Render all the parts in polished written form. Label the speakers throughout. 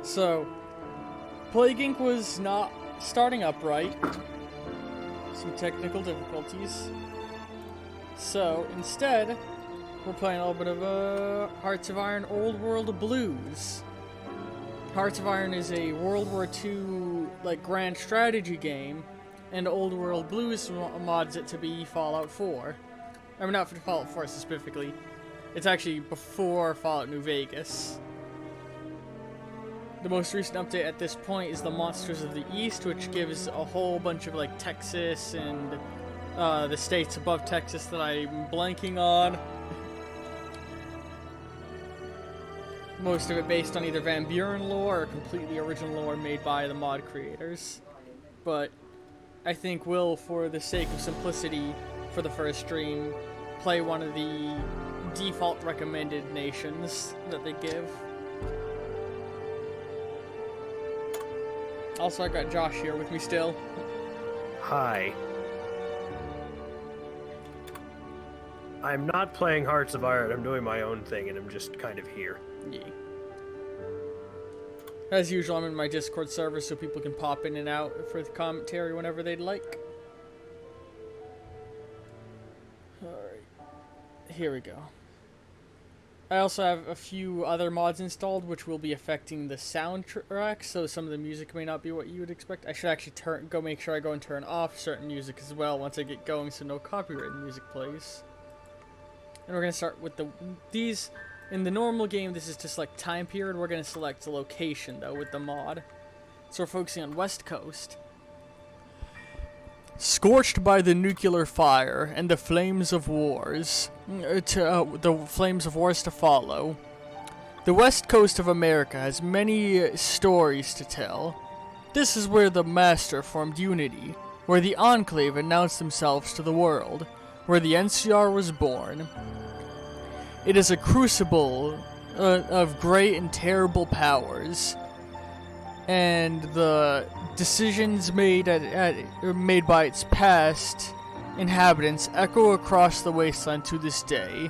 Speaker 1: So, Plague Inc. was not starting up right. Some technical difficulties. So, instead, we're playing a little bit of Hearts of Iron Old World Blues. Hearts of Iron is a World War II grand strategy game, and Old World Blues mods it to be Fallout 4. I mean, not for Fallout 4 specifically. It's actually before Fallout New Vegas. The most recent update at this point is the Monsters of the East, which gives a whole bunch of Texas and the states above Texas that I'm blanking on. Most of it based on either Van Buren lore or completely original lore made by the mod creators. But I think we'll, for the sake of simplicity for the first stream, play one of the default recommended nations that they give. Also, I got Josh here with me still.
Speaker 2: Hi. I'm not playing Hearts of Iron, I'm doing my own thing and I'm just kind of here.
Speaker 1: Yeah. As usual, I'm in my Discord server so people can pop in and out for the commentary whenever they'd like. Alright. Here we go. I also have a few other mods installed which will be affecting the soundtrack, so some of the music may not be what you would expect. I should actually make sure I go and turn off certain music as well once I get going so no copyrighted music plays. And we're going to start with these. In the normal game, this is to select time period. We're going to select the location, though, with the mod. So we're focusing on West Coast. Scorched by the nuclear fire and the flames of wars, the flames of wars to follow, the West Coast of America has many stories to tell. This is where the Master formed unity, where the Enclave announced themselves to the world, where the NCR was born. It is a crucible of great and terrible powers, and the decisions made made by its past inhabitants echo across the wasteland to this day.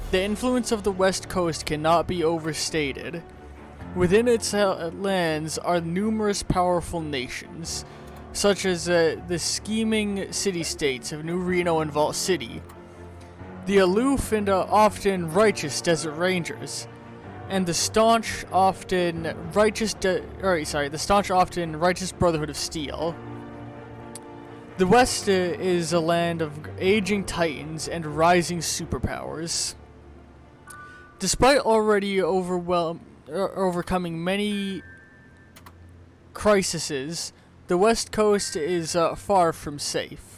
Speaker 1: The influence of the West Coast cannot be overstated. Within its lands are numerous powerful nations, such as the scheming city-states of New Reno and Vault City, the aloof and often righteous Desert Rangers, and the staunch, often righteous Brotherhood of Steel. The West is a land of aging titans and rising superpowers. Despite already overcoming many crises, the West Coast is far from safe.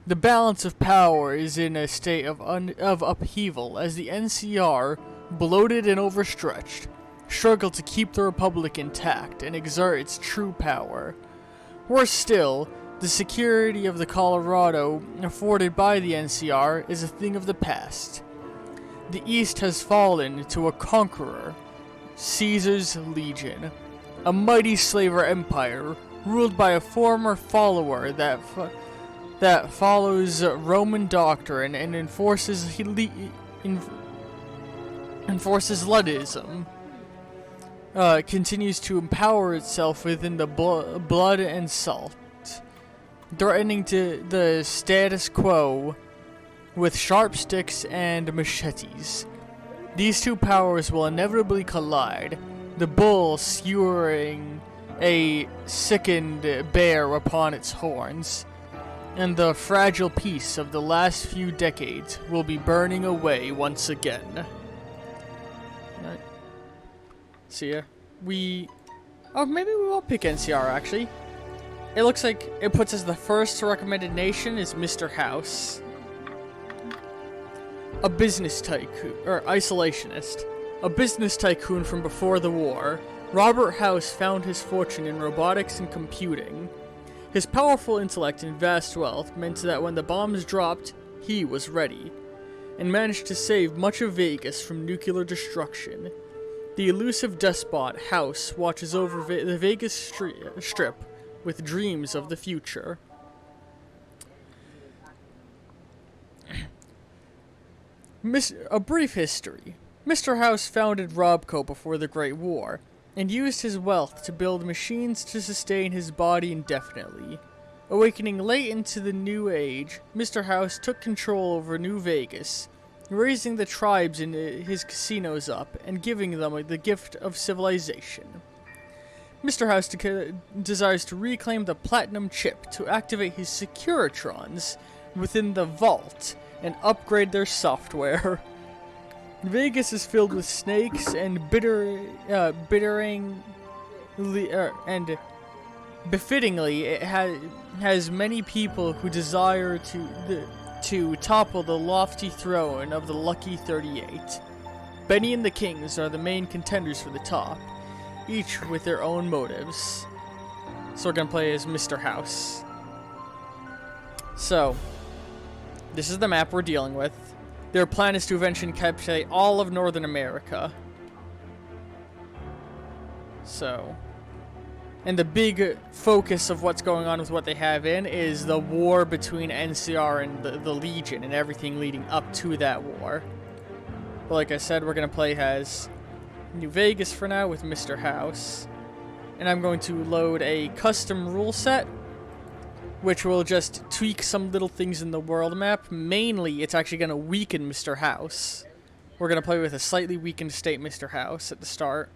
Speaker 1: The balance of power is in a state of upheaval as the NCR, bloated and overstretched, struggle to keep the Republic intact and exert its true power. Worse still, the security of the Colorado afforded by the NCR is a thing of the past. The East has fallen to a conqueror, Caesar's Legion, a mighty slaver empire ruled by a former follower that follows Roman doctrine and enforces Luddism, continues to empower itself within the blood and salt, threatening to the status quo with sharp sticks and machetes. These two powers will inevitably collide, the bull skewering a sickened bear upon its horns, and the fragile peace of the last few decades will be burning away once again. Right. See ya. Maybe we will pick NCR, actually. It looks like it puts us the first recommended nation is Mr. House. A business tycoon, or isolationist. A business tycoon from before the war, Robert House found his fortune in robotics and computing. His powerful intellect and vast wealth meant that when the bombs dropped, he was ready, and managed to save much of Vegas from nuclear destruction. The elusive despot House watches over the Vegas Strip with dreams of the future. A brief history. Mr. House founded Robco before the Great War. and used his wealth to build machines to sustain his body indefinitely. Awakening late into the New Age, Mr. House took control over New Vegas, raising the tribes in his casinos up and giving them the gift of civilization. Mr. House desires to reclaim the platinum chip to activate his Securitrons within the vault and upgrade their software. Vegas is filled with snakes and and befittingly, it has many people who desire to topple the lofty throne of the Lucky 38. Benny and the Kings are the main contenders for the top, each with their own motives. So we're gonna play as Mr. House. So, this is the map we're dealing with. Their plan is to eventually capture all of Northern America. So, and the big focus of what's going on with what they have in is the war between NCR and the Legion and everything leading up to that war. But like I said, we're going to play as New Vegas for now with Mr. House. And I'm going to load a custom rule set, which will just tweak some little things in the world map. Mainly, it's actually going to weaken Mr. House. We're going to play with a slightly weakened state Mr. House at the start.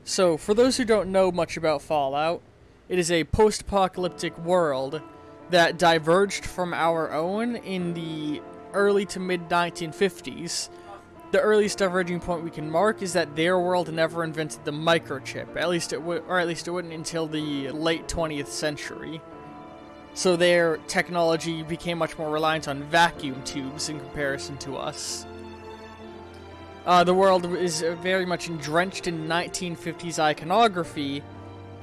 Speaker 1: So, for those who don't know much about Fallout, it is a post-apocalyptic world that diverged from our own in the early to mid-1950s. The earliest diverging point we can mark is that their world never invented the microchip. At least it wouldn't until the late 20th century. So their technology became much more reliant on vacuum tubes in comparison to us. The world is very much drenched in 1950s iconography,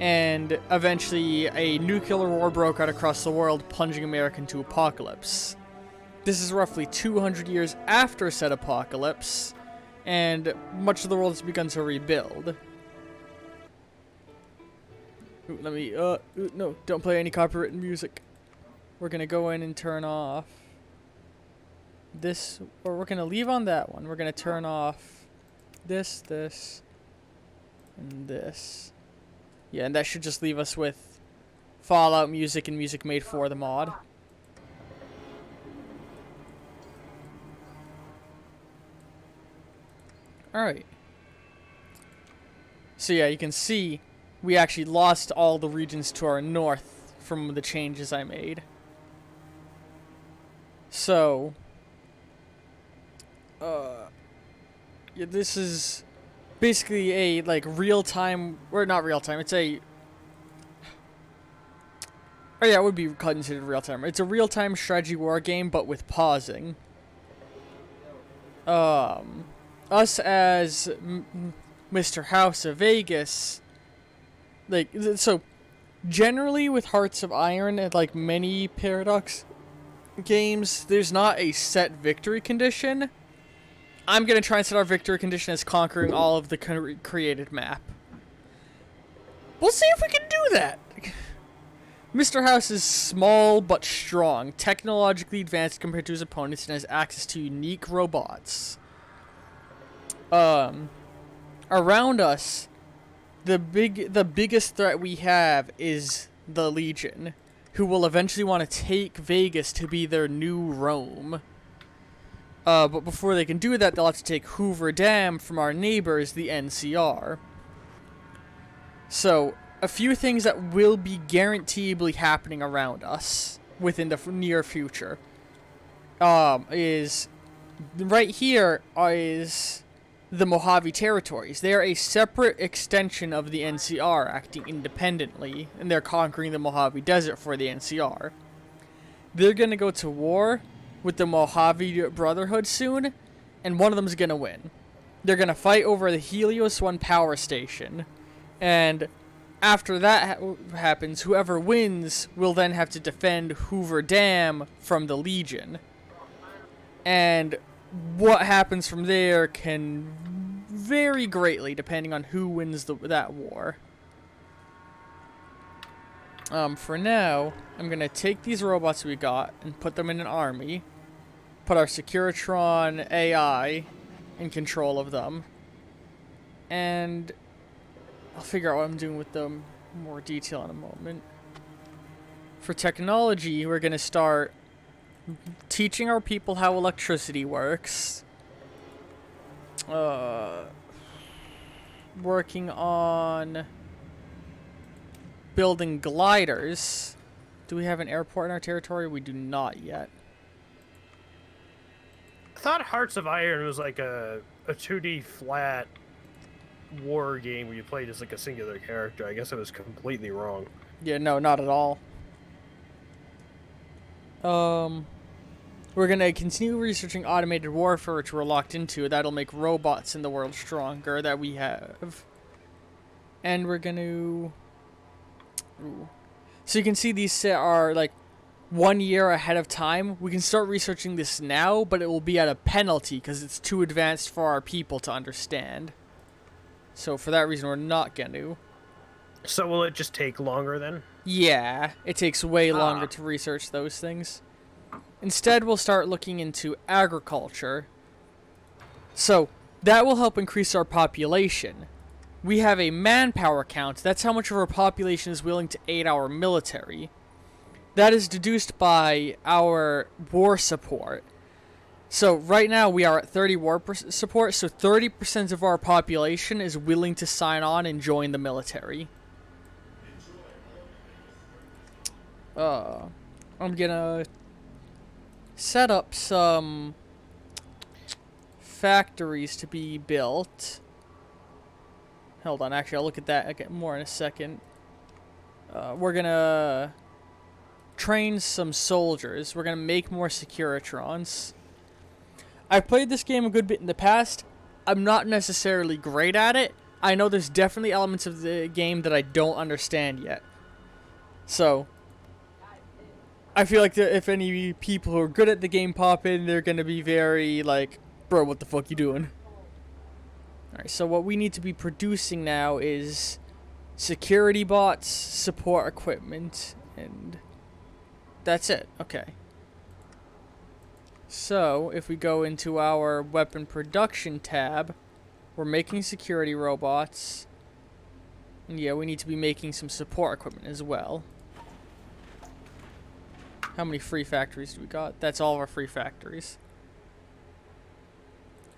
Speaker 1: and eventually a nuclear war broke out across the world, plunging America into apocalypse. This is roughly 200 years after said apocalypse, and much of the world has begun to rebuild. Ooh, let me, no, don't play any copyrighted music. We're gonna go in and turn off this, or we're gonna leave on that one. We're gonna turn off this, and this. Yeah, and that should just leave us with Fallout music and music made for the mod. Alright. So yeah, you can see we actually lost all the regions to our north from the changes I made. So, yeah, this is basically a, like, real-time, or not real-time, it's a, oh yeah, it would be considered real-time. It's a real-time strategy war game, but with pausing. Us as Mr. House of Vegas, like, so, generally with Hearts of Iron, and like many Paradox games, there's not a set victory condition. I'm going to try and set our victory condition as conquering all of the created map. We'll see if we can do that. Mr. House is small but strong, technologically advanced compared to his opponents, and has access to unique robots. Around us, the biggest threat we have is the Legion, who will eventually want to take Vegas to be their new Rome. But before they can do that, they'll have to take Hoover Dam from our neighbors, the NCR. So, a few things that will be guaranteedly happening around us within the near future. Is right here is the Mojave territories. They are a separate extension of the NCR, acting independently, and they're conquering the Mojave Desert for the NCR. They're gonna go to war with the Mojave Brotherhood soon, and one of them's gonna win. They're gonna fight over the Helios 1 power station, and after that happens, whoever wins will then have to defend Hoover Dam from the Legion. And what happens from there can vary greatly depending on who wins that war. For now, I'm gonna take these robots we got and put them in an army. Put our Securitron AI in control of them. And I'll figure out what I'm doing with them in more detail in a moment. For technology, we're going to start teaching our people how electricity works. Working on building gliders. Do we have an airport in our territory? We do not yet.
Speaker 2: I thought Hearts of Iron was like a 2D flat war game where you played as like a singular character. I guess I was completely wrong.
Speaker 1: Yeah, no, not at all. We're gonna continue researching automated warfare, which we're locked into. That'll make robots in the world stronger that we have. And we're gonna... Ooh. So you can see these are like 1 year ahead of time. We can start researching this now, but it will be at a penalty because it's too advanced for our people to understand. So for that reason, we're not gonna.
Speaker 2: So will it just take longer then?
Speaker 1: Yeah, it takes way longer to research those things. Instead, we'll start looking into agriculture. So that will help increase our population. We have a manpower count. That's how much of our population is willing to aid our military. That is deduced by our war support. So right now we are at 30 war support, so 30% of our population is willing to sign on and join the military. I'm gonna set up some factories to be built. Hold on, actually, I'll look at that again more in a second. We're gonna train some soldiers. We're gonna make more Securitrons. I've played this game a good bit in the past. I'm not necessarily great at it. I know there's definitely elements of the game that I don't understand yet. So, I feel like if any people who are good at the game pop in, they're gonna be very like, bro, what the fuck you doing? Alright, so what we need to be producing now is security bots, support equipment, and that's it. Okay. So, if we go into our weapon production tab, we're making security robots. And yeah, we need to be making some support equipment as well. How many free factories do we got? That's all of our free factories.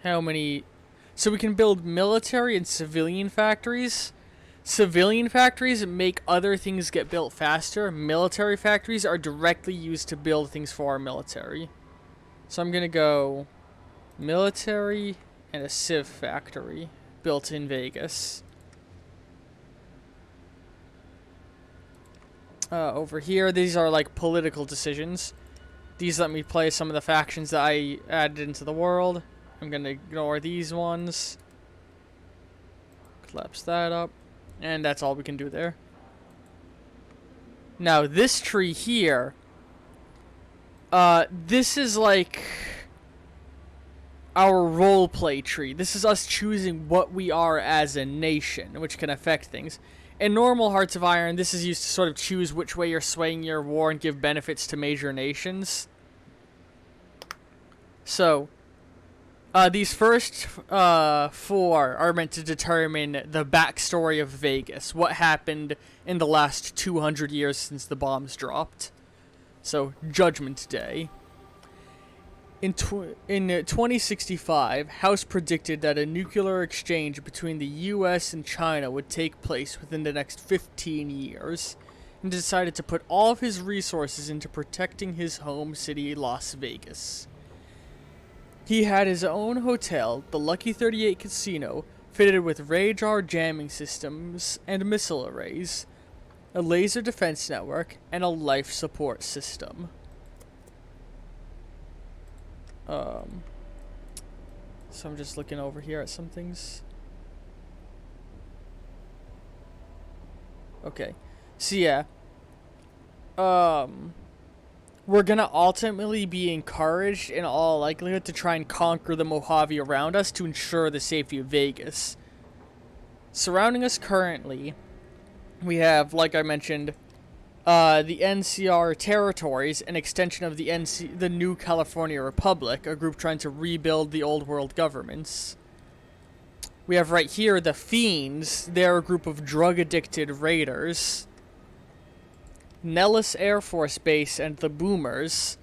Speaker 1: How many... So we can build military and civilian factories. Civilian factories make other things get built faster. Military factories are directly used to build things for our military. So I'm going to go military and a civ factory built in Vegas. Over here, these are like political decisions. These let me play some of the factions that I added into the world. I'm going to ignore these ones. Collapse that up. And that's all we can do there. Now, this tree here... this is like... our roleplay tree. This is us choosing what we are as a nation, which can affect things. In normal Hearts of Iron, this is used to sort of choose which way you're swaying your war and give benefits to major nations. So... these first four are meant to determine the backstory of Vegas. What happened in the last 200 years since the bombs dropped. So, Judgment Day. In 2065, House predicted that a nuclear exchange between the US and China would take place within the next 15 years, and decided to put all of his resources into protecting his home city, Las Vegas. He had his own hotel, the Lucky 38 Casino, fitted with radar jamming systems and missile arrays, a laser defense network, and a life support system. So I'm just looking over here at some things. Okay. So yeah. We're gonna ultimately be encouraged, in all likelihood, to try and conquer the Mojave around us to ensure the safety of Vegas. Surrounding us currently, we have, like I mentioned, the NCR territories, an extension of the New California Republic, a group trying to rebuild the old world governments. We have right here the Fiends. They're a group of drug-addicted raiders. Nellis Air Force Base and the Boomers.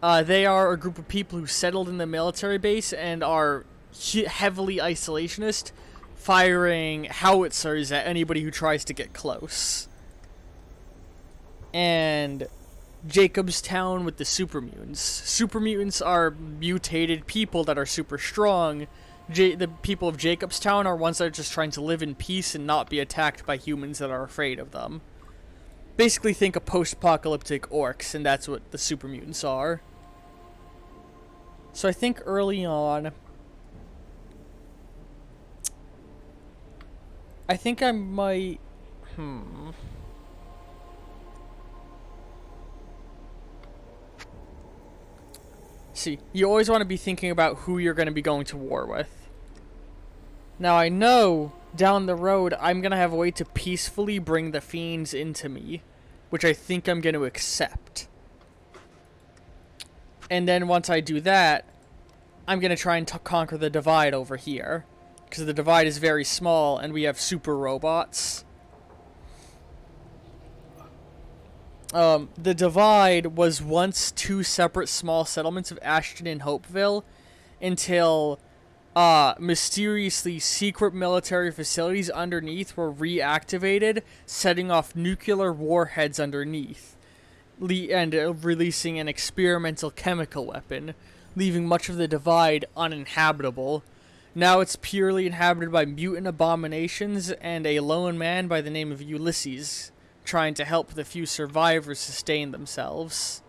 Speaker 1: They are a group of people who settled in the military base and are heavily isolationist, firing howitzers at anybody who tries to get close. And Jacobstown with the super mutants. Super mutants are mutated people that are super strong. The people of Jacobstown are ones that are just trying to live in peace and not be attacked by humans that are afraid of them. Basically think of post-apocalyptic orcs, and that's what the super mutants are. So I think early on, I think I might... See, you always want to be thinking about who you're going to be going to war with. Now I know, down the road, I'm going to have a way to peacefully bring the Fiends into me, which I think I'm going to accept. And then once I do that, I'm going to try and conquer the Divide over here. Because the Divide is very small, and we have super robots. The Divide was once two separate small settlements of Ashton and Hopeville, until mysteriously secret military facilities underneath were reactivated, setting off nuclear warheads underneath, and releasing an experimental chemical weapon, leaving much of the Divide uninhabitable. Now it's purely inhabited by mutant abominations and a lone man by the name of Ulysses, trying to help the few survivors sustain themselves.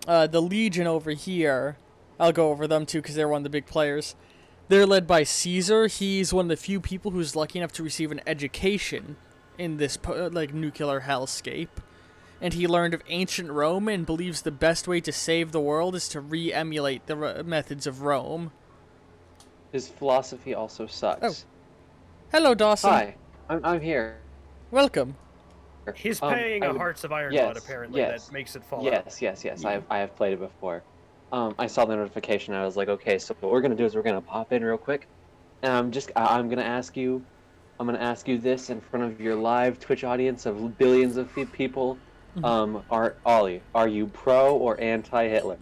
Speaker 1: The Legion over here, I'll go over them too because they're one of the big players. They're led by Caesar. He's one of the few people who's lucky enough to receive an education in this nuclear hellscape. And he learned of ancient Rome and believes the best way to save the world is to re-emulate the methods of Rome.
Speaker 3: His philosophy also sucks.
Speaker 1: Oh. Hello, Dawson.
Speaker 3: Hi, I'm here.
Speaker 1: Welcome.
Speaker 2: He's paying a Hearts of Iron mod, apparently, that makes it fall out.
Speaker 3: Yes. Yeah. I have played it before. I saw the notification. I was like, okay, so what we're gonna do is we're gonna pop in real quick, and I'm gonna ask you this in front of your live Twitch audience of billions of people. Ollie, are you pro or anti-Hitler?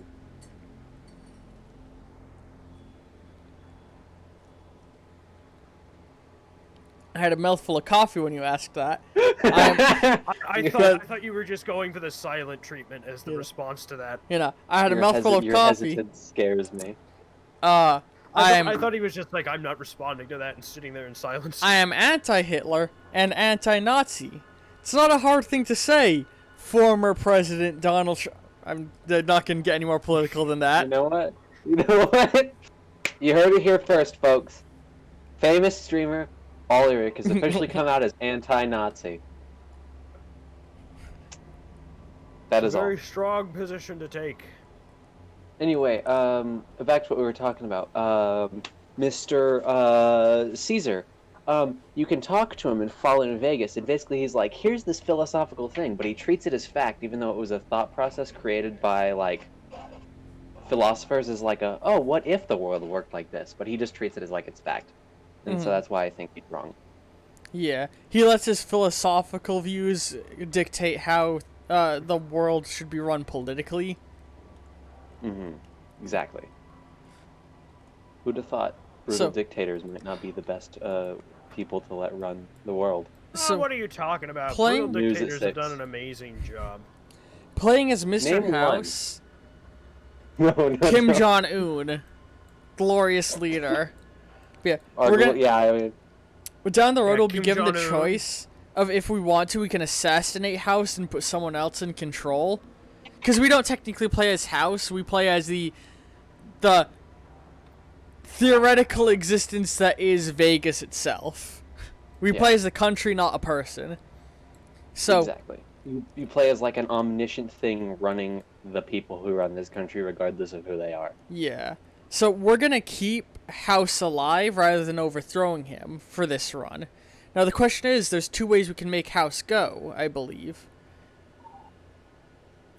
Speaker 1: I had a mouthful of coffee when you asked that.
Speaker 2: I thought you were just going for the silent treatment as the response to that.
Speaker 1: You know, I had a mouthful of
Speaker 3: your
Speaker 1: coffee.
Speaker 3: Hesitance scares me.
Speaker 2: I thought he was just like, I'm not responding to that and sitting there in silence.
Speaker 1: I am anti-Hitler and anti-Nazi. It's not a hard thing to say. Former President Donald Trump. I'm not going to get any more political than that.
Speaker 3: You know what? You heard it here first, folks. Famous streamer Ollie Rick has officially come out as anti-Nazi. That is all.
Speaker 2: Very strong position to take.
Speaker 3: Anyway, back to what we were talking about. Mr. Caesar. You can talk to him in Fallout in Vegas, and basically he's like, here's this philosophical thing, but he treats it as fact, even though it was a thought process created by, like, philosophers as like oh, what if the world worked like this? But he just treats it as like it's fact. And so that's why I think he's wrong. Yeah,
Speaker 1: he lets his philosophical views dictate how the world should be run politically.
Speaker 3: Exactly. Who'd have thought brutal dictators might not be the best people to let run the world?
Speaker 2: So what are you talking about? Brutal dictators have done an amazing job.
Speaker 1: Playing as Mr. House, Kim Jong-un, glorious leader. Yeah, down the road we'll be given the choice of if we want to, we can assassinate House and put someone else in control. Because we don't technically play as House, we play as the theoretical existence that is Vegas itself. We play as a country, not a person. So
Speaker 3: exactly. You play as like an omniscient thing running the people who run this country regardless of who they are.
Speaker 1: Yeah. So we're going to keep House alive rather than overthrowing him for this run. Now the question is, there's two ways we can make house go, I believe.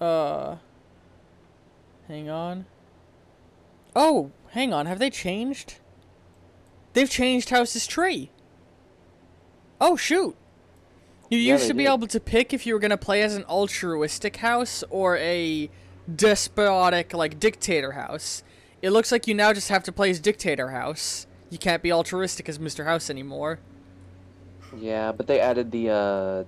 Speaker 1: Hang on. Oh, hang on, have they changed? They've changed house's tree. Oh, shoot. You used to be able to pick if you were going to play as an altruistic house or a despotic, like, dictator house. It looks like you now just have to play as dictator house. You can't be altruistic as Mr. House anymore.
Speaker 3: Yeah, but they added the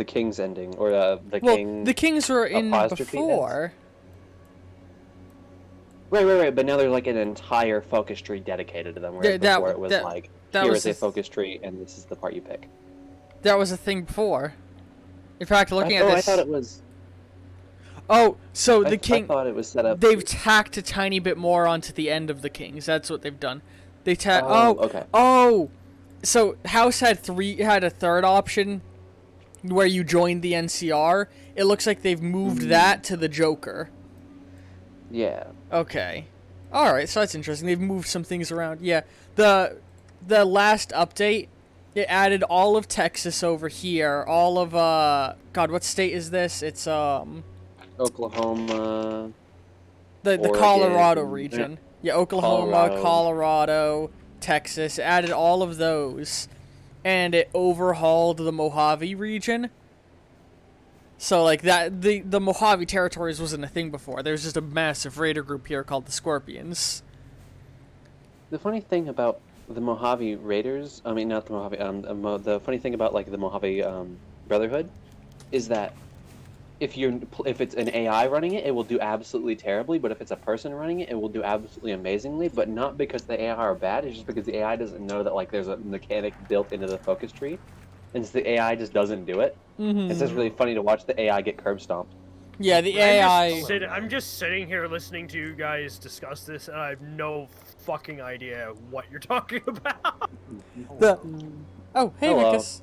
Speaker 3: king's ending, or the king.
Speaker 1: Well, the kings were in before.
Speaker 3: Right. But now there's like an entire focus tree dedicated to them. Where before it was like, here is a focus tree, and this is the part you pick.
Speaker 1: That was a thing before. In fact, looking at this.
Speaker 3: I thought it was.
Speaker 1: Oh, so the king.
Speaker 3: I thought it was set up.
Speaker 1: They've tacked a tiny bit more onto the end of the kings. That's what they've done. They
Speaker 3: okay.
Speaker 1: Oh, so House had a third option, where you joined the NCR. It looks like they've moved that to the Joker.
Speaker 3: Yeah.
Speaker 1: Okay. All right. So that's interesting. They've moved some things around. Yeah. The last update, it added all of Texas over here. All of God, what state is this? It's
Speaker 3: Oklahoma.
Speaker 1: The Colorado region. Yeah, Oklahoma, Colorado, Texas. It added all of those, and it overhauled the Mojave region. So like that, the Mojave territories wasn't a thing before. There was just a massive raider group here called the Scorpions.
Speaker 3: The funny thing about the Mojave Raiders, I mean not the Mojave, the funny thing about like the Mojave Brotherhood, is that if it's an AI running it, it will do absolutely terribly. But if it's a person running it, it will do absolutely amazingly. But not because the AI are bad. It's just because the AI doesn't know that like there's a mechanic built into the focus tree, and so the AI just doesn't do it. Mm-hmm. It's just really funny to watch the AI get curb stomped.
Speaker 1: Yeah, the AI.
Speaker 2: I'm just sitting here listening to you guys discuss this, and I have no fucking idea what you're talking about.
Speaker 1: Oh, hey, Vikas.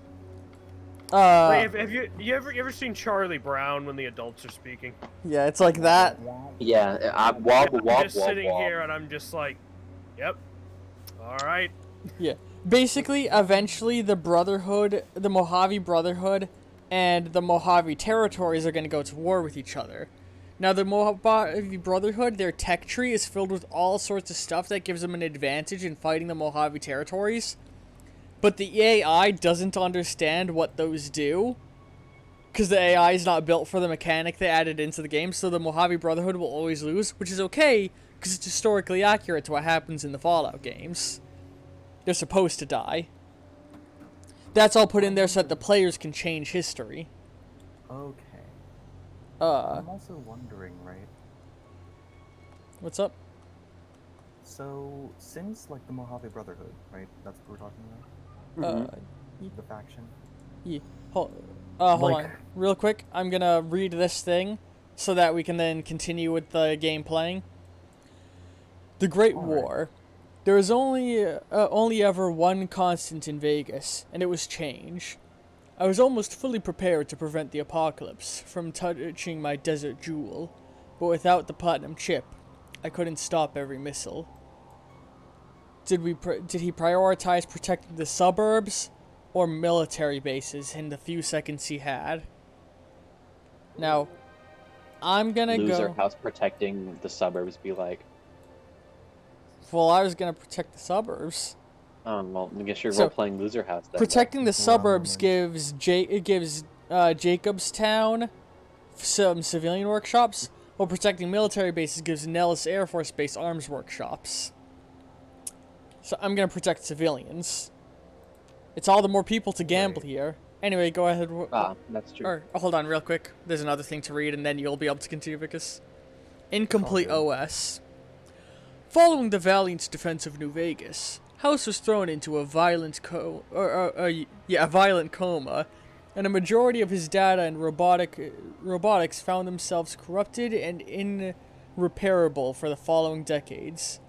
Speaker 2: Have you ever seen Charlie Brown when the adults are speaking?
Speaker 1: Yeah, it's like that.
Speaker 3: Yeah, I'm
Speaker 2: just sitting here and I'm just like, yep, all right.
Speaker 1: Yeah, basically, eventually the Brotherhood, the Mojave Brotherhood, and the Mojave territories are going to go to war with each other. Now, the Mojave Brotherhood, their tech tree is filled with all sorts of stuff that gives them an advantage in fighting the Mojave territories. But the AI doesn't understand what those do, because the AI is not built for the mechanic they added into the game, so the Mojave Brotherhood will always lose, which is okay, because it's historically accurate to what happens in the Fallout games. They're supposed to die. That's all put in there so that the players can change history.
Speaker 4: Okay. I'm also wondering, right?
Speaker 1: What's up?
Speaker 4: So, since, like, the Mojave Brotherhood, right? That's what we're talking about? The faction?
Speaker 1: Yeah. Hold on. Real quick, I'm gonna read this thing so that we can then continue with the game playing. The Great War. There is only ever one constant in Vegas, and it was change. I was almost fully prepared to prevent the apocalypse from touching my desert jewel, but without the platinum chip, I couldn't stop every missile. Did he prioritize protecting the suburbs or military bases in the few seconds he had? Now, I'm gonna
Speaker 3: Loser house protecting the suburbs be like.
Speaker 1: Well, I was gonna protect the suburbs.
Speaker 3: Well, I guess you're role-playing Loser House then.
Speaker 1: Protecting the suburbs gives Jacobstown some civilian workshops, while protecting military bases gives Nellis Air Force Base arms workshops. So I'm gonna protect civilians. It's all the more people to gamble here. Anyway, go ahead.
Speaker 3: That's true.
Speaker 1: Or, hold on real quick. There's another thing to read, and then you'll be able to continue, because Incomplete OS. Following the valiant defense of New Vegas, House was thrown into a violent coma, and a majority of his data and robotics found themselves corrupted and irreparable for the following decades.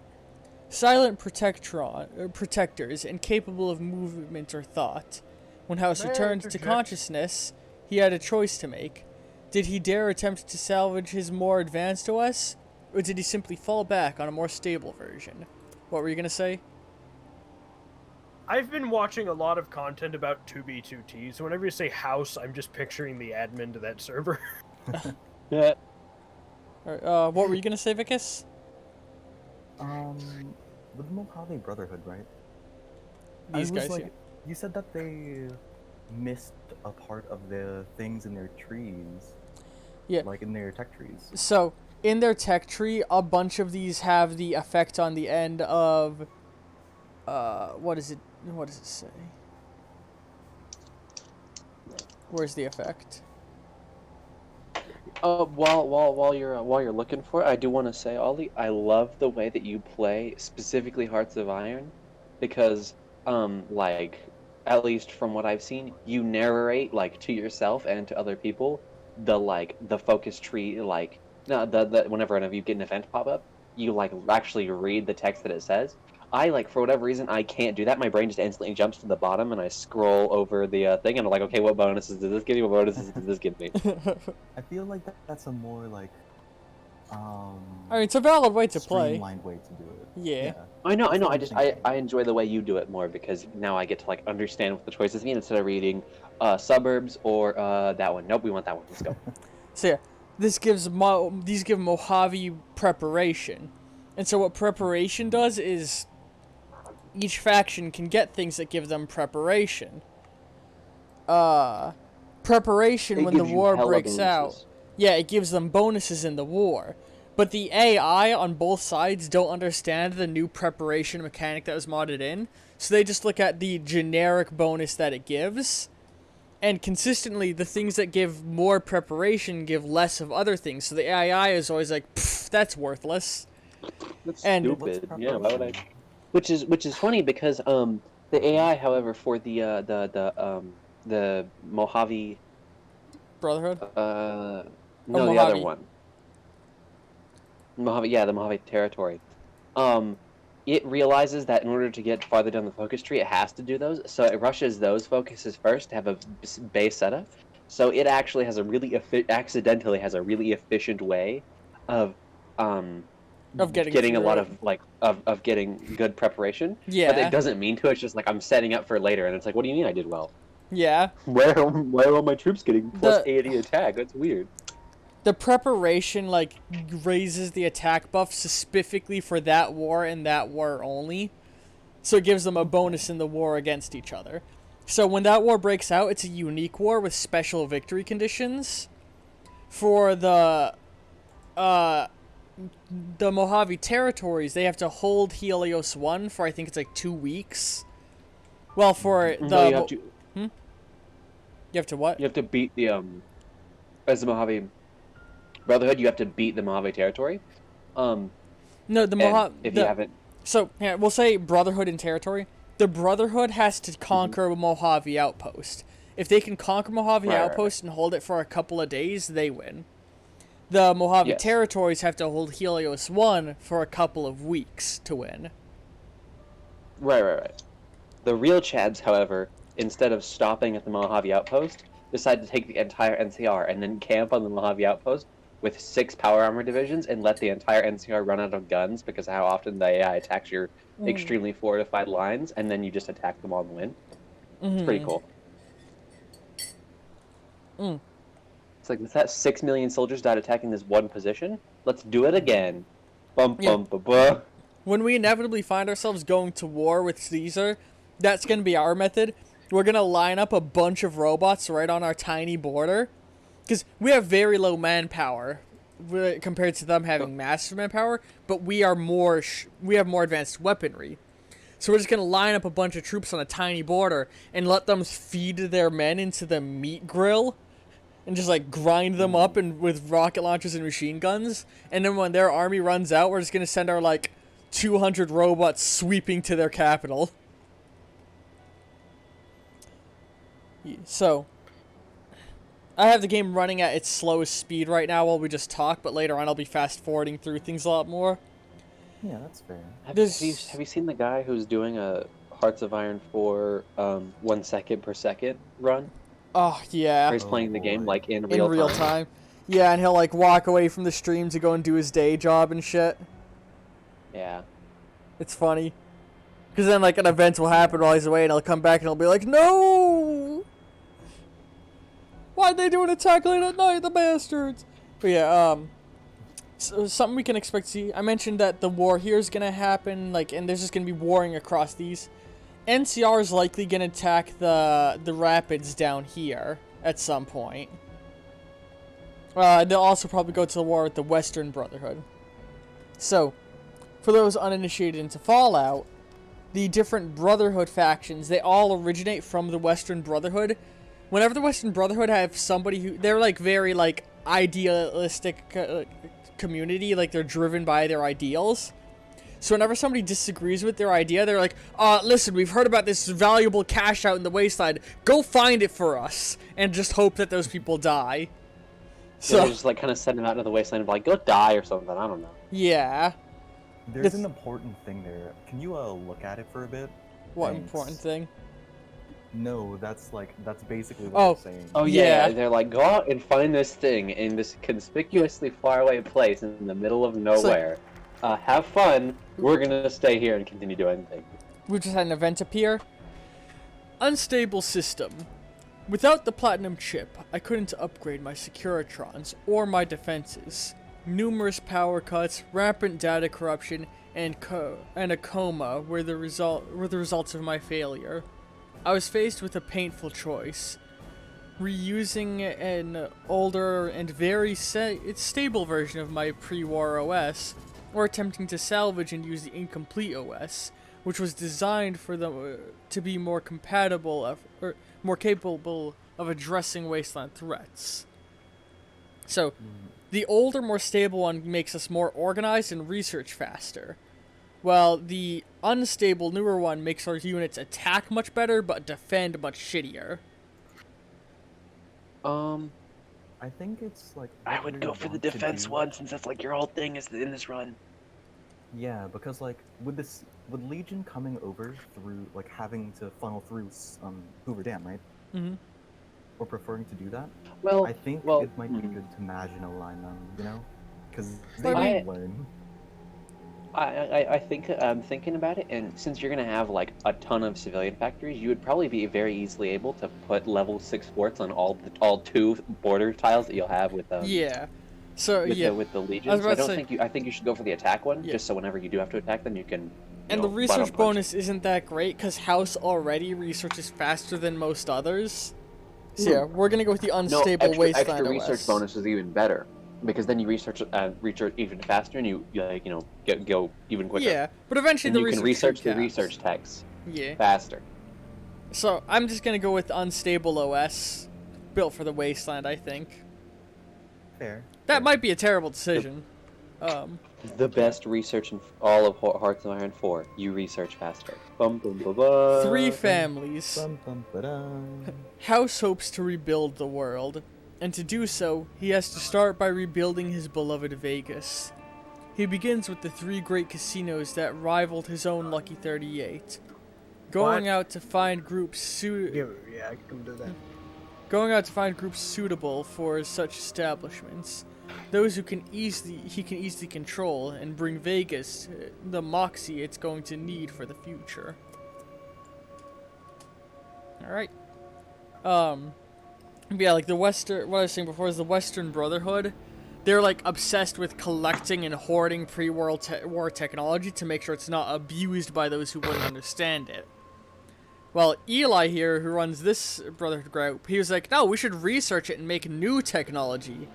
Speaker 1: Silent protectors, incapable of movement or thought. When House returned to consciousness, he had a choice to make. Did he dare attempt to salvage his more advanced OS, or did he simply fall back on a more stable version? What were you gonna say?
Speaker 2: I've been watching a lot of content about 2B2T, so whenever you say house, I'm just picturing the admin to that server.
Speaker 3: Yeah.
Speaker 1: What were you gonna say, Vicus?
Speaker 4: With the Mojave Brotherhood, right?
Speaker 1: These
Speaker 4: I was
Speaker 1: guys,
Speaker 4: like,
Speaker 1: yeah.
Speaker 4: you said that they missed a part of the things in their trees.
Speaker 1: Yeah.
Speaker 4: Like in their tech trees.
Speaker 1: So, in their tech tree, a bunch of these have the effect on the end of, what is it? What does it say? Where's the effect?
Speaker 3: While you're looking for it, I do want to say, Ollie, I love the way that you play, specifically Hearts of Iron, because like at least from what I've seen, you narrate like to yourself and to other people the focus tree like no the whenever you get an event pop up, you like actually read the text that it says. I like for whatever reason I can't do that. My brain just instantly jumps to the bottom and I scroll over the thing and I'm like, okay, what bonuses does this give me? What bonuses does this give me?
Speaker 4: I feel like that's a more like
Speaker 1: I mean, it's a valid way to play.
Speaker 4: streamlined way to do it.
Speaker 1: Yeah.
Speaker 3: I know.
Speaker 4: That's what
Speaker 3: I
Speaker 4: I'm
Speaker 3: just
Speaker 4: thinking.
Speaker 3: I enjoy the way you do it more because now I get to like understand what the choices mean instead of reading suburbs or that one. Nope, we want that one. Let's go.
Speaker 1: So yeah, these give Mojave preparation, and so what preparation does is each faction can get things that give them preparation. Preparation
Speaker 3: It
Speaker 1: when the
Speaker 3: gives you
Speaker 1: war
Speaker 3: hella
Speaker 1: breaks out.
Speaker 3: bonuses.
Speaker 1: Yeah, it gives them bonuses in the war. But the AI on both sides don't understand the new preparation mechanic that was modded in, so they just look at the generic bonus that it gives. And consistently, the things that give more preparation give less of other things. So the AI is always like, "Pfft, that's worthless."
Speaker 3: That's
Speaker 1: And-
Speaker 3: stupid. Yeah, why would I? Which is funny because the AI, however, for the Mojave
Speaker 1: Brotherhood?
Speaker 3: no, the other
Speaker 1: Mojave.
Speaker 3: one. Mojave, yeah, the Mojave territory. It realizes that in order to get farther down the focus tree, it has to do those. So it rushes those focuses first to have a base setup. So it actually has a really accidentally has a really efficient way of
Speaker 1: Getting
Speaker 3: getting a
Speaker 1: through
Speaker 3: lot
Speaker 1: it.
Speaker 3: of like of getting good preparation. But
Speaker 1: Yeah.
Speaker 3: it doesn't mean to. It's just like I'm setting up for later, and it's like, what do you mean I did well?
Speaker 1: Yeah.
Speaker 3: Why are all my troops getting plus
Speaker 1: The-
Speaker 3: 80 attack? That's weird.
Speaker 1: The preparation, like, raises the attack buff specifically for that war and that war only. So it gives them a bonus in the war against each other. So when that war breaks out, it's a unique war with special victory conditions. For the Mojave territories, they have to hold Helios 1 for I think it's like 2 weeks. Well, for the
Speaker 3: No, you have to.
Speaker 1: you have to what?
Speaker 3: You have to beat the as the Mojave Brotherhood. You have to beat the Mojave territory.
Speaker 1: No, the
Speaker 3: And
Speaker 1: Mojave.
Speaker 3: if you haven't,
Speaker 1: So yeah, we'll say Brotherhood and territory. The Brotherhood has to conquer a Mojave outpost. If they can conquer Mojave
Speaker 3: Right,
Speaker 1: outpost and hold it for a couple of days, they win. The Mojave
Speaker 3: Yes.
Speaker 1: territories have to hold Helios 1 for a couple of weeks to win.
Speaker 3: right. The real Chads, however, instead of stopping at the Mojave outpost, decide to take the entire NCR and then camp on the Mojave outpost with 6 power armor divisions and let the entire NCR run out of guns because of how often the AI attacks your extremely fortified lines, and then you just attack them all and win. It's pretty cool. It's like, is that 6 million soldiers died attacking this one position? Let's do it again. Bum
Speaker 1: Yeah.
Speaker 3: bum ba ba.
Speaker 1: When we inevitably find ourselves going to war with Caesar, that's going to be our method. We're going to line up a bunch of robots right on our tiny border. Because we have very low manpower compared to them having massive manpower, but we have more advanced weaponry. So we're just going to line up a bunch of troops on a tiny border and let them feed their men into the meat grill and just like grind them up and with rocket launchers and machine guns. And then when their army runs out, we're just going to send our like 200 robots sweeping to their capital. So, I have the game running at its slowest speed right now while we just talk, but later on I'll be fast forwarding through things a lot more.
Speaker 4: Yeah, that's fair.
Speaker 3: Have you seen the guy who's doing a Hearts of Iron 4 1 second per second run?
Speaker 1: Oh, yeah.
Speaker 3: Where he's playing the game
Speaker 4: boy.
Speaker 3: like in
Speaker 1: In real time. Yeah, and he'll like walk away from the stream to go and do his day job and shit.
Speaker 3: Yeah.
Speaker 1: It's funny. Because then, like, an event will happen while he's away, and he'll come back and he'll be like, no! Why'd they do an attack late at night, the bastards? But yeah, so something we can expect to see. I mentioned that the war here is going to happen, like, and there's just going to be warring across these. NCR is likely going to attack the rapids down here at some point. They'll also probably go to the war with the Western Brotherhood. So, for those uninitiated into Fallout, the different Brotherhood factions, they all originate from the Western Brotherhood. Whenever the Western Brotherhood have somebody who, they're like very like idealistic community, like they're driven by their ideals. So whenever somebody disagrees with their idea, they're like, listen, we've heard about this valuable cash out in the wasteland. Go find it for us. And just hope that those people die. So
Speaker 3: they're just like kind of send them out into the wasteland and be like, go die or something, I don't know.
Speaker 1: Yeah.
Speaker 4: There's an important thing there. Can you look at it for a bit?
Speaker 1: What
Speaker 4: Thanks.
Speaker 1: important thing?
Speaker 4: No, that's basically what they're saying.
Speaker 3: Oh yeah, they're like, go out and find this thing in this conspicuously faraway place in the middle of nowhere. Have fun. We're gonna stay here and continue doing things.
Speaker 1: We just had an event appear. Unstable system. Without the platinum chip, I couldn't upgrade my Securitrons or my defenses. Numerous power cuts, rampant data corruption, and a coma were the results of my failure. I was faced with a painful choice: reusing an older and very stable version of my pre-war OS, or attempting to salvage and use the incomplete OS, which was designed for them to be more compatible or more capable of addressing wasteland threats. So, the older, more stable one makes us more organized and research faster, while the unstable, newer one makes our units attack much better but defend much shittier.
Speaker 4: I think it's like...
Speaker 3: I would go for the defense one, since that's like your whole thing is in this run.
Speaker 4: Yeah, because like, with Legion coming over through, like having to funnel through Hoover Dam, right?
Speaker 1: Mm-hmm.
Speaker 4: Or preferring to do that?
Speaker 3: Well,
Speaker 4: I think it might be good to Magin align them, you know? Because they might learn.
Speaker 3: I think I'm thinking about it, and since you're gonna have like a ton of civilian factories, you would probably be very easily able to put level 6 forts on all 2 border tiles that you'll have with
Speaker 1: yeah. So
Speaker 3: with the Legion. So I think you should go for the attack one, just so whenever you do have to attack them, you can.
Speaker 1: And the research bonus isn't that great because House already researches faster than most others. So yeah, we're gonna go with the unstable wasteland
Speaker 3: extra
Speaker 1: OS.
Speaker 3: Research bonus is even better. Because then you research even faster, and you go even quicker.
Speaker 1: Yeah, but eventually
Speaker 3: you can research the research text.
Speaker 1: Yeah.
Speaker 3: Faster.
Speaker 1: So I'm just gonna go with unstable OS, built for the wasteland. I think.
Speaker 4: Fair.
Speaker 1: That might be a terrible decision.
Speaker 3: The best research in all of Hearts of Iron IV. You research faster. Bum, bum, bum, bum.
Speaker 1: 3 families.
Speaker 4: Bum, bum, ba-dum.
Speaker 1: House hopes to rebuild the world. And to do so, he has to start by rebuilding his beloved Vegas. He begins with the 3 great casinos that rivaled his own Lucky 38. Going out to find groups
Speaker 2: Yeah, I can do that.
Speaker 1: Going out to find groups suitable for such establishments. Those who he can easily control and bring Vegas the moxie it's going to need for the future. Alright. Yeah, like what I was saying before is the Western Brotherhood. They're like obsessed with collecting and hoarding pre-war technology to make sure it's not abused by those who wouldn't understand it. Well, Eli here, who runs this Brotherhood group, he was like, no, we should research it and make new technology.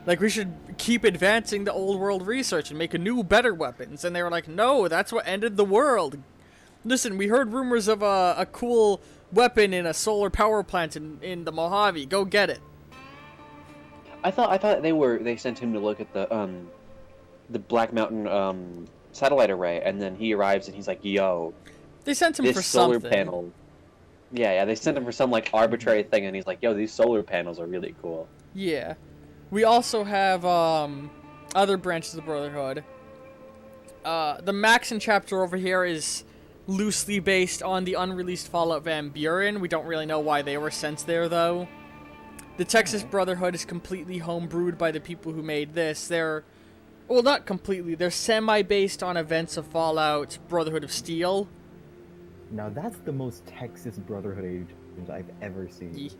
Speaker 1: Like, we should keep advancing the old world research and make new, better weapons. And they were like, no, that's what ended the world. Listen, we heard rumors of a cool weapon in a solar power plant in the Mojave. Go get it.
Speaker 3: I thought they sent him to look at the Black Mountain satellite array, and then he arrives and he's like, yo,
Speaker 1: they sent him
Speaker 3: this
Speaker 1: for
Speaker 3: solar
Speaker 1: something.
Speaker 3: panel. Yeah, they sent him for some like arbitrary thing, and he's like, yo, these solar panels are really cool.
Speaker 1: Yeah. We also have other branches of the Brotherhood. The Maxon chapter over here is loosely based on the unreleased Fallout Van Buren. We don't really know why they were sent there, though. The Texas Brotherhood is completely homebrewed by the people who made this. They're... Well, not completely. They're semi-based on events of Fallout Brotherhood of Steel.
Speaker 4: Now that's the most Texas Brotherhood agent I've ever seen.
Speaker 1: Ye-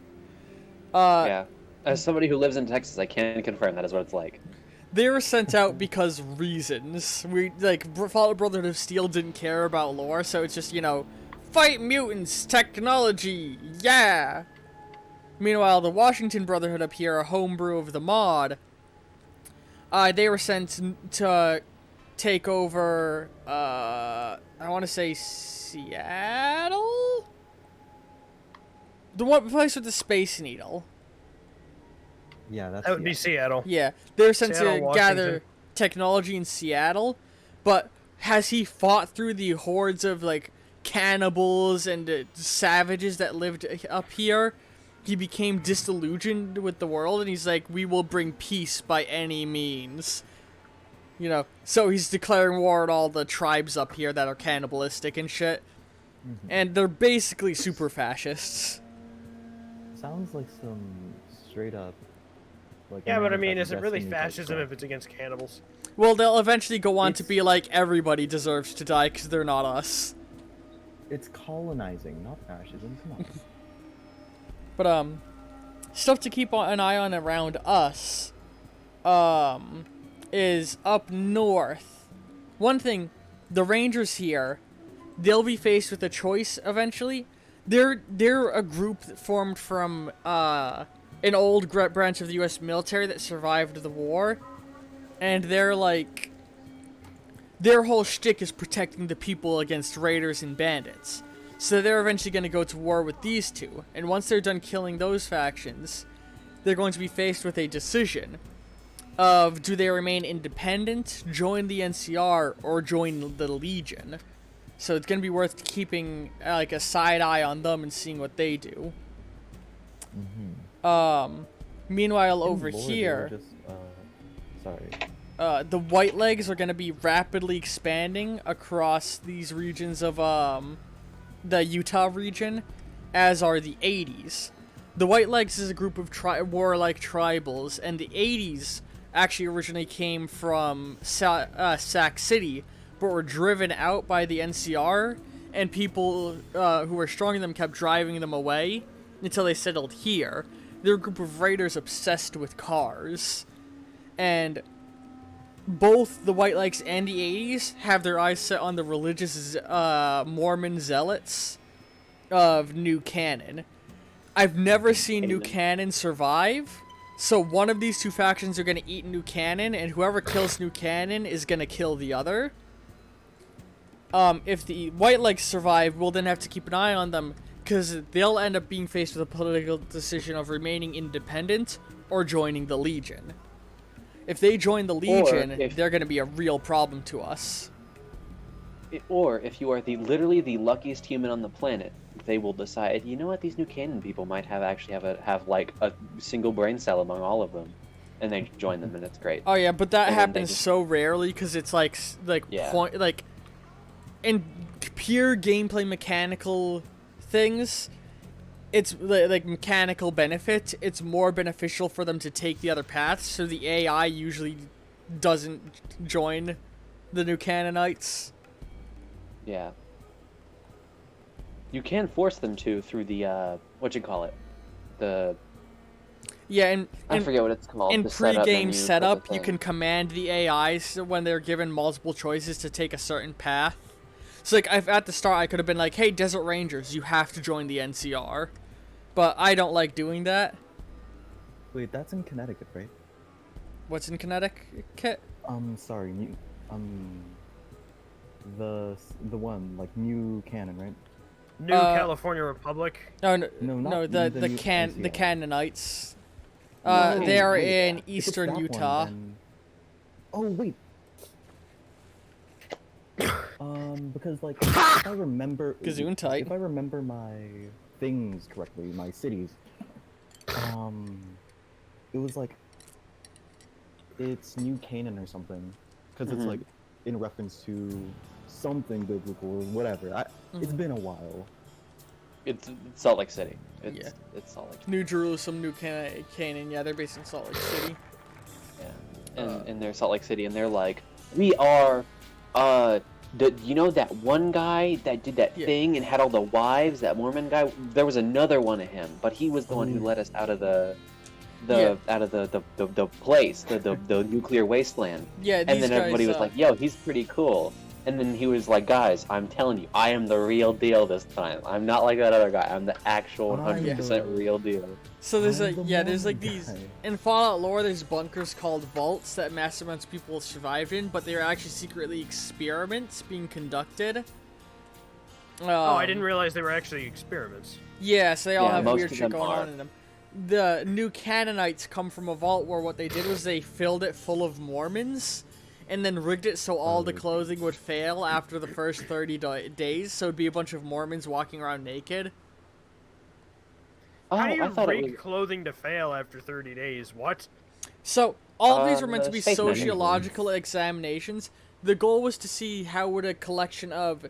Speaker 3: Yeah. As somebody who lives in Texas, I can confirm that is what it's like.
Speaker 1: They were sent out because reasons. Fallout Brotherhood of Steel didn't care about lore, so it's just, fight mutants, technology, yeah! Meanwhile, the Washington Brotherhood up here, a homebrew of the mod, they were sent to take over, I want to say Seattle? The one place with the Space Needle.
Speaker 4: Yeah,
Speaker 2: That would be Seattle.
Speaker 1: Yeah, they were sent
Speaker 2: Seattle,
Speaker 1: to gather
Speaker 2: Washington.
Speaker 1: technology in Seattle, but has he fought through the hordes of, cannibals and savages that lived up here? He became disillusioned with the world, and he's like, we will bring peace by any means. So he's declaring war on all the tribes up here that are cannibalistic and shit.
Speaker 4: Mm-hmm.
Speaker 1: And they're basically super fascists.
Speaker 4: Sounds like some straight up.
Speaker 2: Yeah, but I mean, is it
Speaker 4: manifest
Speaker 2: really
Speaker 4: destiny type
Speaker 2: fascism
Speaker 4: stuff.
Speaker 2: if it's against cannibals?
Speaker 1: Well, they'll eventually go on to
Speaker 4: It's-
Speaker 1: be like, everybody deserves to die because they're not us.
Speaker 4: It's colonizing, not fascism. Come on.
Speaker 1: But, stuff to keep an eye on around us, is up north. One thing, the Rangers here, they'll be faced with a choice eventually. They're a group that formed from, an old branch of the U.S. military that survived the war, and their whole shtick is protecting the people against raiders and bandits. So they're eventually going to go to war with these two, and once they're done killing those factions, they're going to be faced with a decision of do they remain independent, join the NCR, or join the Legion. So it's going to be worth keeping a side eye on them and seeing what they do. Meanwhile, over
Speaker 4: Lord, they were
Speaker 1: here,
Speaker 4: just, sorry.
Speaker 1: the Whitelegs are going to be rapidly expanding across these regions of the Utah region, as are the 80s. The Whitelegs is a group of warlike tribals, and the 80s actually originally came from Sac City, but were driven out by the NCR, and people who were stronger than them kept driving them away until they settled here. They're a group of raiders obsessed with cars, and both the Whitelegs and the 80s have their eyes set on the religious Mormon zealots of New Canaan. I've never seen New Canaan survive, so one of these two factions are going to eat New Canaan, and whoever kills New Canaan is going to kill the other. If the Whitelegs survive, we'll then have to keep an eye on them, because they'll end up being faced with a political decision of remaining independent or joining the Legion. If they join the Legion, they're going to be a real problem to us.
Speaker 3: Or if you are literally the luckiest human on the planet, they will decide, you know what, these New Canaan people might have a single brain cell among all of them, and they join them, and it's great.
Speaker 1: Oh yeah, but that
Speaker 3: And then they
Speaker 1: happens
Speaker 3: just-
Speaker 1: so rarely because it's
Speaker 3: Yeah.
Speaker 1: in pure gameplay mechanical things, it's like mechanical benefit. It's more beneficial for them to take the other paths, so the AI usually doesn't join the New Canaanites.
Speaker 3: Yeah. You can force them to through the
Speaker 1: Yeah, and
Speaker 3: I forget what it's called.
Speaker 1: in
Speaker 3: the setup
Speaker 1: pre-game
Speaker 3: menu for the
Speaker 1: setup, you
Speaker 3: thing.
Speaker 1: can command the AIs when they're given multiple choices to take a certain path. So at the start, I could have been like, "Hey, Desert Rangers, you have to join the NCR," but I don't like doing that.
Speaker 4: Wait, that's in Connecticut, right?
Speaker 1: What's in Connecticut?
Speaker 4: Sorry, the one like New Canaan, right?
Speaker 2: New California Republic.
Speaker 1: No, no,
Speaker 4: No, not
Speaker 1: no,
Speaker 4: the
Speaker 1: the
Speaker 4: new
Speaker 1: the
Speaker 4: NCR.
Speaker 1: Canaanites.
Speaker 3: No,
Speaker 1: They are
Speaker 3: wait,
Speaker 1: in
Speaker 4: If it's
Speaker 1: eastern
Speaker 4: that one,
Speaker 1: Utah.
Speaker 4: then- Oh wait. Because if I remember,
Speaker 1: Gesundheit.
Speaker 4: if I remember my things correctly, my cities, it was it's New Canaan or something, because it's
Speaker 3: Mhm.
Speaker 4: in reference to something biblical or whatever. It's been a while.
Speaker 3: It's Salt Lake City.
Speaker 1: Yeah.
Speaker 3: It's Salt Lake.
Speaker 1: New Jerusalem, New Canaan. Yeah, they're based in Salt Lake City.
Speaker 3: Yeah. And they're Salt Lake City, and they're like, we are You know that one guy that did that
Speaker 1: Yeah.
Speaker 3: thing and had all the wives, that Mormon guy? There was another one of him, but he was the one who let us out of
Speaker 1: Yeah.
Speaker 3: the place, the nuclear wasteland.
Speaker 1: Yeah,
Speaker 3: And
Speaker 1: these
Speaker 3: then everybody
Speaker 1: guys,
Speaker 3: was like, "Yo, he's pretty cool." And then he was like, "Guys, I'm telling you, I am the real deal this time. I'm not like that other guy. I'm the actual 100% real deal."
Speaker 1: so there's
Speaker 4: I'm the
Speaker 1: there's like
Speaker 4: Mormon
Speaker 1: these
Speaker 4: guy.
Speaker 1: in Fallout lore. There's bunkers called vaults that massive amounts of people survived in, but they're actually secretly experiments being conducted.
Speaker 2: Oh, I didn't realize they were actually experiments.
Speaker 1: Yeah, so they all
Speaker 3: Yeah,
Speaker 1: have
Speaker 3: most
Speaker 1: weird
Speaker 3: of
Speaker 1: shit
Speaker 3: them
Speaker 1: going
Speaker 3: are.
Speaker 1: on in them. The new Canaanites come from a vault where what they did was they filled it full of Mormons, and then rigged it so all the clothing would fail after the first 30 days. So it'd be a bunch of Mormons walking around naked.
Speaker 3: Oh,
Speaker 2: How do you
Speaker 3: I thought it
Speaker 2: rig
Speaker 3: was
Speaker 2: clothing to fail after 30 days? What?
Speaker 1: So all of these were meant to be
Speaker 3: space memory.
Speaker 1: sociological examinations. The goal was to see how would a collection of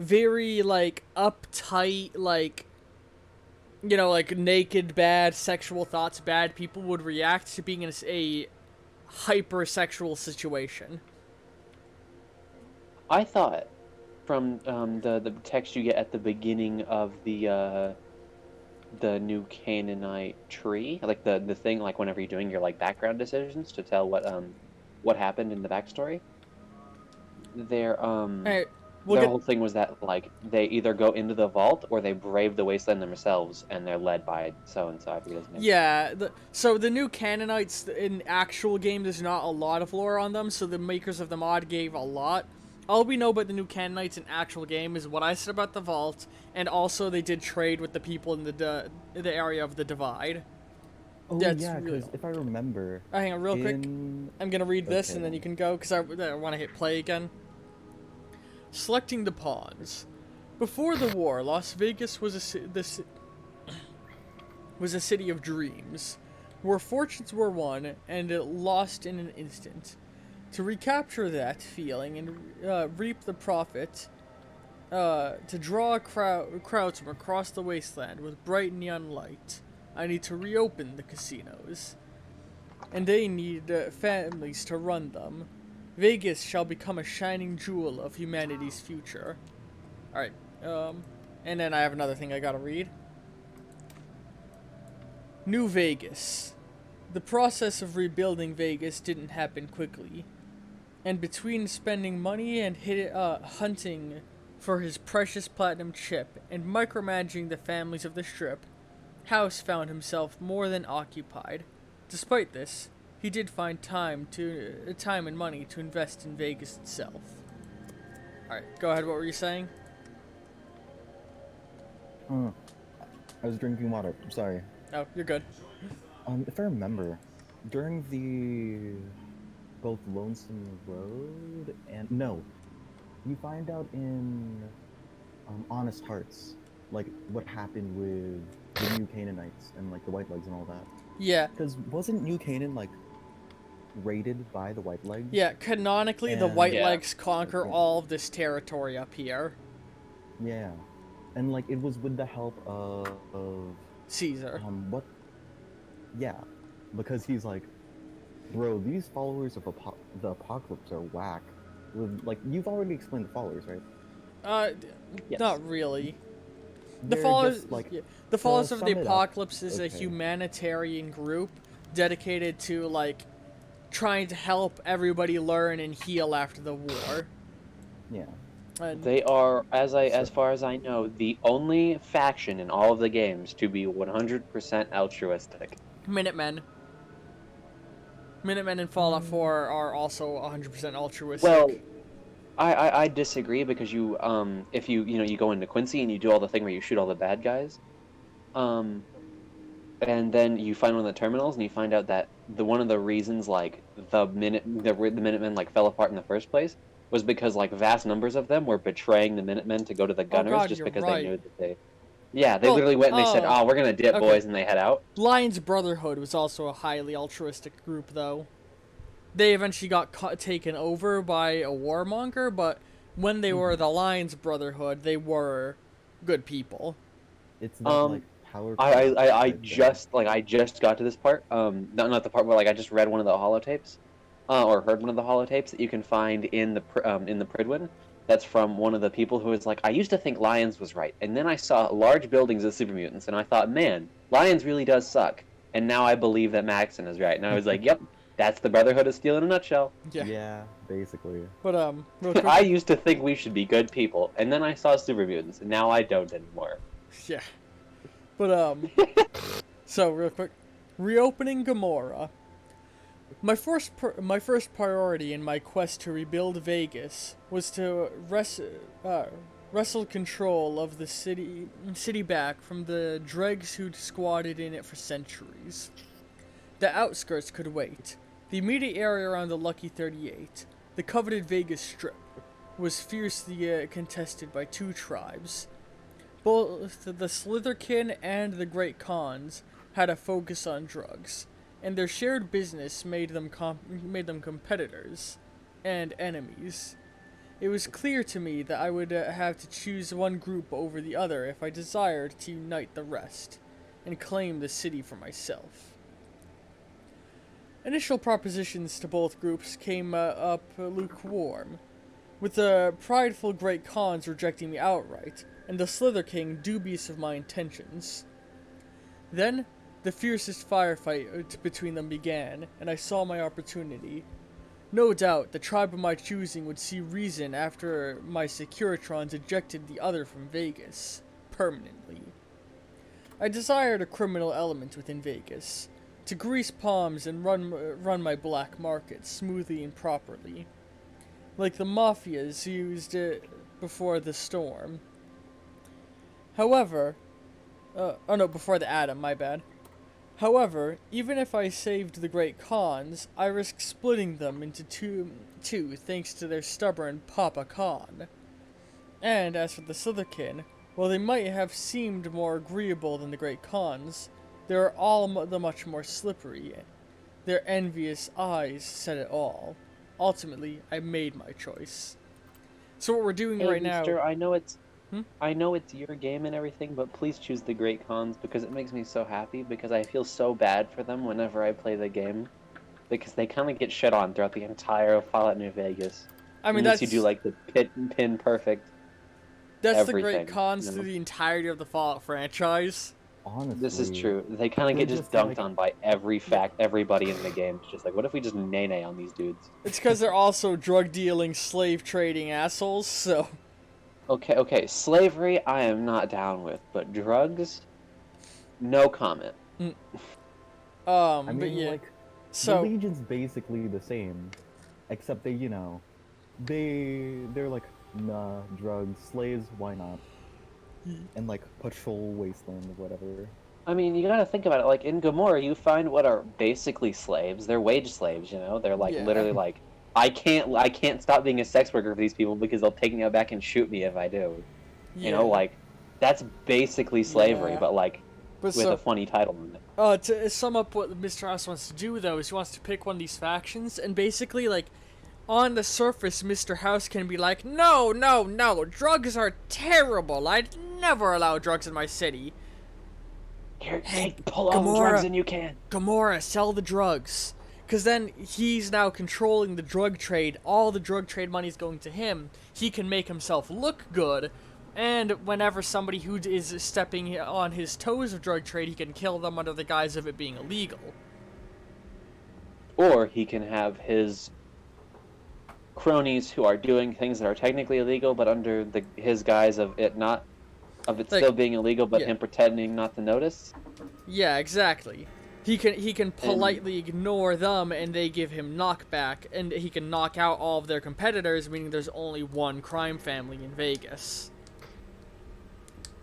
Speaker 1: very like uptight, like like naked, bad, sexual thoughts, bad people would react to being in a hypersexual situation.
Speaker 3: I thought from the text you get at the beginning of the new Canaanite tree, like the thing, like whenever you're doing your like background decisions to tell what happened in the backstory. Their
Speaker 1: Alright, we'll
Speaker 3: their
Speaker 1: get.
Speaker 3: whole thing was that like they either go into the vault or they brave the wasteland themselves, and they're led by so and so. I forget his name.
Speaker 1: Yeah, so the new Canaanites in actual game, there's not a lot of lore on them, so the makers of the mod gave a lot. All we know about the new Canaanites in actual game is what I said about the vault, and also they did trade with the people in the area of the Divide.
Speaker 4: Oh
Speaker 1: That's
Speaker 4: yeah,
Speaker 1: really
Speaker 4: because if I remember,
Speaker 1: hang on, real quick.
Speaker 4: in...
Speaker 1: I'm gonna read this,
Speaker 4: Okay.
Speaker 1: and then you can go, because I want to hit play again. Selecting the pawns. Before the war, Las Vegas was a city of dreams, where fortunes were won and lost in an instant. To recapture that feeling and reap the profit, to draw crowds from across the wasteland with bright neon light, I need to reopen the casinos. And they need families to run them. Vegas shall become a shining jewel of humanity's future. Alright, and then I have another thing I gotta read. New Vegas. The process of rebuilding Vegas didn't happen quickly. And between spending money and hunting for his precious platinum chip and micromanaging the families of the Strip, House found himself more than occupied. Despite this, he did find time and money to invest in Vegas itself. Alright, go ahead, what were you saying?
Speaker 4: I was drinking water. I'm sorry.
Speaker 1: Oh, you're good.
Speaker 4: If I remember, during the both Lonesome Road and no, you find out in Honest Hearts, like what happened with the New Canaanites and like the White Legs and all that.
Speaker 1: Yeah.
Speaker 4: Because wasn't New Canaan like raided by the White Legs?
Speaker 1: Yeah, canonically, the
Speaker 4: And-
Speaker 1: White
Speaker 3: Yeah.
Speaker 1: Legs conquer
Speaker 4: Okay.
Speaker 1: all of this territory up here.
Speaker 4: Yeah, and like it was with the help of
Speaker 1: Caesar.
Speaker 4: what? Yeah, because he's like, bro, these followers of the apocalypse are whack. With like you've already explained the followers, right?
Speaker 3: Yes.
Speaker 1: Not really. The
Speaker 4: They're
Speaker 1: followers,
Speaker 4: just, like,
Speaker 1: the followers of
Speaker 4: sum
Speaker 1: the
Speaker 4: it up,
Speaker 1: apocalypse is a
Speaker 4: okay.
Speaker 1: humanitarian group dedicated to like trying to help everybody learn and heal after the war.
Speaker 4: Yeah.
Speaker 1: And
Speaker 3: They are, as far as I know, the only faction in all of the games to be 100% altruistic.
Speaker 1: Minutemen in Fallout 4 are also 100% altruistic.
Speaker 3: Well, I disagree because if you go into Quincy and you do all the thing where you shoot all the bad guys, and then you find one of the terminals and you find out that one of the reasons like the Minutemen like fell apart in the first place was because like vast numbers of them were betraying the Minutemen to go to the Gunners
Speaker 1: God,
Speaker 3: just
Speaker 1: you're
Speaker 3: because
Speaker 1: right.
Speaker 3: they knew that they. Yeah, they
Speaker 1: Well,
Speaker 3: literally went and they said, "Oh, we're gonna dip,
Speaker 1: okay.
Speaker 3: boys," and they head out.
Speaker 1: Lions Brotherhood was also a highly altruistic group, though. They eventually got taken over by a warmonger, but when they were the Lions Brotherhood, they were good people.
Speaker 4: It's that like power.
Speaker 3: I just got to this part. Not the part where like I just read one of the holotapes, or heard one of the holotapes that you can find in the Pridwin, that's from one of the people who was like, I used to think Lions was right, and then I saw large buildings of super mutants, and I thought, man, Lions really does suck. And now I believe that Maxon is right. And I was like, yep, that's the Brotherhood of Steel in a nutshell.
Speaker 4: Yeah, basically.
Speaker 1: But real quick,
Speaker 3: I used to think we should be good people, and then I saw super mutants, and now I don't anymore.
Speaker 1: yeah. But so real quick, reopening Gamora. My first priority in my quest to rebuild Vegas was to wrestle control of the city back from the dregs who'd squatted in it for centuries. The outskirts could wait. The immediate area around the Lucky 38, the coveted Vegas Strip, was fiercely contested by two tribes. Both the Slitherkin and the Great Khans had a focus on drugs, and their shared business made them competitors and enemies. It was clear to me that I would have to choose one group over the other if I desired to unite the rest and claim the city for myself. Initial propositions to both groups came up lukewarm, with the prideful Great Khans rejecting me outright, and the Slither King dubious of my intentions. Then, the fiercest firefight between them began, and I saw my opportunity. No doubt, the tribe of my choosing would see reason after my Securitrons ejected the other from Vegas, permanently. I desired a criminal element within Vegas, to grease palms and run my black market smoothly and properly, like the mafias used before the storm. However, before the atom, my bad. However, even if I saved the Great Khans, I risked splitting them into two thanks to their stubborn Papa Khan. And as for the Slitherkin, while they might have seemed more agreeable than the Great Khans, they are all the much more slippery. Their envious eyes said it all. Ultimately, I made my choice. So what we're doing right now...
Speaker 3: I know it's your game and everything, but please choose the Great Khans because it makes me so happy because I feel so bad for them whenever I play the game. Because they kind of get shit on throughout the entire Fallout New Vegas.
Speaker 1: I mean,
Speaker 3: unless you do like the pin perfect.
Speaker 1: That's
Speaker 3: everything,
Speaker 1: the Great Khans
Speaker 3: you know?
Speaker 1: through the entirety of the Fallout franchise.
Speaker 4: Honestly,
Speaker 3: This is true. They kind of get just dunked on by everybody in the game. It's just like, what if we just nay on these dudes?
Speaker 1: It's because they're also drug dealing, slave trading assholes. So.
Speaker 3: Okay. Slavery, I am not down with, but drugs, no comment.
Speaker 4: I mean,
Speaker 1: but yeah.
Speaker 4: like,
Speaker 1: So.
Speaker 4: the Legion's basically the same, except they, they're like, nah, drugs, slaves, why not? And like patrol wasteland or whatever.
Speaker 3: I mean, you gotta think about it. Like in Gamora, you find what are basically slaves. They're wage slaves. They're like literally like, I can't stop being a sex worker for these people because they'll take me out back and shoot me if I do.
Speaker 1: Yeah.
Speaker 3: Like that's basically slavery, but like with a funny title on it.
Speaker 1: To sum up what Mr. House wants to do though is he wants to pick one of these factions and basically like. On the surface, Mr. House can be like, no, drugs are terrible. I'd never allow drugs in my city.
Speaker 3: Here, pull all the drugs and you can.
Speaker 1: Gamora, sell the drugs. Because then he's now controlling the drug trade. All the drug trade money is going to him. He can make himself look good. And whenever somebody who is stepping on his toes of drug trade, he can kill them under the guise of it being illegal.
Speaker 3: Or he can have his cronies who are doing things that are technically illegal, but under his guise of it still being illegal, but him pretending not to notice.
Speaker 1: Yeah, exactly. He can politely ignore them, and they give him knockback, and he can knock out all of their competitors, meaning there's only one crime family in Vegas.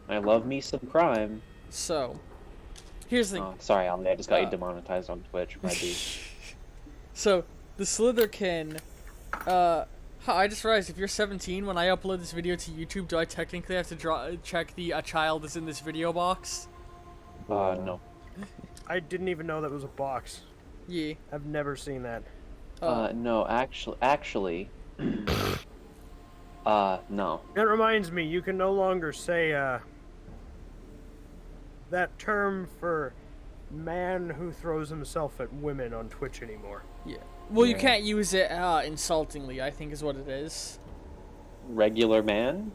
Speaker 3: I love me some crime.
Speaker 1: So, here's the thing.
Speaker 3: Oh, sorry, Ali, I just got you demonetized on Twitch. Might be.
Speaker 1: So, the Slitherkin. I just realized if you're 17, when I upload this video to YouTube, do I technically have to check the a child is in this video box?
Speaker 3: No.
Speaker 2: I didn't even know that was a box.
Speaker 1: Yeah.
Speaker 2: I've never seen that.
Speaker 3: No, actually, no.
Speaker 2: That reminds me, you can no longer say, that term for man who throws himself at women on Twitch anymore.
Speaker 1: Yeah. Well, you can't use it insultingly, I think is what it is.
Speaker 3: regular man.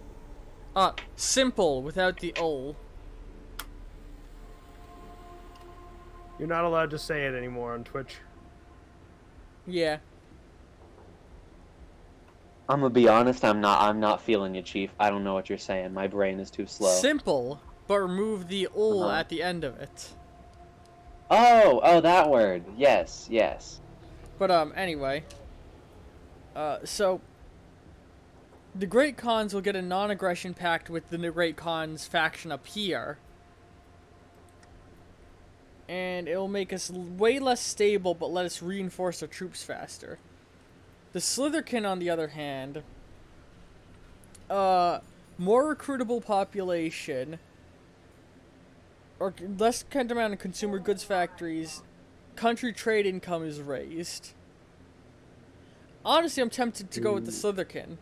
Speaker 1: Simple without the O.
Speaker 2: You're not allowed to say it anymore on Twitch.
Speaker 1: Yeah.
Speaker 3: I'm gonna be honest. I'm not feeling you, Chief. I don't know what you're saying. My brain is too slow.
Speaker 1: Simple, but remove the O
Speaker 3: Uh-huh.
Speaker 1: at the end of it.
Speaker 3: Oh, that word. Yes.
Speaker 1: But anyway. So the Great Khans will get a non-aggression pact with the Great Khans faction up here. And it'll make us way less stable, but let us reinforce our troops faster. The Slitherkin, on the other hand, more recruitable population, or less demand on consumer goods factories, country trade income is raised. Honestly, I'm tempted to go with the Slitherkin.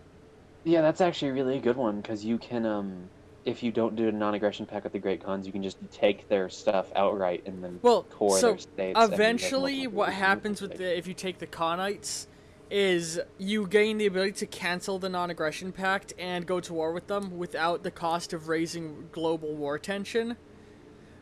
Speaker 3: Yeah, that's actually a really good one because you can if you don't do a non-aggression pact with the Great Khans, you can just take their stuff outright and then core
Speaker 1: So
Speaker 3: their states. and
Speaker 1: eventually,
Speaker 3: make
Speaker 1: what
Speaker 3: multiple
Speaker 1: happens with if you take the Khanites is you gain the ability to cancel the non-aggression pact and go to war with them without the cost of raising global war tension.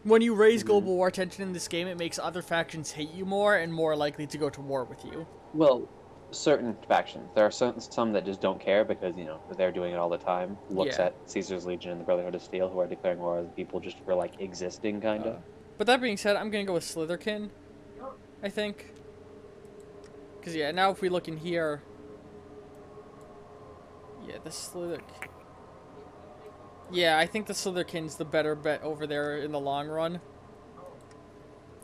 Speaker 1: When you raise global war tension in this game, it makes other factions hate you more and more likely to go to war with you.
Speaker 3: Well, certain factions. There are some that just don't care because they're doing it all the time. Looks
Speaker 1: Yeah.
Speaker 3: at Caesar's Legion and the Brotherhood of Steel, who are declaring war on people just for like existing, kind of.
Speaker 1: But that being said, I'm gonna go with Slitherkin, I think. Because, yeah, now if we look in here... Yeah, the Slitherkin... Yeah, I think the Slitherkin's the better bet over there in the long run.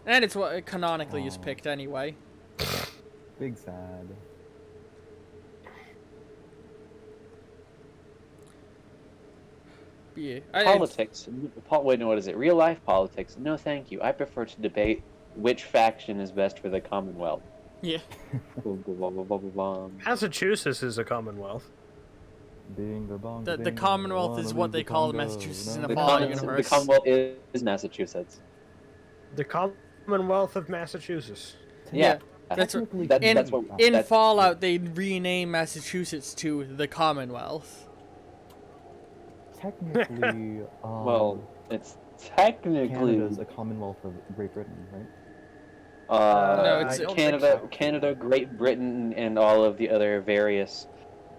Speaker 1: And it's what canonically is picked anyway.
Speaker 4: Big sad.
Speaker 1: Yeah,
Speaker 3: Politics. Wait, no, what is it? Real life politics? No, thank you. I prefer to debate which faction is best for the Commonwealth.
Speaker 1: Yeah.
Speaker 2: Massachusetts is a Commonwealth.
Speaker 1: The Commonwealth is what they call Massachusetts in the
Speaker 3: The
Speaker 1: Fallout universe.
Speaker 3: Commonwealth is Massachusetts.
Speaker 2: The Commonwealth of Massachusetts.
Speaker 1: Yeah. That's what,
Speaker 4: Technically,
Speaker 1: in Fallout, they rename Massachusetts to the Commonwealth.
Speaker 4: technically,
Speaker 3: Well, it's technically
Speaker 4: Canada's a Commonwealth of Great Britain, right?
Speaker 1: No,
Speaker 2: I
Speaker 1: it's
Speaker 2: don't
Speaker 3: Canada,
Speaker 2: think so.
Speaker 3: Canada, Great Britain, and all of the other various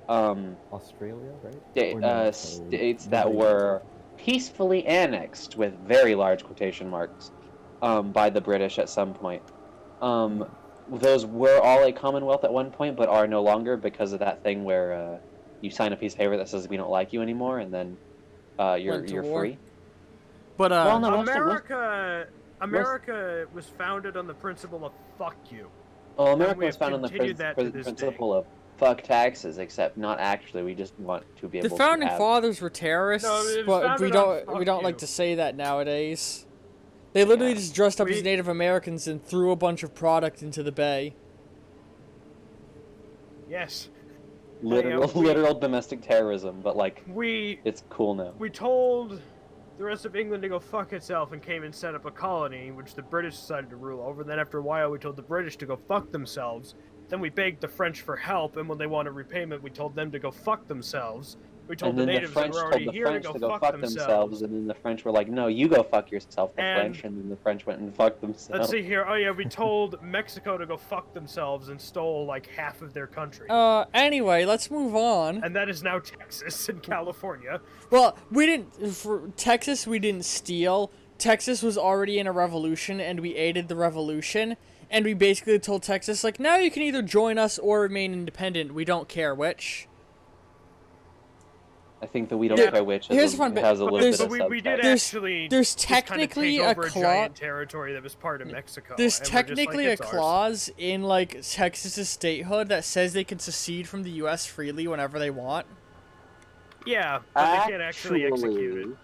Speaker 4: Australia, right? Or no, sorry,
Speaker 3: states
Speaker 4: the
Speaker 3: that
Speaker 4: Great
Speaker 3: were peacefully annexed with very large quotation marks by the British at some point. Those were all a Commonwealth at one point, but are no longer because of that thing where you sign a piece of paper that says we don't like you anymore, and then
Speaker 1: Went to
Speaker 3: you're
Speaker 1: war.
Speaker 3: free.
Speaker 1: But,
Speaker 3: Well, no,
Speaker 2: America was founded on the principle of fuck you.
Speaker 3: Well,
Speaker 2: we
Speaker 3: America was
Speaker 2: have
Speaker 3: founded on the
Speaker 2: continued that to this
Speaker 3: principle of fuck taxes, except not actually. We just want to be
Speaker 1: the
Speaker 3: able
Speaker 1: founding
Speaker 3: to have...
Speaker 1: fathers were terrorists,
Speaker 2: No, it was
Speaker 1: but we
Speaker 2: founded on
Speaker 1: don't
Speaker 2: fuck
Speaker 1: like
Speaker 2: you.
Speaker 1: to say that nowadays. They literally
Speaker 3: Yeah.
Speaker 1: just dressed up as
Speaker 2: We-
Speaker 1: Native Americans and threw a bunch of product into the bay.
Speaker 2: Yes.
Speaker 3: literal domestic terrorism, but like
Speaker 2: We
Speaker 3: it's cool now.
Speaker 2: we told the rest of England to go fuck itself and came and set up a colony, which the British decided to rule over. Then after a while, we told the British to go fuck themselves. Then we begged the French for help, and when they wanted repayment, we told them to go fuck themselves. We told
Speaker 3: And
Speaker 2: the
Speaker 3: then the
Speaker 2: natives that
Speaker 3: French
Speaker 2: were
Speaker 3: told
Speaker 2: already
Speaker 3: the
Speaker 2: here
Speaker 3: French
Speaker 2: to
Speaker 3: to
Speaker 2: go
Speaker 3: go
Speaker 2: fuck
Speaker 3: fuck
Speaker 2: themselves.
Speaker 3: themselves, and then the French were like, "No, you go fuck yourself." The
Speaker 2: And-
Speaker 3: French, and then the French went and fucked themselves.
Speaker 2: Let's see here. Oh yeah, we told Mexico to go fuck themselves and stole like half of their country.
Speaker 1: Anyway, let's move on.
Speaker 2: And that is now Texas and California.
Speaker 1: Well, we didn't, for Texas, we didn't steal. Texas was already in a revolution, and we aided the revolution. And we basically told Texas, like, now you can either join us or remain independent. We don't care which.
Speaker 3: I think that we don't
Speaker 2: Yeah.
Speaker 3: care which
Speaker 1: Here's a fun bit.
Speaker 3: has a
Speaker 2: But,
Speaker 3: little bit
Speaker 2: but
Speaker 3: of
Speaker 2: we did
Speaker 3: subtext.
Speaker 2: actually
Speaker 1: there's
Speaker 2: just kinda
Speaker 1: technically
Speaker 2: take
Speaker 1: a
Speaker 2: over a
Speaker 1: clause.
Speaker 2: giant territory that was part of Mexico.
Speaker 1: There's
Speaker 2: and we're just like,
Speaker 1: technically a
Speaker 2: "It's ours."
Speaker 1: clause in, like, Texas's statehood that says they can secede from the U.S. freely whenever they want.
Speaker 2: Yeah, but they can't actually execute it.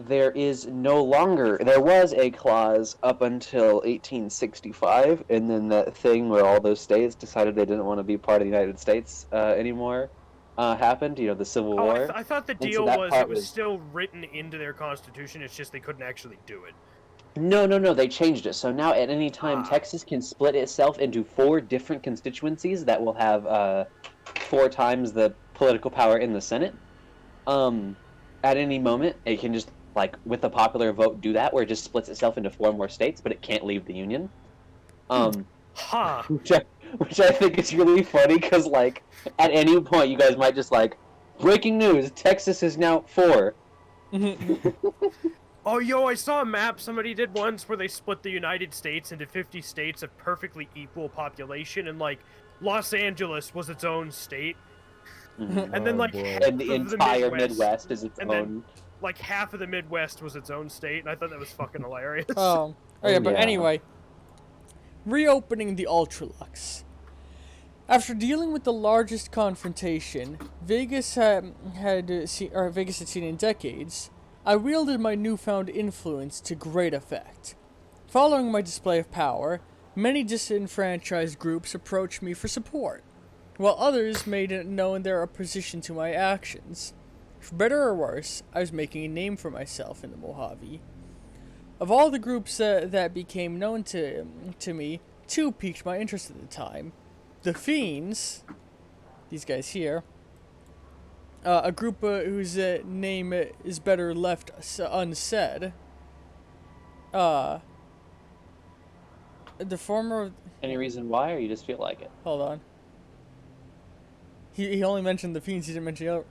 Speaker 3: There is no longer. There was a clause up until 1865, and then that thing where all those states decided they didn't want to be part of the United States anymore happened. You know, the Civil
Speaker 2: Oh,
Speaker 3: War.
Speaker 2: I thought the
Speaker 3: so
Speaker 2: deal
Speaker 3: that
Speaker 2: was
Speaker 3: part
Speaker 2: it was
Speaker 3: was-
Speaker 2: still written into their constitution. It's just they couldn't actually do it.
Speaker 3: No, they changed it. So now at any time,
Speaker 2: Ah.
Speaker 3: Texas can split itself into 4 different constituencies that will have 4 times the political power in the Senate. At any moment, it can just, like, with a popular vote, do that, where it just splits itself into 4 more states, but it can't leave the Union.
Speaker 2: Ha!
Speaker 3: Which I think is really funny, because, like, at any point, you guys might just, like, breaking news, Texas is now 4.
Speaker 2: Oh, yo, I saw a map somebody did once where they split the United States into 50 states of perfectly equal population, and, like, Los Angeles was its own state. And then, like, half
Speaker 3: And the
Speaker 2: of
Speaker 3: entire Midwest is its
Speaker 2: and
Speaker 3: own.
Speaker 2: then, like, half of the Midwest was its own state, and I thought that was fucking hilarious.
Speaker 1: Oh yeah, but
Speaker 3: Yeah.
Speaker 1: anyway. Reopening the Ultralux. After dealing with the largest confrontation Vegas had seen in decades, I wielded my newfound influence to great effect. Following my display of power, many disenfranchised groups approached me for support, while others made it known their opposition to my actions. For better or worse, I was making a name for myself in the Mojave. Of all the groups that became known to me, 2 piqued my interest at the time. The Fiends, these guys here, a group whose name is better left unsaid. The former...
Speaker 3: Any reason why, or you just feel like it?
Speaker 1: Hold on. He only mentioned the Fiends, he didn't mention the other.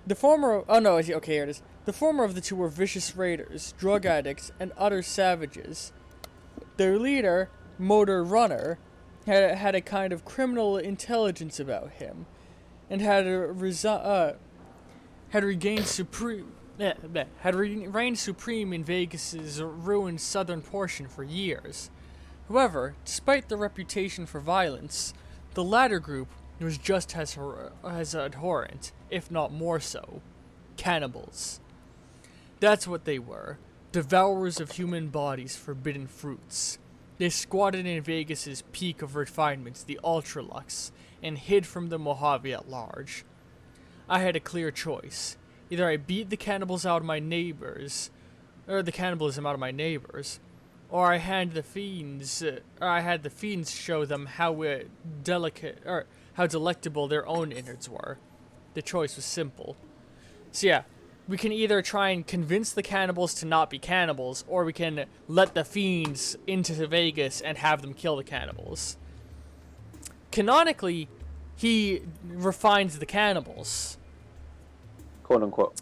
Speaker 1: The former... Oh no, okay, here it is. The former of the 2 were vicious raiders, drug addicts, and utter savages. Their leader, Motor Runner, had a kind of criminal intelligence about him, and had reigned supreme in Vegas's ruined southern portion for years. However, despite their reputation for violence, the latter group was just as abhorrent, if not more so. Cannibals. That's what they were. Devourers of human bodies, forbidden fruits. They squatted in Vegas's peak of refinement, the Ultralux, and hid from the Mojave at large. I had a clear choice. Either I beat the cannibals out of my neighbors, or the cannibalism out of my neighbors, or I had the fiends show them how delectable their own innards were. The choice was simple. So yeah, we can either try and convince the cannibals to not be cannibals, or we can let the fiends into Vegas and have them kill the cannibals. Canonically, he refines the cannibals.
Speaker 3: Quote unquote.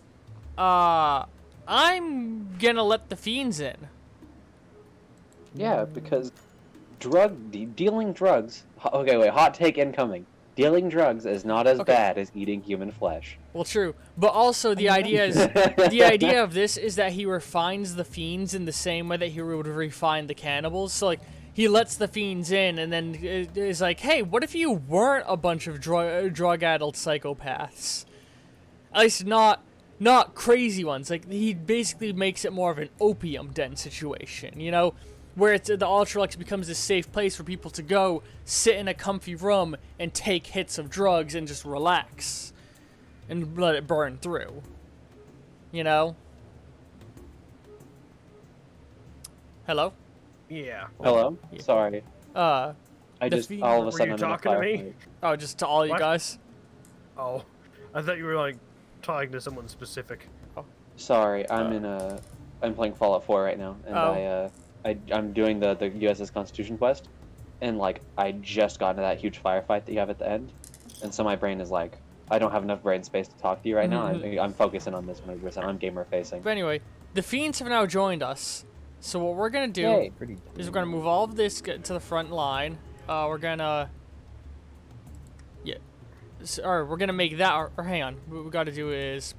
Speaker 1: I'm gonna let the fiends in.
Speaker 3: Yeah, because dealing drugs... Okay, wait, hot take incoming. Dealing drugs is not as bad as eating human flesh.
Speaker 1: Well, true, but also the idea of this is that he refines the fiends in the same way that he would refine the cannibals. So, like, he lets the fiends in, and then is like, "Hey, what if you weren't a bunch of drug-addled psychopaths? At least not crazy ones." Like, he basically makes it more of an opium den situation, you know? Where the Ultralux becomes a safe place for people to go, sit in a comfy room, and take hits of drugs and just relax. And let it burn through. You know? Hello?
Speaker 2: Yeah.
Speaker 3: Hello?
Speaker 1: Yeah.
Speaker 3: Sorry. I just, all of a sudden,
Speaker 2: Were you
Speaker 3: I'm in a
Speaker 2: talking to me?
Speaker 3: firefight.
Speaker 1: Oh, just to all you
Speaker 2: What?
Speaker 1: guys?
Speaker 2: Oh. I thought you were, like, talking to someone specific.
Speaker 3: Sorry, I'm playing Fallout 4 right now, and I'm doing the USS Constitution quest, and, like, I just got into that huge firefight that you have at the end, and so my brain is like, I don't have enough brain space to talk to you right now. I'm focusing on this 100%. I'm gamer facing.
Speaker 1: But anyway, the fiends have now joined us. So what we're gonna do
Speaker 3: Yay.
Speaker 1: is we're gonna move all of this to the front line. We're gonna... Yeah. Or we're gonna make that... Or hang on. What we gotta do is...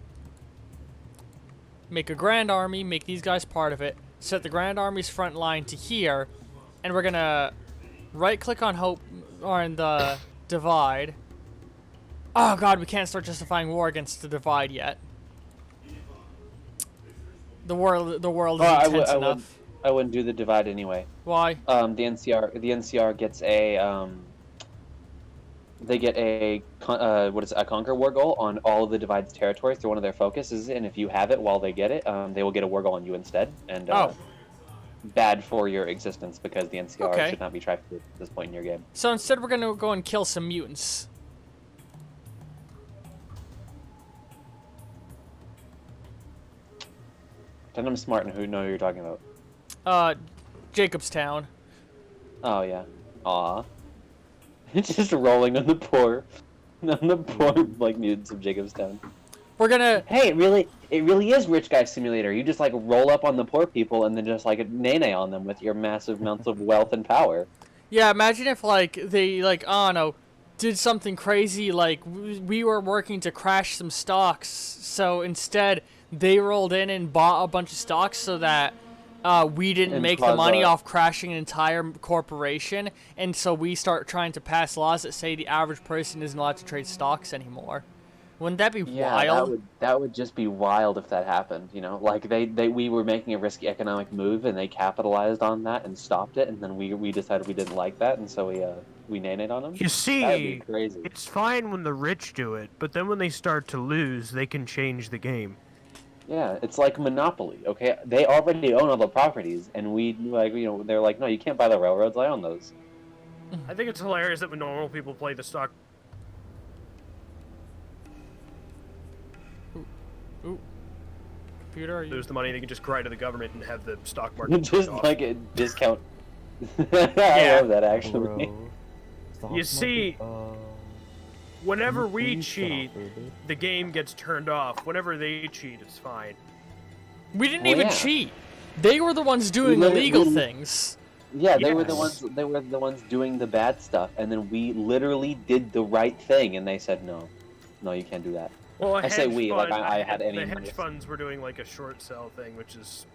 Speaker 1: make a Grand Army, make these guys part of it, set the Grand Army's front line to here, and we're gonna right-click on Hope, or on the Divide. Oh god, we can't start justifying war against the Divide yet. The world is intense enough.
Speaker 3: I wouldn't do the Divide anyway.
Speaker 1: Why?
Speaker 3: The NCR gets a they get a Conquer War goal on all of the Divide's territories through one of their focuses, and if you have it while they get it, they will get a war goal on you instead. And bad for your existence because the NCR should not be trifled with at this point in your game.
Speaker 1: So instead, we're gonna go and kill some mutants.
Speaker 3: Pretend I'm smart and who know who you're talking about.
Speaker 1: Jacobstown.
Speaker 3: Oh yeah. Aw. Just rolling on the poor like mutants of Jacobstown.
Speaker 1: We're gonna.
Speaker 3: Hey, it really is Rich Guy Simulator. You just like roll up on the poor people and then just like nay on them with your massive amounts of wealth and power.
Speaker 1: Yeah, imagine if like they like I don't know, did something crazy like we were working to crash some stocks, so instead they rolled in and bought a bunch of stocks so that we didn't
Speaker 3: And
Speaker 1: make the
Speaker 3: cause
Speaker 1: money
Speaker 3: a-
Speaker 1: off crashing an entire corporation, and so we start trying to pass laws that say the average person isn't allowed to trade stocks anymore. Wouldn't that be
Speaker 3: Yeah,
Speaker 1: wild?
Speaker 3: that would just be wild if that happened, you know? Like we were making a risky economic move and they capitalized on that and stopped it, and then we decided we didn't like that, and so we nay-nayed on them.
Speaker 2: You
Speaker 3: That'd be
Speaker 2: see,
Speaker 3: crazy.
Speaker 2: it's fine when the rich do it, but then when they start to lose, they can change the game.
Speaker 3: Yeah, it's like Monopoly, okay? They already own all the properties, and we, like, you know, they're like, no, you can't buy the railroads, I own those.
Speaker 2: I think it's hilarious that when normal people play the stock.
Speaker 1: Ooh, computer, are you?
Speaker 2: Lose the money, they can just cry to the government and have the stock market
Speaker 3: Just
Speaker 2: turned off.
Speaker 3: like a discount. I
Speaker 2: Yeah.
Speaker 3: love that, actually.
Speaker 4: Bro, stock
Speaker 2: You see,
Speaker 4: market,
Speaker 2: Whenever
Speaker 4: can you
Speaker 2: we
Speaker 4: please get
Speaker 2: cheat,
Speaker 4: off of it?
Speaker 2: the game gets turned off. Whenever they cheat, it's fine.
Speaker 1: We didn't
Speaker 3: Well,
Speaker 1: even
Speaker 3: yeah.
Speaker 1: cheat. They were the ones doing
Speaker 3: literally-
Speaker 1: illegal
Speaker 3: we-
Speaker 1: things.
Speaker 3: Yeah, they were the
Speaker 2: Yes.
Speaker 3: ones. They were the ones doing the bad stuff, and then we literally did the right thing, and they said no, no, you can't do that.
Speaker 2: Well, a
Speaker 3: I say
Speaker 2: hedge
Speaker 3: we, like,
Speaker 2: fund-
Speaker 3: I had any
Speaker 2: The
Speaker 3: money.
Speaker 2: hedge funds were doing like a short sell thing, which is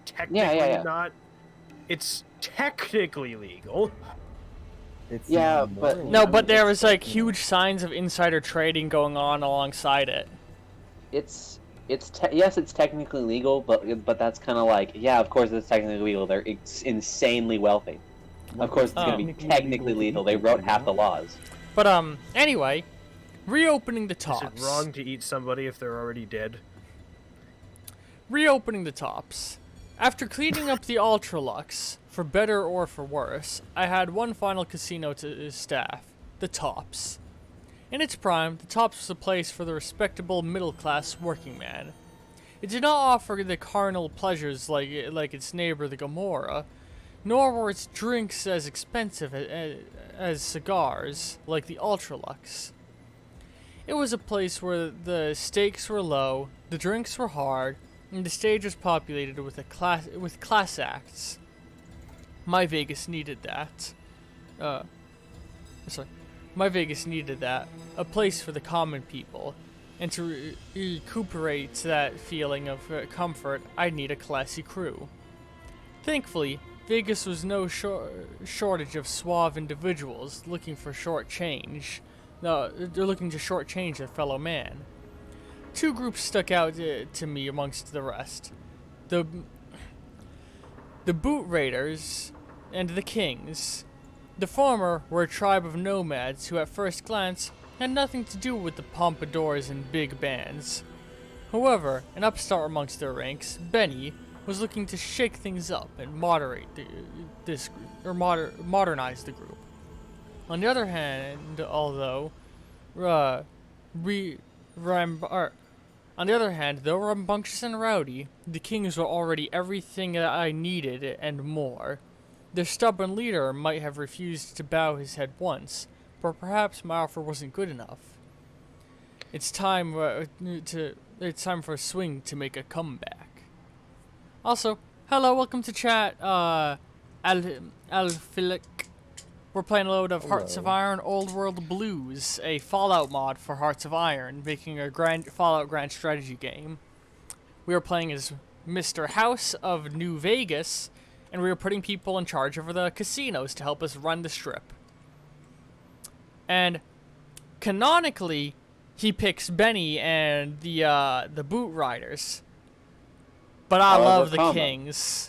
Speaker 2: technically
Speaker 3: yeah.
Speaker 2: not. It's technically legal.
Speaker 4: It's
Speaker 3: Yeah,
Speaker 4: even
Speaker 3: but-
Speaker 4: more
Speaker 1: No,
Speaker 4: illegal.
Speaker 1: but there was like
Speaker 4: You know,
Speaker 1: huge signs of insider trading going on alongside it.
Speaker 3: Yes, it's technically legal, but that's kind of like, yeah, of course it's technically legal. They're insanely wealthy. Of course, it's gonna be technically legal. They wrote half the laws.
Speaker 1: But anyway, reopening the
Speaker 2: Is
Speaker 1: tops.
Speaker 2: it wrong to eat somebody if they're already dead?
Speaker 1: Reopening the tops. After cleaning up the Ultralux, for better or for worse, I had one final casino to staff, the Tops. In its prime, the Tops was a place for the respectable middle-class working man. It did not offer the carnal pleasures like its neighbor, the Gomorrah, nor were its drinks as expensive as cigars, like the Ultralux. It was a place where the stakes were low, the drinks were hard, and the stage was populated with class acts. My Vegas needed that. My Vegas needed that. A place for the common people. And to recuperate that feeling of comfort, I'd need a classy crew. Thankfully, Vegas was no shortage of suave individuals looking for short change. No, they're looking to shortchange their fellow man. Two groups stuck out to me amongst the rest. The Boot Raiders and the Kings. The former were a tribe of nomads who at first glance had nothing to do with the pompadours and big bands. However, an upstart amongst their ranks, Benny, was looking to shake things up and modernize the group. On the other hand, though rambunctious and rowdy, the Kings were already everything that I needed and more. Their stubborn leader might have refused to bow his head once, but perhaps my offer wasn't good enough. It's time for a swing to make a comeback. Also, hello, welcome to chat, Alphilic. We're playing a load of Hearts of Iron Old World Blues, a Fallout mod for Hearts of Iron, making a Fallout grand strategy game. We are playing as Mr. House of New Vegas, and we are putting people in charge of the casinos to help us run the strip. And canonically, he picks Benny and the Boot Riders. But I love the
Speaker 3: However,
Speaker 1: Kings.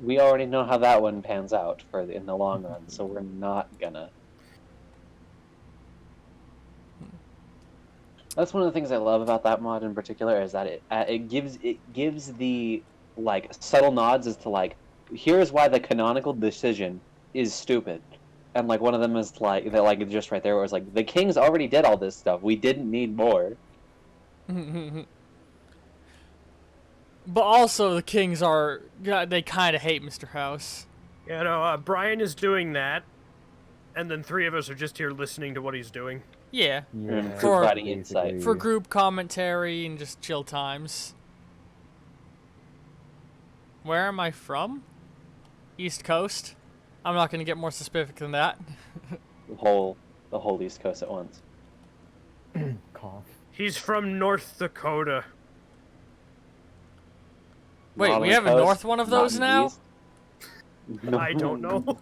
Speaker 3: We already know how that one pans out in the long run, so we're not gonna. That's one of the things I love about that mod in particular is that it gives the like subtle nods as to like, here's why the canonical decision is stupid, and like one of them is like that, like just right there where it's like the Kings already did all this stuff, we didn't need more.
Speaker 1: But also, the Kings are... they kind of hate Mr. House.
Speaker 2: You know, Brian is doing that, and then 3 of us are just here listening to what he's doing.
Speaker 1: Yeah.
Speaker 3: And
Speaker 1: For-
Speaker 3: providing insight.
Speaker 4: basically-
Speaker 1: For group commentary and just chill times. Where am I from? East Coast? I'm not going to get more specific than that.
Speaker 3: The whole East Coast at once.
Speaker 4: Cough.
Speaker 2: He's from North Dakota.
Speaker 1: Wait,
Speaker 3: Not
Speaker 1: we
Speaker 3: on the
Speaker 1: have a
Speaker 3: coast,
Speaker 1: north one of
Speaker 3: not
Speaker 1: those
Speaker 3: in the
Speaker 1: now?
Speaker 3: east. No.
Speaker 2: I don't know.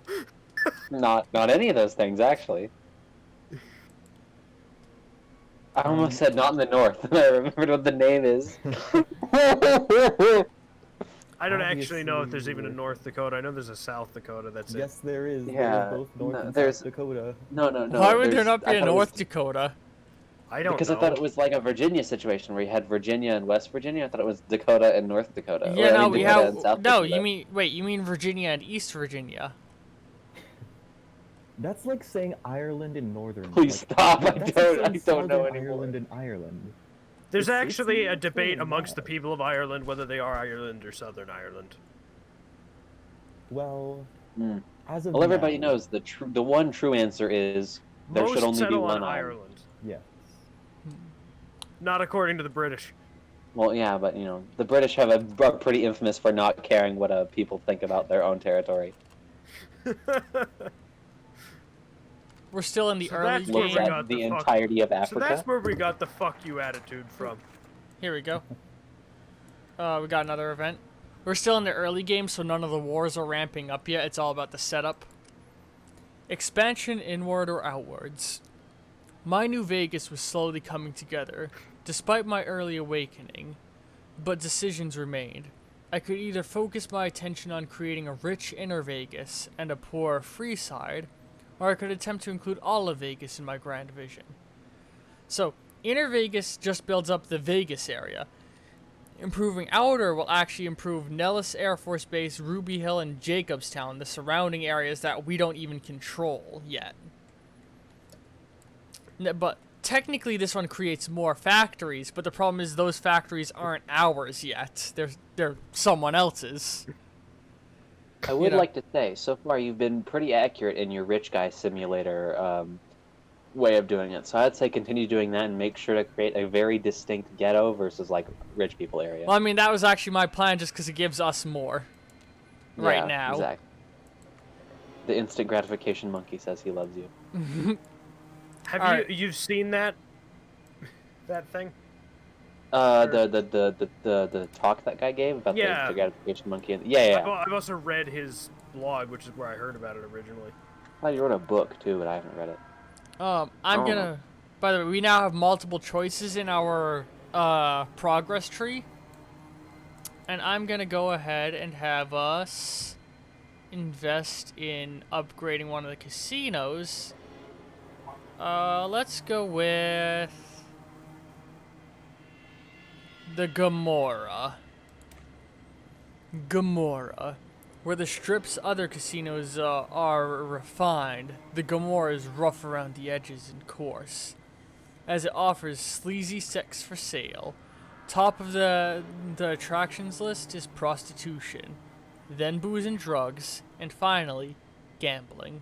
Speaker 3: Not any of those things, actually. I almost said not in the north, and I remembered what the name is.
Speaker 2: I don't actually know if there's even a
Speaker 4: Obviously.
Speaker 2: North Dakota. I know there's a South Dakota. That's it.
Speaker 4: Yes, there is.
Speaker 3: Yeah,
Speaker 4: There's both North
Speaker 3: no,
Speaker 4: and
Speaker 3: there's-
Speaker 4: South Dakota.
Speaker 3: No.
Speaker 1: Why would there
Speaker 3: there's-
Speaker 1: not be
Speaker 3: I
Speaker 1: a
Speaker 3: thought it was-
Speaker 1: North Dakota?
Speaker 2: I don't
Speaker 3: Because
Speaker 2: know.
Speaker 3: I thought it was like a Virginia situation where you had Virginia and West Virginia. I thought it was Dakota and North Dakota.
Speaker 1: Yeah,
Speaker 3: Or, I
Speaker 1: no,
Speaker 3: mean,
Speaker 1: we
Speaker 3: Dakota
Speaker 1: have...
Speaker 3: and South
Speaker 1: No,
Speaker 3: Dakota.
Speaker 1: you mean Virginia and East Virginia.
Speaker 4: That's like saying Ireland and Northern.
Speaker 3: Please
Speaker 4: like,
Speaker 3: stop, I
Speaker 4: that's
Speaker 3: don't-
Speaker 4: like
Speaker 3: I
Speaker 4: saying
Speaker 3: don't know
Speaker 4: Southern
Speaker 3: anymore.
Speaker 4: Ireland and Ireland.
Speaker 2: There's
Speaker 4: It's
Speaker 2: actually a
Speaker 4: not
Speaker 2: debate
Speaker 4: saying
Speaker 2: amongst the
Speaker 4: that.
Speaker 2: people of Ireland whether they are Ireland or Southern Ireland.
Speaker 4: Well,
Speaker 3: Hmm.
Speaker 4: as of
Speaker 3: Well, everybody
Speaker 4: now,
Speaker 3: knows the one true answer is there
Speaker 2: Most
Speaker 3: should only be
Speaker 2: settle
Speaker 3: one
Speaker 2: on
Speaker 3: island.
Speaker 2: Ireland.
Speaker 4: Yes.
Speaker 2: Not according to the British.
Speaker 3: Well, yeah, but you know, the British are pretty infamous for not caring what people think about their own territory.
Speaker 1: We're still in the
Speaker 2: So
Speaker 1: early
Speaker 2: that's where we
Speaker 3: Looks
Speaker 1: game.
Speaker 2: got
Speaker 3: at the
Speaker 2: the fuck-
Speaker 3: entirety of
Speaker 2: So
Speaker 3: Africa.
Speaker 2: that's where we got the fuck you attitude from.
Speaker 1: Here we go. We got another event. We're still in the early game, so none of the wars are ramping up yet. It's all about the setup. Expansion inward or outwards. My New Vegas was slowly coming together, despite my early awakening, but decisions remained. I could either focus my attention on creating a rich inner Vegas and a poor free side, or I could attempt to include all of Vegas in my grand vision. So, inner Vegas just builds up the Vegas area. Improving outer will actually improve Nellis Air Force Base, Ruby Hill, and Jacobstown, the surrounding areas that we don't even control yet. But technically this one creates more factories, but the problem is those factories aren't ours yet. They're someone else's.
Speaker 3: I would
Speaker 1: know.
Speaker 3: like to say, so far you've been pretty accurate in your rich guy simulator way of doing it. So I'd say continue doing that and make sure to create a very distinct ghetto versus like rich people area.
Speaker 1: Well, I mean, that was actually my plan just because it gives us more right
Speaker 3: Yeah,
Speaker 1: now.
Speaker 3: Exactly. The instant gratification monkey says he loves you.
Speaker 2: Have
Speaker 1: Alright.
Speaker 2: you've seen that thing?
Speaker 3: The talk that guy gave about the
Speaker 2: Yeah.
Speaker 3: instant gratification monkey. Yeah.
Speaker 2: I've also read his blog, which is where I heard about it originally.
Speaker 3: I thought you wrote a book too, but I haven't read it.
Speaker 1: I'm
Speaker 3: Oh.
Speaker 1: gonna... By the way, we now have multiple choices in our progress tree. And I'm gonna go ahead and have us invest in upgrading one of the casinos. Let's go with the Gomorrah. Where the Strip's other casinos are refined, the Gomorrah is rough around the edges and coarse, as it offers sleazy sex for sale. Top of the attractions list is prostitution, then booze and drugs, and finally, gambling.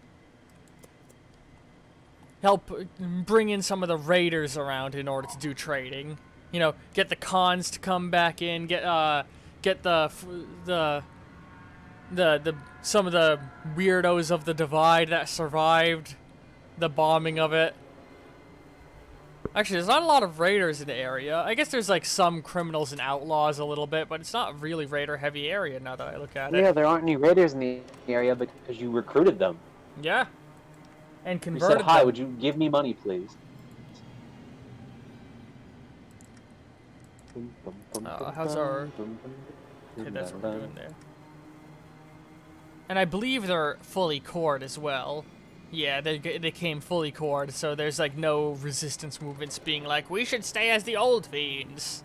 Speaker 1: Help bring in some of the raiders around in order to do trading. You know, get the cons to come back in, get the some of the weirdos of the divide that survived the bombing of it. Actually, there's not a lot of raiders in the area. I guess there's like some criminals and outlaws a little bit, but it's not really raider heavy area now that I look at
Speaker 3: Yeah,
Speaker 1: it.
Speaker 3: there aren't any raiders in the area because you recruited them.
Speaker 1: Yeah. And
Speaker 3: You
Speaker 1: converted
Speaker 3: said, "Hi,
Speaker 1: them.
Speaker 3: would you give me money, please?"
Speaker 1: How's our... Okay, that's what we're doing there. And I believe they're fully cored as well. Yeah, they came fully cored, so there's like no resistance movements being like, we should stay as the old fiends.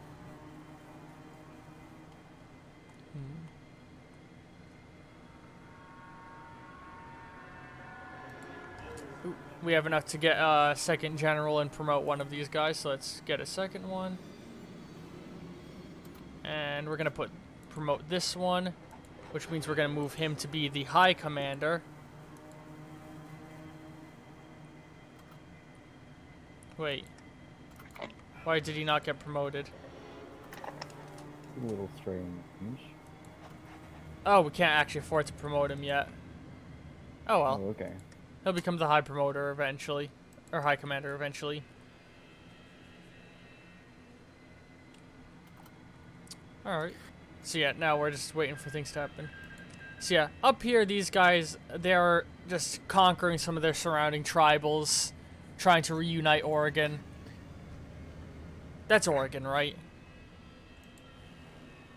Speaker 1: Ooh, we have enough to get a second general and promote one of these guys, so let's get a second one. And we're gonna put promote this one, which means we're going to move him to be the High Commander. Wait. Why did he not get promoted?
Speaker 4: A little strange.
Speaker 1: Oh, we can't actually afford to promote him yet. Oh well.
Speaker 4: Oh, okay.
Speaker 1: He'll become the High Promoter eventually. Or High Commander eventually. Alright. So yeah, now we're just waiting for things to happen. So yeah, up here, these guys, they're just conquering some of their surrounding tribals, trying to reunite Oregon. That's Oregon, right?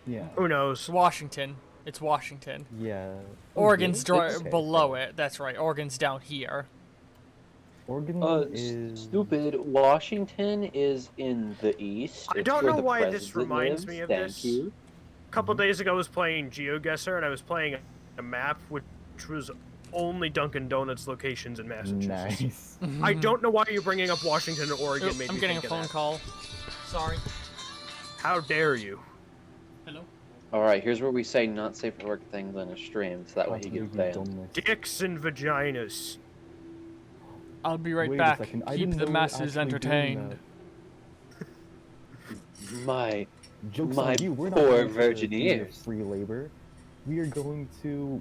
Speaker 2: Who
Speaker 4: Yeah.
Speaker 1: It's
Speaker 2: knows?
Speaker 1: Washington. It's Washington.
Speaker 4: Yeah.
Speaker 1: Oregon's
Speaker 4: Okay,
Speaker 1: below
Speaker 4: okay.
Speaker 1: it. That's right. Oregon's down here.
Speaker 4: Oregon is
Speaker 3: Stupid. Washington is in the east.
Speaker 2: I
Speaker 3: It's
Speaker 2: don't
Speaker 3: where
Speaker 2: know
Speaker 3: the
Speaker 2: why this
Speaker 3: president
Speaker 2: reminds
Speaker 3: lives.
Speaker 2: me of
Speaker 3: Thank
Speaker 2: this.
Speaker 3: you.
Speaker 2: A couple days ago, I was playing GeoGuessr, and I was playing a map which was only Dunkin' Donuts locations in Massachusetts.
Speaker 4: nice.
Speaker 2: I don't know why you're bringing up Washington and Oregon.
Speaker 1: Oop,
Speaker 2: Made
Speaker 1: I'm
Speaker 2: me
Speaker 1: getting a
Speaker 2: think of
Speaker 1: phone
Speaker 2: that.
Speaker 1: call. Sorry.
Speaker 2: How dare you?
Speaker 1: Hello?
Speaker 3: Alright, here's where we say not safe for work things on a stream, so that way he
Speaker 4: Possibly
Speaker 3: gets banned.
Speaker 4: dumbness.
Speaker 2: Dicks and vaginas.
Speaker 1: I'll be right
Speaker 4: Wait a
Speaker 1: back.
Speaker 4: second, I
Speaker 1: Keep
Speaker 4: didn't
Speaker 1: the
Speaker 4: know we were
Speaker 1: masses
Speaker 4: actually doing
Speaker 1: entertained.
Speaker 3: My
Speaker 4: Joke's
Speaker 3: My
Speaker 4: on you. We're not
Speaker 3: poor
Speaker 4: going to
Speaker 3: virgin
Speaker 4: do your
Speaker 3: ears.
Speaker 4: free labor. We are going to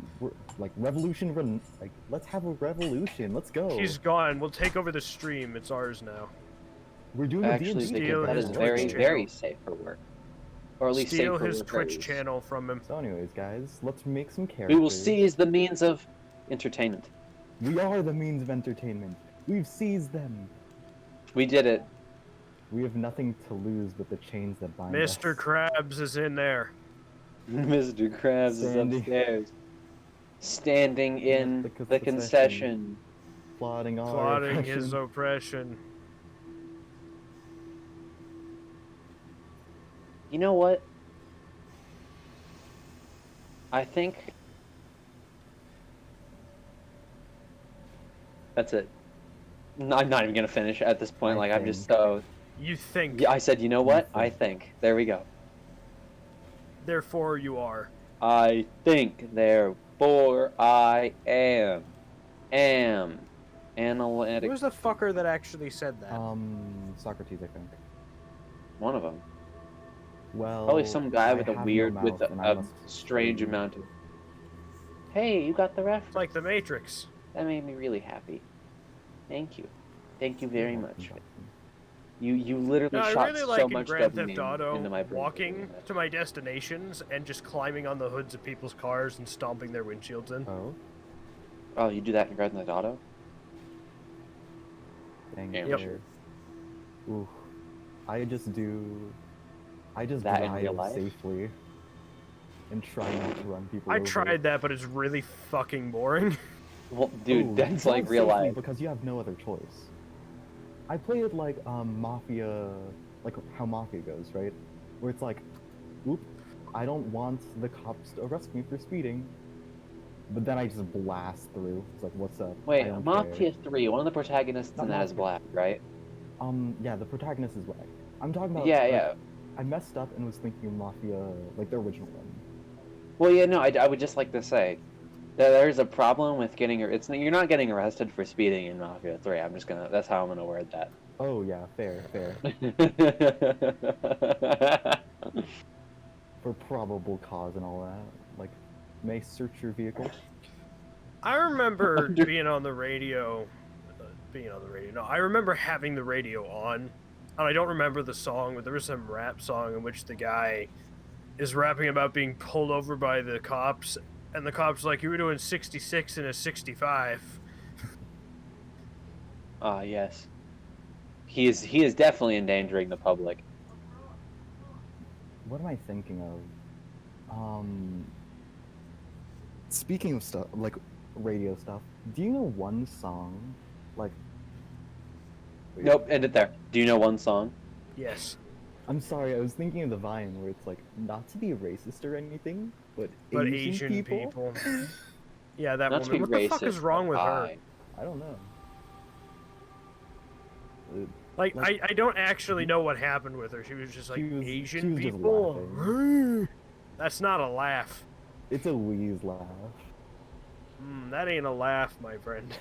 Speaker 4: revolution. Like, let's have a revolution. Let's go.
Speaker 2: He's gone. We'll take over the stream. It's ours now.
Speaker 4: We're doing
Speaker 3: Actually,
Speaker 4: a D&D
Speaker 2: Steal
Speaker 3: that
Speaker 2: his
Speaker 3: is
Speaker 4: campaign.
Speaker 3: very,
Speaker 2: Twitch
Speaker 3: very
Speaker 2: channel.
Speaker 3: safe for work. Or at least
Speaker 2: Steal
Speaker 3: safe for
Speaker 2: his
Speaker 3: work
Speaker 2: Twitch
Speaker 3: is.
Speaker 2: channel from him.
Speaker 4: So anyways, guys, let's make some characters.
Speaker 3: We will seize the means of entertainment.
Speaker 4: We are the means of entertainment. We've seized them.
Speaker 3: We did it.
Speaker 4: We have nothing to lose but the chains that bind us.
Speaker 2: Mr. Krabs is in there.
Speaker 3: Mr. Krabs
Speaker 4: Standing.
Speaker 3: is upstairs. Standing in
Speaker 4: the
Speaker 3: the
Speaker 4: concession.
Speaker 3: concession.
Speaker 4: Plotting our
Speaker 2: Plotting his
Speaker 4: oppression.
Speaker 2: oppression.
Speaker 3: You know what? I think that's it. I'm not even gonna finish at this point.
Speaker 4: I
Speaker 3: I'm just
Speaker 4: think.
Speaker 3: so.
Speaker 2: You think.
Speaker 3: Yeah, I said, you know what? I
Speaker 4: think.
Speaker 3: think. There we go.
Speaker 2: Therefore, you are.
Speaker 3: I think. Therefore, I am. Analytic.
Speaker 2: Who's the fucker that actually said that?
Speaker 4: Socrates, I think.
Speaker 3: One of them.
Speaker 4: Well,
Speaker 3: Probably some guy
Speaker 4: I
Speaker 3: with a
Speaker 4: have no
Speaker 3: weird, with
Speaker 4: mouth, and I
Speaker 3: a
Speaker 4: must
Speaker 3: strange
Speaker 4: speak.
Speaker 3: amount of. Hey, you got the
Speaker 2: It's
Speaker 3: reference.
Speaker 2: like the Matrix.
Speaker 3: That made me really happy. Thank you. Thank you very
Speaker 4: You're
Speaker 3: much.
Speaker 4: welcome.
Speaker 3: You literally
Speaker 2: No, I
Speaker 3: shot
Speaker 2: really
Speaker 3: so
Speaker 2: like in
Speaker 3: much
Speaker 2: Grand
Speaker 3: dopamine
Speaker 2: Theft Auto
Speaker 3: into my brain.
Speaker 2: walking to my destinations and just climbing on the hoods of people's cars and stomping their windshields in.
Speaker 4: Oh,
Speaker 3: Oh, you do that in Grand Theft Auto?
Speaker 4: dang
Speaker 3: Yeah,
Speaker 4: it.
Speaker 3: sure.
Speaker 4: Ooh. I just
Speaker 3: That in
Speaker 4: drive
Speaker 3: real life?
Speaker 4: safely and try not to run people
Speaker 2: I
Speaker 4: over.
Speaker 2: tried that, but it's really fucking boring.
Speaker 3: Well, dude,
Speaker 4: Ooh,
Speaker 3: that's
Speaker 4: drive
Speaker 3: like real
Speaker 4: safely
Speaker 3: life.
Speaker 4: because you have no other choice. I play it like Mafia, like how Mafia goes, right? Where it's like, oop, I don't want the cops to arrest me for speeding, but then I just blast through. It's like, what's up? I
Speaker 3: Wait,
Speaker 4: don't
Speaker 3: Mafia
Speaker 4: care.
Speaker 3: 3, one of the protagonists
Speaker 4: Not
Speaker 3: in that is
Speaker 4: Mafia.
Speaker 3: black, right?
Speaker 4: Yeah, the protagonist is black. I'm talking about.
Speaker 3: Yeah,
Speaker 4: like,
Speaker 3: yeah.
Speaker 4: I messed up and was thinking of Mafia, like the original one.
Speaker 3: Well, yeah, no, I would just like to say that there's a problem with getting you're not getting arrested for speeding in Mafia 3. That's how I'm gonna word that.
Speaker 4: Oh yeah, fair. For probable cause and all that. Like, may search your vehicle.
Speaker 2: I remember being on the radio. No, I remember having the radio on. And I don't remember the song, but there was some rap song in which the guy is rapping about being pulled over by the cops. And the cops like, you were doing 66 in a 65.
Speaker 3: Ah, yes. He is definitely endangering the public.
Speaker 4: What am I thinking of? Speaking of stuff, like radio stuff, do you know one song? Like,
Speaker 3: Nope, end it there. Do you know one song?
Speaker 2: Yes.
Speaker 4: I'm sorry, I was thinking of the Vine where it's like, not to be racist or anything, but
Speaker 2: Asian people. Yeah, that
Speaker 3: Not to
Speaker 2: woman.
Speaker 3: be
Speaker 2: What
Speaker 3: racist.
Speaker 2: the fuck is wrong with her?
Speaker 3: I-
Speaker 4: I don't know.
Speaker 2: Like,
Speaker 4: Like-
Speaker 2: I don't actually know what happened with her. She was just like,
Speaker 4: She was
Speaker 2: Asian
Speaker 4: just
Speaker 2: people? That's not a laugh.
Speaker 4: It's a wheeze laugh.
Speaker 2: That ain't a laugh, my friend.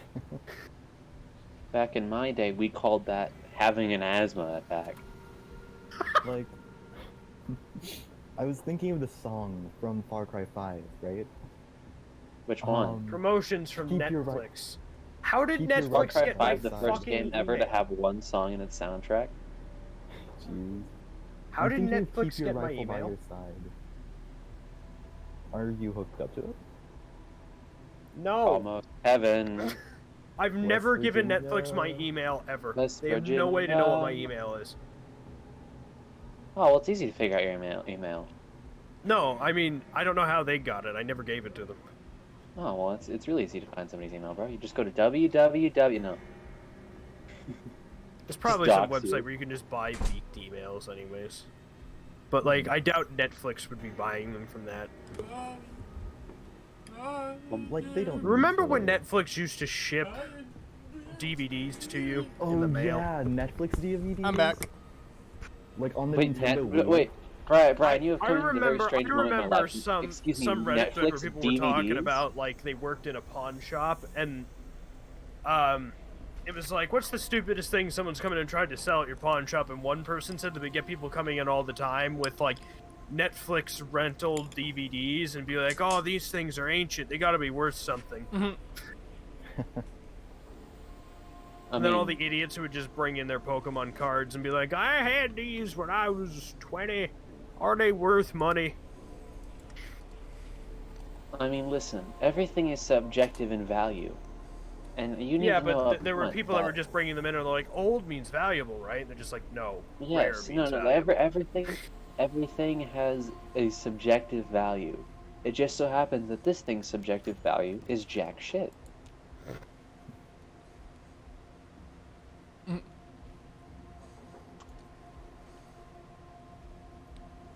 Speaker 3: Back in my day, we called that having an asthma attack.
Speaker 4: Like, I was thinking of the song from Far Cry 5, right?
Speaker 3: Which one?
Speaker 2: Promotions from
Speaker 4: Keep your right-
Speaker 2: Netflix. How did
Speaker 4: keep your
Speaker 3: Far
Speaker 2: Netflix
Speaker 3: Cry
Speaker 2: get my
Speaker 3: 5, the first
Speaker 2: fucking
Speaker 3: game ever to
Speaker 2: email?
Speaker 3: have one song in its soundtrack.
Speaker 4: Jeez.
Speaker 2: How
Speaker 4: I'm
Speaker 2: did
Speaker 4: thinking of
Speaker 2: Netflix
Speaker 4: keep your
Speaker 2: get my
Speaker 4: rifle by
Speaker 2: email?
Speaker 4: your side. Are you hooked up to it?
Speaker 2: No,
Speaker 3: Almost heaven.
Speaker 2: I've
Speaker 4: West
Speaker 2: never given
Speaker 4: Virginia.
Speaker 2: Netflix my email ever.
Speaker 3: West
Speaker 2: They have no way to know what my
Speaker 3: Virginia.
Speaker 2: email is.
Speaker 3: Oh, well, it's easy to figure out your email.
Speaker 2: No, I mean, I don't know how they got it. I never gave it to them.
Speaker 3: Oh, well, it's really easy to find somebody's email, bro. You just go to www. No.
Speaker 2: There's probably some
Speaker 3: dox you.
Speaker 2: website where you can just buy leaked emails anyways. But, like, I doubt Netflix would be buying them from that.
Speaker 4: Like, they don't.
Speaker 2: Remember when
Speaker 4: usually.
Speaker 2: Netflix used to ship DVDs to you
Speaker 4: Oh
Speaker 2: in the mail?
Speaker 4: yeah, Netflix DVDs.
Speaker 1: I'm back.
Speaker 4: Like on the
Speaker 3: Wait,
Speaker 4: Nintendo Wii.
Speaker 3: wait. Brian, you have
Speaker 2: I
Speaker 3: come to a very
Speaker 2: remember,
Speaker 3: strange moment in my life.
Speaker 2: some
Speaker 3: Excuse me,
Speaker 2: Reddit thread where
Speaker 3: Netflix
Speaker 2: people were talking
Speaker 3: DVDs?
Speaker 2: about, like, they worked in a pawn shop, and it was like, what's the stupidest thing someone's coming and tried to sell at your pawn shop? And one person said that they get people coming in all the time with, like, Netflix rental DVDs and be like, oh, these things are ancient, they gotta be worth something. And then all the idiots who would just bring in their Pokemon cards and be like, I had these when I was 20. Are they worth money?
Speaker 3: I mean, listen. Everything is subjective in value, and you need
Speaker 2: Yeah,
Speaker 3: to know
Speaker 2: but there were
Speaker 3: upfront
Speaker 2: people that were just bringing them in and they're like, old means valuable, right? And they're just like, no, rare
Speaker 3: Yes,
Speaker 2: means
Speaker 3: no.
Speaker 2: valuable.
Speaker 3: Everything has a subjective value. It just so happens that this thing's subjective value is jack shit.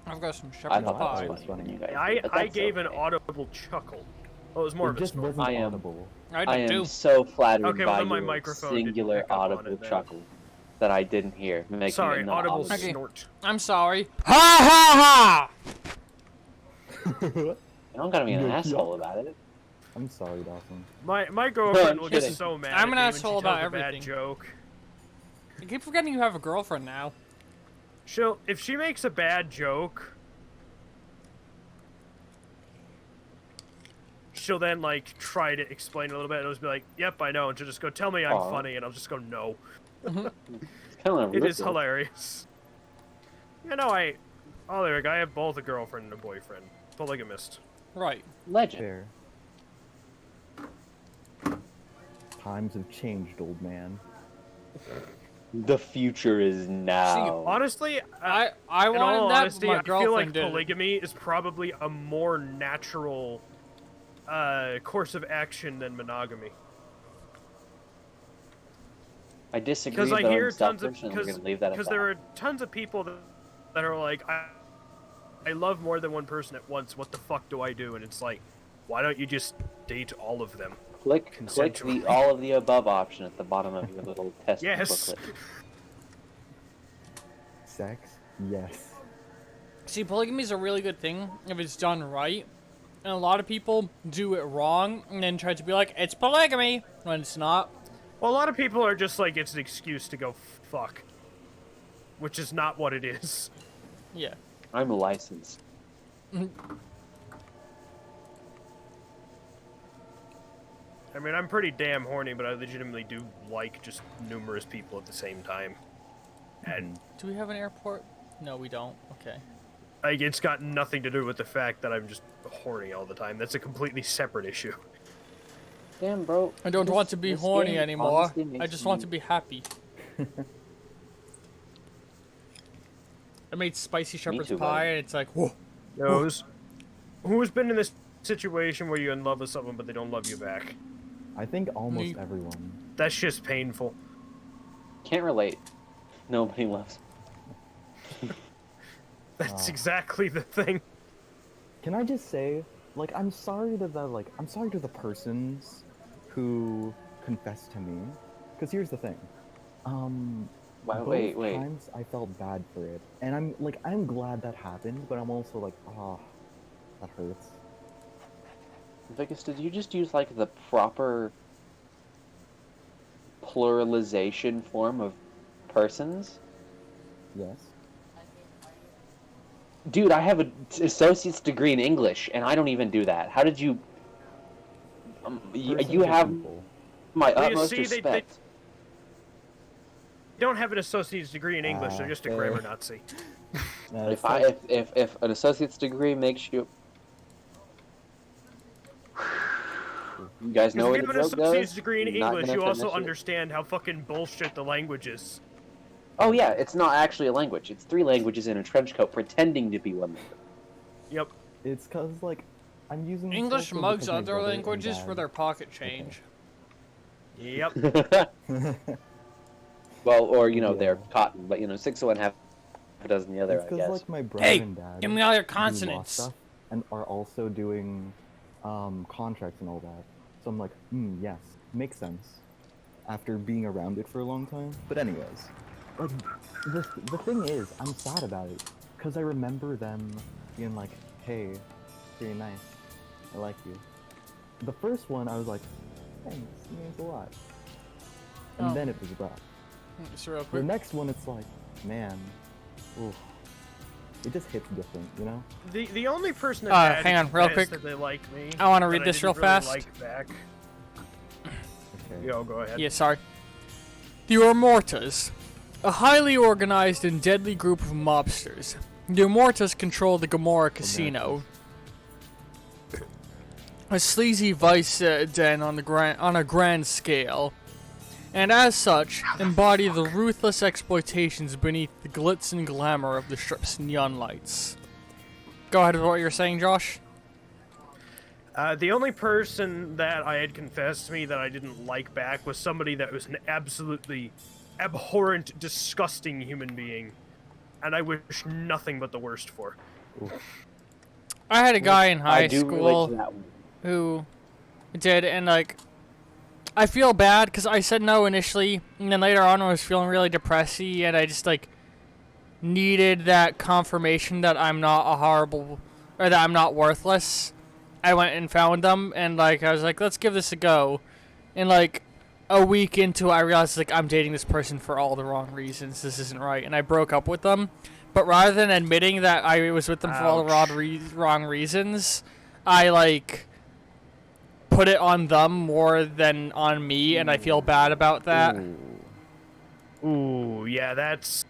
Speaker 1: I've got some
Speaker 3: I
Speaker 1: shepherd's
Speaker 3: thought that
Speaker 1: pie.
Speaker 3: was funny when you guys
Speaker 2: I,
Speaker 3: did, but
Speaker 2: I
Speaker 3: that's
Speaker 2: gave an
Speaker 3: okay.
Speaker 2: audible chuckle. Well, it was more
Speaker 4: It
Speaker 2: of a
Speaker 4: just
Speaker 2: snort.
Speaker 4: wasn't
Speaker 3: I am-
Speaker 4: audible.
Speaker 1: I
Speaker 3: I
Speaker 1: did
Speaker 3: am
Speaker 1: too.
Speaker 3: so flattered
Speaker 2: Okay, well,
Speaker 3: by
Speaker 2: then my
Speaker 3: your
Speaker 2: microphone didn't
Speaker 3: singular
Speaker 2: pick up on
Speaker 3: audible
Speaker 2: it then.
Speaker 3: chuckle that I didn't hear, making
Speaker 2: Sorry,
Speaker 3: it not
Speaker 2: audible
Speaker 3: audible.
Speaker 1: Okay.
Speaker 2: snort.
Speaker 1: I'm sorry. Ha ha
Speaker 3: You don't gotta be an
Speaker 4: Yeah.
Speaker 3: asshole about it.
Speaker 4: I'm sorry, Dawson.
Speaker 2: My girlfriend will get
Speaker 3: kidding.
Speaker 2: so mad
Speaker 1: I'm
Speaker 2: at
Speaker 1: an
Speaker 2: me when
Speaker 1: asshole
Speaker 2: she
Speaker 1: about
Speaker 2: tells a bad
Speaker 1: everything.
Speaker 2: joke.
Speaker 1: ha! I keep forgetting you have a girlfriend now.
Speaker 2: If she makes a bad joke, she'll then, like, try to explain a little bit, and I'll just be like, yep, I know, and she'll just go, tell me I'm
Speaker 3: Aw.
Speaker 2: funny, and I'll just go, no.
Speaker 3: It's kind of
Speaker 2: It is hilarious. You know, I have both a girlfriend and a boyfriend. Polygamist.
Speaker 1: Right.
Speaker 3: Legend.
Speaker 4: Fair. Times have changed, old man.
Speaker 3: The future is now.
Speaker 2: Honestly,
Speaker 1: I
Speaker 2: in all
Speaker 1: wanted that,
Speaker 2: honesty,
Speaker 1: but my
Speaker 2: I feel
Speaker 1: girlfriend
Speaker 2: like
Speaker 1: did.
Speaker 2: polygamy is probably a more natural course of action than monogamy.
Speaker 3: I disagree,
Speaker 2: Because
Speaker 3: but
Speaker 2: I hear
Speaker 3: I'm
Speaker 2: tons of
Speaker 3: selfish, and we're gonna leave that at
Speaker 2: because
Speaker 3: that.
Speaker 2: there are tons of people that are like, I love more than one person at once. What the fuck do I do? And it's like, why don't you just date all of them?
Speaker 3: Click
Speaker 2: consensually.
Speaker 3: the all of the above option at the bottom of your little test
Speaker 2: Yes.
Speaker 3: booklet.
Speaker 4: Sex? Yes.
Speaker 1: See, polygamy is a really good thing if it's done right. And a lot of people do it wrong and then try to be like, it's polygamy, when it's not.
Speaker 2: Well, a lot of people are just like, it's an excuse to go fuck, which is not what it is.
Speaker 1: Yeah.
Speaker 3: I'm licensed.
Speaker 2: I mean, I'm pretty damn horny, but I legitimately do like just numerous people at the same time. And
Speaker 1: Do we have an airport? No, we don't. Okay.
Speaker 2: like, it's got nothing to do with the fact that I'm just horny all the time. That's a completely separate issue.
Speaker 3: Damn, bro.
Speaker 1: I don't want to be
Speaker 3: this
Speaker 1: horny
Speaker 3: game
Speaker 1: anymore.
Speaker 3: honestly
Speaker 1: I
Speaker 3: makes
Speaker 1: just want
Speaker 3: me-
Speaker 1: to be happy. I made spicy shepherd's
Speaker 3: too,
Speaker 1: pie,
Speaker 3: buddy.
Speaker 1: and it's like, whoa.
Speaker 2: Who's been in this situation where you're in love with someone but they don't love you back?
Speaker 4: I think almost
Speaker 1: Me-
Speaker 4: everyone.
Speaker 2: That's just painful.
Speaker 3: Can't relate. Nobody loves.
Speaker 2: That's exactly the thing.
Speaker 4: Can I just say, like, I'm sorry to the persons who confessed to me. Because here's the thing. Both
Speaker 3: Wait.
Speaker 4: times I felt bad for it. And I'm glad that happened, but I'm also like, That hurts.
Speaker 3: Vegas, did you just use like the proper pluralization form of persons?
Speaker 4: Yes.
Speaker 3: Dude, I have an associate's degree in English, and I don't even do that. How did you?
Speaker 4: Persons
Speaker 3: You
Speaker 4: are
Speaker 3: have
Speaker 4: people.
Speaker 3: my
Speaker 2: Well, you
Speaker 3: utmost
Speaker 2: see, they
Speaker 3: respect.
Speaker 2: don't have an associate's degree in English. They're just a grammar Nazi.
Speaker 4: It's
Speaker 3: If I
Speaker 4: like,
Speaker 3: if an associate's degree makes you, you guys know
Speaker 2: Because if
Speaker 3: where
Speaker 2: you
Speaker 3: the
Speaker 2: have an
Speaker 3: joke
Speaker 2: associate's
Speaker 3: goes.
Speaker 2: degree in
Speaker 3: You're not
Speaker 2: English,
Speaker 3: gonna
Speaker 2: you also
Speaker 3: finish it.
Speaker 2: understand how fucking bullshit the language is.
Speaker 3: Oh yeah, it's not actually a language. It's 3 languages in a trench coat pretending to be one language.
Speaker 2: Yep.
Speaker 4: it's cause like I'm using this
Speaker 1: English
Speaker 4: also
Speaker 1: mugs
Speaker 4: because my
Speaker 1: other
Speaker 4: brother and
Speaker 1: languages for
Speaker 4: dad-
Speaker 1: their pocket change.
Speaker 2: Yep.
Speaker 3: Well, or you know, they're
Speaker 4: Yeah.
Speaker 3: cotton, but you know, 6 of one, half a dozen the other,
Speaker 4: It's
Speaker 3: I
Speaker 4: because
Speaker 3: guess.
Speaker 4: like my brother
Speaker 1: Hey,
Speaker 4: and dad
Speaker 1: give me all your
Speaker 4: do law
Speaker 1: consonants.
Speaker 4: stuff and are also doing contracts and all that. So I'm like, yes, makes sense. After being around it for a long time. But anyways, like the thing is, I'm sad about it because I remember them being like, "Hey, you're nice. I like you." The first one, I was like, "Thanks, it means a lot." And
Speaker 1: Oh.
Speaker 4: then it was rough.
Speaker 1: Just real
Speaker 4: The
Speaker 1: quick.
Speaker 4: next one, it's like, man, oof. It just hits different, you know?
Speaker 2: The only person that
Speaker 1: hang on, real quick.
Speaker 2: that they like me.
Speaker 1: I wanna
Speaker 2: that
Speaker 1: read this
Speaker 2: didn't
Speaker 1: real
Speaker 2: really
Speaker 1: fast.
Speaker 2: Like back.
Speaker 4: Okay.
Speaker 2: Yo, go ahead.
Speaker 1: Yeah, sorry. The Ormortas, a highly organized and deadly group of mobsters. The Ormortas control the Gomorrah Casino, a sleazy vice den on a grand scale, and as such, embody the ruthless exploitations beneath the glitz and glamour of the strip's neon lights. Go ahead with what you're saying, Josh.
Speaker 2: The only person that I had confessed to me that I didn't like back was somebody that was an absolutely abhorrent, disgusting human being, and I wish nothing but the worst for.
Speaker 1: I had a guy in high
Speaker 3: I do relate
Speaker 1: school
Speaker 3: to that one.
Speaker 1: who did, and like, I feel bad because I said no initially, and then later on I was feeling really depressy, and I just like needed that confirmation that I'm not a horrible, or that I'm not worthless. I went and found them, and like I was like, let's give this a go, and like a week into it, I realized like I'm dating this person for all the wrong reasons. This isn't right, and I broke up with them. But rather than admitting that I was with them for all the wrong reasons, I like put it on them more than on me, and I feel bad about that.
Speaker 2: Ooh, yeah, that's.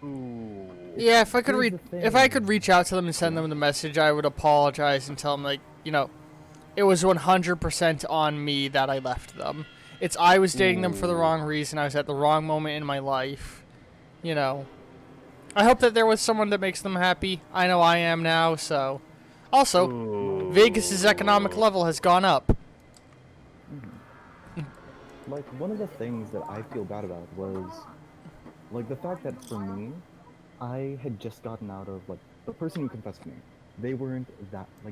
Speaker 2: Ooh.
Speaker 1: Yeah, if I could
Speaker 4: Here's the
Speaker 1: if I
Speaker 4: thing.
Speaker 1: could reach out to them and send them the message, I would apologize and tell them like, you know, it was 100% on me that I left them. It's I was dating them for the wrong reason. I was at the wrong moment in my life. You know. I hope that there was someone that makes them happy. I know I am now, so. Also,
Speaker 2: Ooh.
Speaker 1: Vegas's economic level has gone up.
Speaker 4: Like, one of the things that I feel bad about was, like, the fact that for me, I had just gotten out of, like, the person who confessed to me. They weren't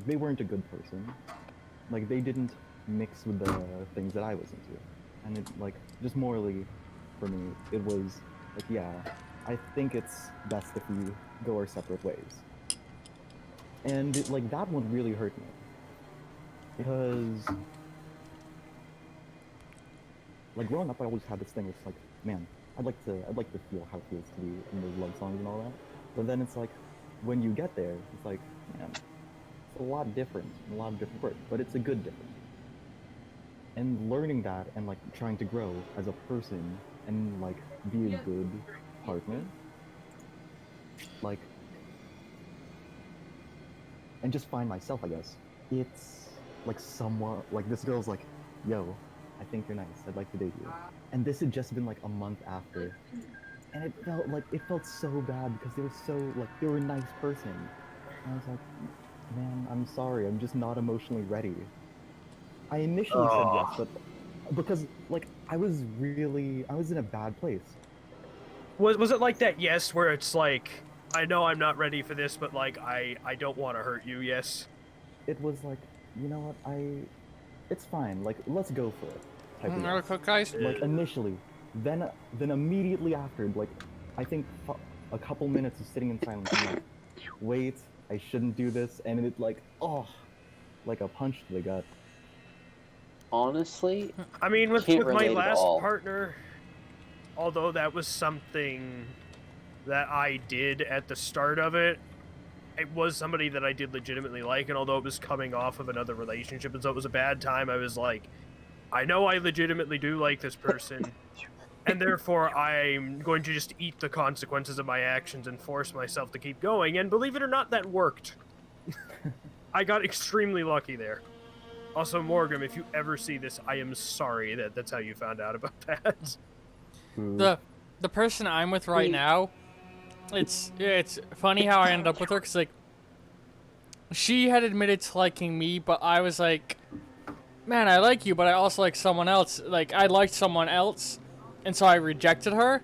Speaker 4: they weren't a good person. Like, they didn't mix with the things that I was into. And it, like, just morally, for me, it was, like, yeah, I think it's best if we go our separate ways. And, like, that one really hurt me. Because, like, growing up, I always had this thing. It's like, man, I'd like to feel how it feels to be in those love songs and all that. But then it's like, when you get there, it's like, man, it's a lot different, a lot of different work, but it's a good different. And learning that and like trying to grow as a person and like be a good partner, like, and just find myself, I guess. It's like somewhat like this girl's like, yo, I think you're nice. I'd like to date you. And this had just been like a month after. And it felt so bad because they were a nice person. And I was like, man, I'm sorry, I'm just not emotionally ready. I initially said yes, but because like I was in a bad place.
Speaker 2: Was it like that? Yes, where it's like, I know I'm not ready for this, but like I don't want to hurt you. Yes.
Speaker 4: It was like, you know what, it's fine. Like, let's go for it. Type of
Speaker 1: Real
Speaker 4: yes.
Speaker 1: quick, guys.
Speaker 4: Like initially, then immediately after, like I think a couple minutes of sitting in silence, I'm like, wait, I shouldn't do this, and it like, oh, like a punch to the gut.
Speaker 3: Honestly,
Speaker 2: I mean, with
Speaker 3: Can't
Speaker 2: my
Speaker 3: relate at
Speaker 2: last
Speaker 3: all.
Speaker 2: partner, although that was something that I did at the start of it, it was somebody that I did legitimately like, and although it was coming off of another relationship, and so it was a bad time, I was like, I know I legitimately do like this person, and therefore I'm going to just eat the consequences of my actions and force myself to keep going, and believe it or not, that worked. I got extremely lucky there. Also, Morgan, if you ever see this, I am sorry that that's how you found out about that.
Speaker 1: The person I'm with right now, it's funny how I ended up with her, because like she had admitted to liking me, but I was like, man, I like you, but I also like someone else. Like, I liked someone else, and so I rejected her.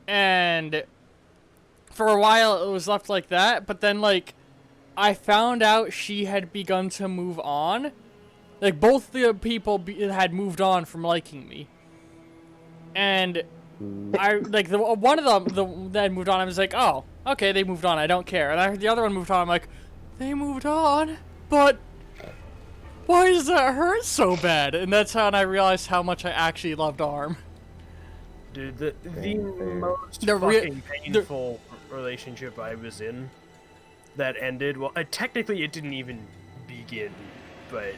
Speaker 1: And for a while, it was left like that, but then, like, I found out she had begun to move on. Like, both the people had moved on from liking me. And I, like, one of them that had moved on, I was like, oh, okay, they moved on, I don't care. And the other one moved on, I'm like, they moved on? But why does that hurt so bad? And that's how I realized how much I actually loved Arm.
Speaker 2: Dude, the most
Speaker 1: The re-
Speaker 2: fucking painful relationship I was in that ended, well, technically it didn't even begin, but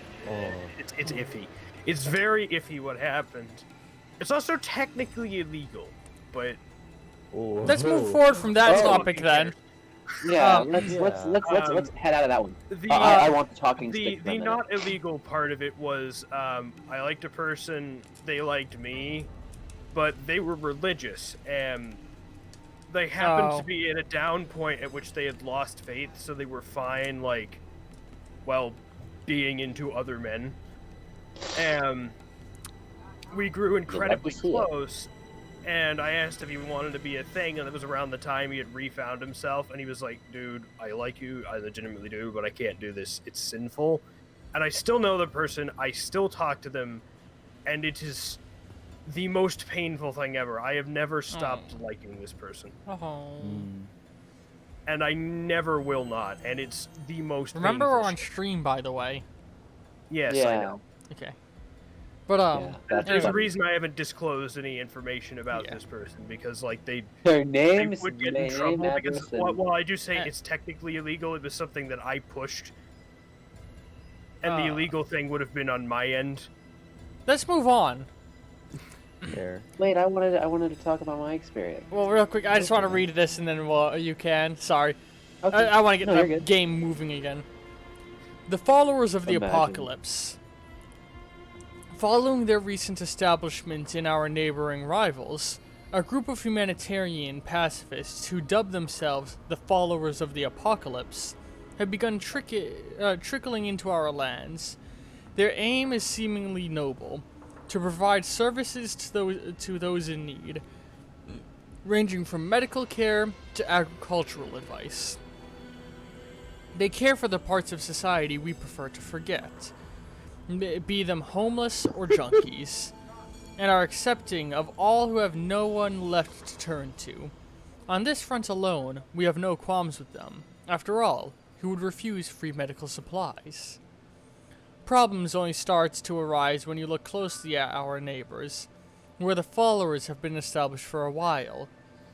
Speaker 2: it's iffy. It's very iffy what happened. It's also technically illegal, but
Speaker 1: Let's move forward from that topic then.
Speaker 3: Yeah,
Speaker 1: Um,
Speaker 3: let's head out of that one.
Speaker 2: the
Speaker 3: I want the talking
Speaker 2: the
Speaker 3: stick. for a minute.
Speaker 2: not illegal part of it was I liked a person, they liked me, but they were religious, and they happened to be at a down point at which they had lost faith, so they were fine, like, well, being into other men. And we grew incredibly close, and I asked if he wanted to be a thing, and it was around the time he had refound himself, and he was like, dude, I like you, I legitimately do, but I can't do this, it's sinful. And I still know the person, I still talk to them, and it is the most painful thing ever. I have never stopped liking this person. And I never will not, and it's the most
Speaker 1: Remember,
Speaker 2: painful
Speaker 1: we're on stream, by the way.
Speaker 2: Yes,
Speaker 3: Yeah.
Speaker 2: I know.
Speaker 1: Okay. But,
Speaker 2: There's a
Speaker 3: funny.
Speaker 2: reason I haven't disclosed any information about this person, because, like,
Speaker 3: Their
Speaker 2: they
Speaker 3: names,
Speaker 2: would get in
Speaker 3: name,
Speaker 2: trouble,
Speaker 3: address,
Speaker 2: because,
Speaker 3: and...
Speaker 2: well, I do say it's technically illegal, it was something that I pushed, and the illegal thing would have been on my end.
Speaker 1: let's move on.
Speaker 4: There.
Speaker 3: Wait, I wanted to talk about my experience.
Speaker 1: Well, real quick, I just want to read this, and then you can. Sorry.
Speaker 3: Okay.
Speaker 1: I want to get
Speaker 3: No, you're
Speaker 1: the
Speaker 3: good.
Speaker 1: game moving again. The followers of the
Speaker 3: Imagine.
Speaker 1: apocalypse. Following their recent establishment in our neighboring rivals, a group of humanitarian pacifists who dub themselves the followers of the apocalypse have begun trickling into our lands. Their aim is seemingly noble, to provide services to those in need, ranging from medical care to agricultural advice. They care for the parts of society we prefer to forget, be them homeless or junkies, and are accepting of all who have no one left to turn to. On this front alone, we have no qualms with them. After all, who would refuse free medical supplies? Problems only starts to arise when you look closely at our neighbors, where the followers have been established for a while.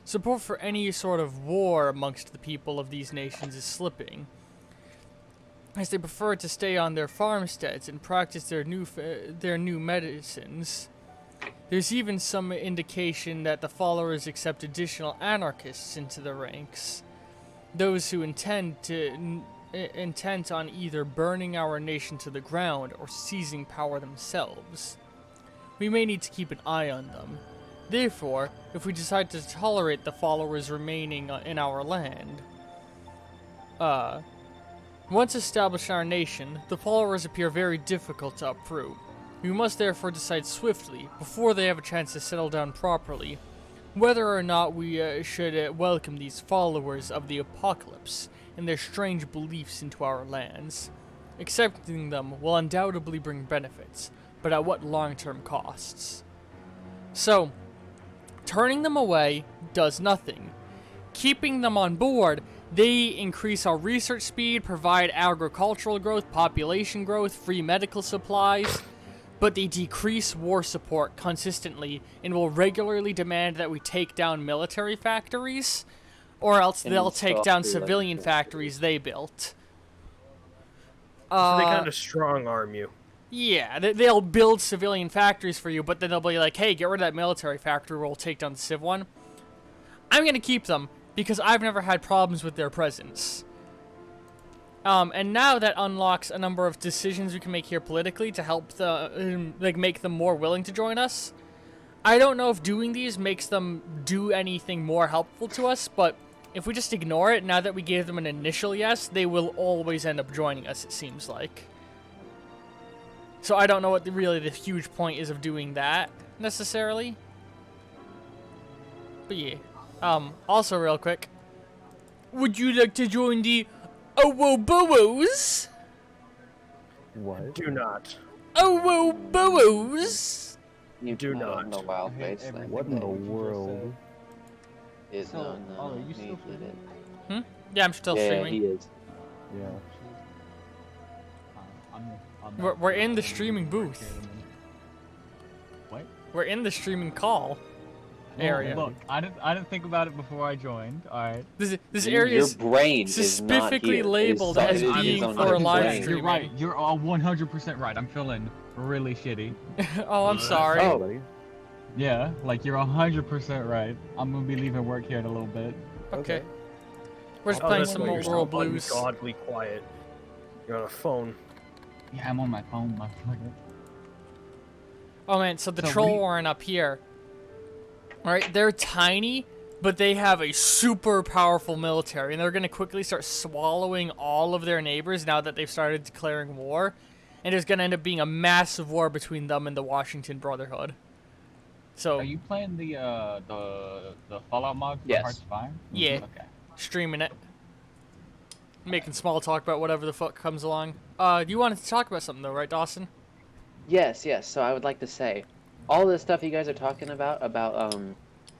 Speaker 1: Support for any sort of war amongst the people of these nations is slipping, as they prefer to stay on their farmsteads and practice their new medicines. There's even some indication that the followers accept additional anarchists into the ranks, those who intent on either burning our nation to the ground or seizing power themselves. We may need to keep an eye on them. Therefore, if we decide to tolerate the followers remaining in our land, once established in our nation, the followers appear very difficult to uproot. We must therefore decide swiftly, before they have a chance to settle down properly, whether or not we should welcome these followers of the apocalypse and their strange beliefs into our lands. Accepting them will undoubtedly bring benefits, but at what long-term costs? So, turning them away does nothing. Keeping them on board They increase our research speed, provide agricultural growth, population growth, free medical supplies, but they decrease war support consistently and will regularly demand that we take down military factories, or else
Speaker 3: And
Speaker 1: they'll take
Speaker 3: install
Speaker 1: down
Speaker 3: free
Speaker 1: civilian
Speaker 3: electricity.
Speaker 1: factories they built.
Speaker 2: So they kind of strong arm you.
Speaker 1: Yeah, they'll build civilian factories for you, but then they'll be like, hey, get rid of that military factory, we'll take down the civ one. I'm going to keep them, because I've never had problems with their presence. And now that unlocks a number of decisions we can make here politically to help make them more willing to join us. I don't know if doing these makes them do anything more helpful to us, but if we just ignore it, now that we gave them an initial yes, they will always end up joining us, it seems like. So I don't know what really the huge point is of doing that, necessarily. But yeah. Also real quick, would you like to join the Owoboos?
Speaker 4: What?
Speaker 2: Do not.
Speaker 1: Owoboos?
Speaker 3: You
Speaker 2: Do
Speaker 3: I
Speaker 2: not.
Speaker 3: don't know wild face thing.
Speaker 4: What in the world?
Speaker 3: Is
Speaker 5: So,
Speaker 3: no,
Speaker 5: are you
Speaker 3: he
Speaker 5: still
Speaker 3: did it.
Speaker 5: streaming?
Speaker 1: Yeah, I'm still
Speaker 3: Yeah,
Speaker 1: streaming.
Speaker 3: he is.
Speaker 4: Yeah.
Speaker 5: I'm
Speaker 1: We're in the streaming booth.
Speaker 5: What?
Speaker 1: We're in the streaming call area.
Speaker 5: Look, I didn't think about it before I joined. All right.
Speaker 1: This area
Speaker 3: Your
Speaker 1: is
Speaker 3: brain is not
Speaker 1: specifically
Speaker 3: here.
Speaker 1: labeled
Speaker 3: it is,
Speaker 1: as
Speaker 3: it is
Speaker 1: being
Speaker 3: on
Speaker 1: for
Speaker 3: your
Speaker 1: a live
Speaker 3: brain.
Speaker 1: stream.
Speaker 5: You're right. You're all 100% right. I'm feeling really shitty.
Speaker 1: Oh, I'm sorry.
Speaker 4: Oh, buddy.
Speaker 5: Yeah, like you're 100% right. I'm gonna be leaving work here in a little bit.
Speaker 1: Okay. We're just
Speaker 2: Oh,
Speaker 1: playing
Speaker 2: that's
Speaker 1: some
Speaker 2: why
Speaker 1: old
Speaker 2: you're
Speaker 1: world
Speaker 2: so
Speaker 1: blues.
Speaker 2: ungodly quiet. You're on a phone.
Speaker 5: Yeah, I'm on my phone, motherfucker.
Speaker 1: Oh man, so the
Speaker 5: So
Speaker 1: troll
Speaker 5: we-
Speaker 1: warren up here. Alright, they're tiny, but they have a super powerful military, and they're gonna quickly start swallowing all of their neighbors now that they've started declaring war. And there's gonna end up being a massive war between them and the Washington Brotherhood. So
Speaker 5: Are you playing the Fallout mod for
Speaker 3: Yes.
Speaker 5: Hearts of Iron?
Speaker 1: Yeah.
Speaker 5: Okay.
Speaker 1: streaming it. Making small talk about whatever the fuck comes along. You wanted to talk about something though, right, Dawson?
Speaker 3: Yes, yes. So I would like to say, all the stuff you guys are talking about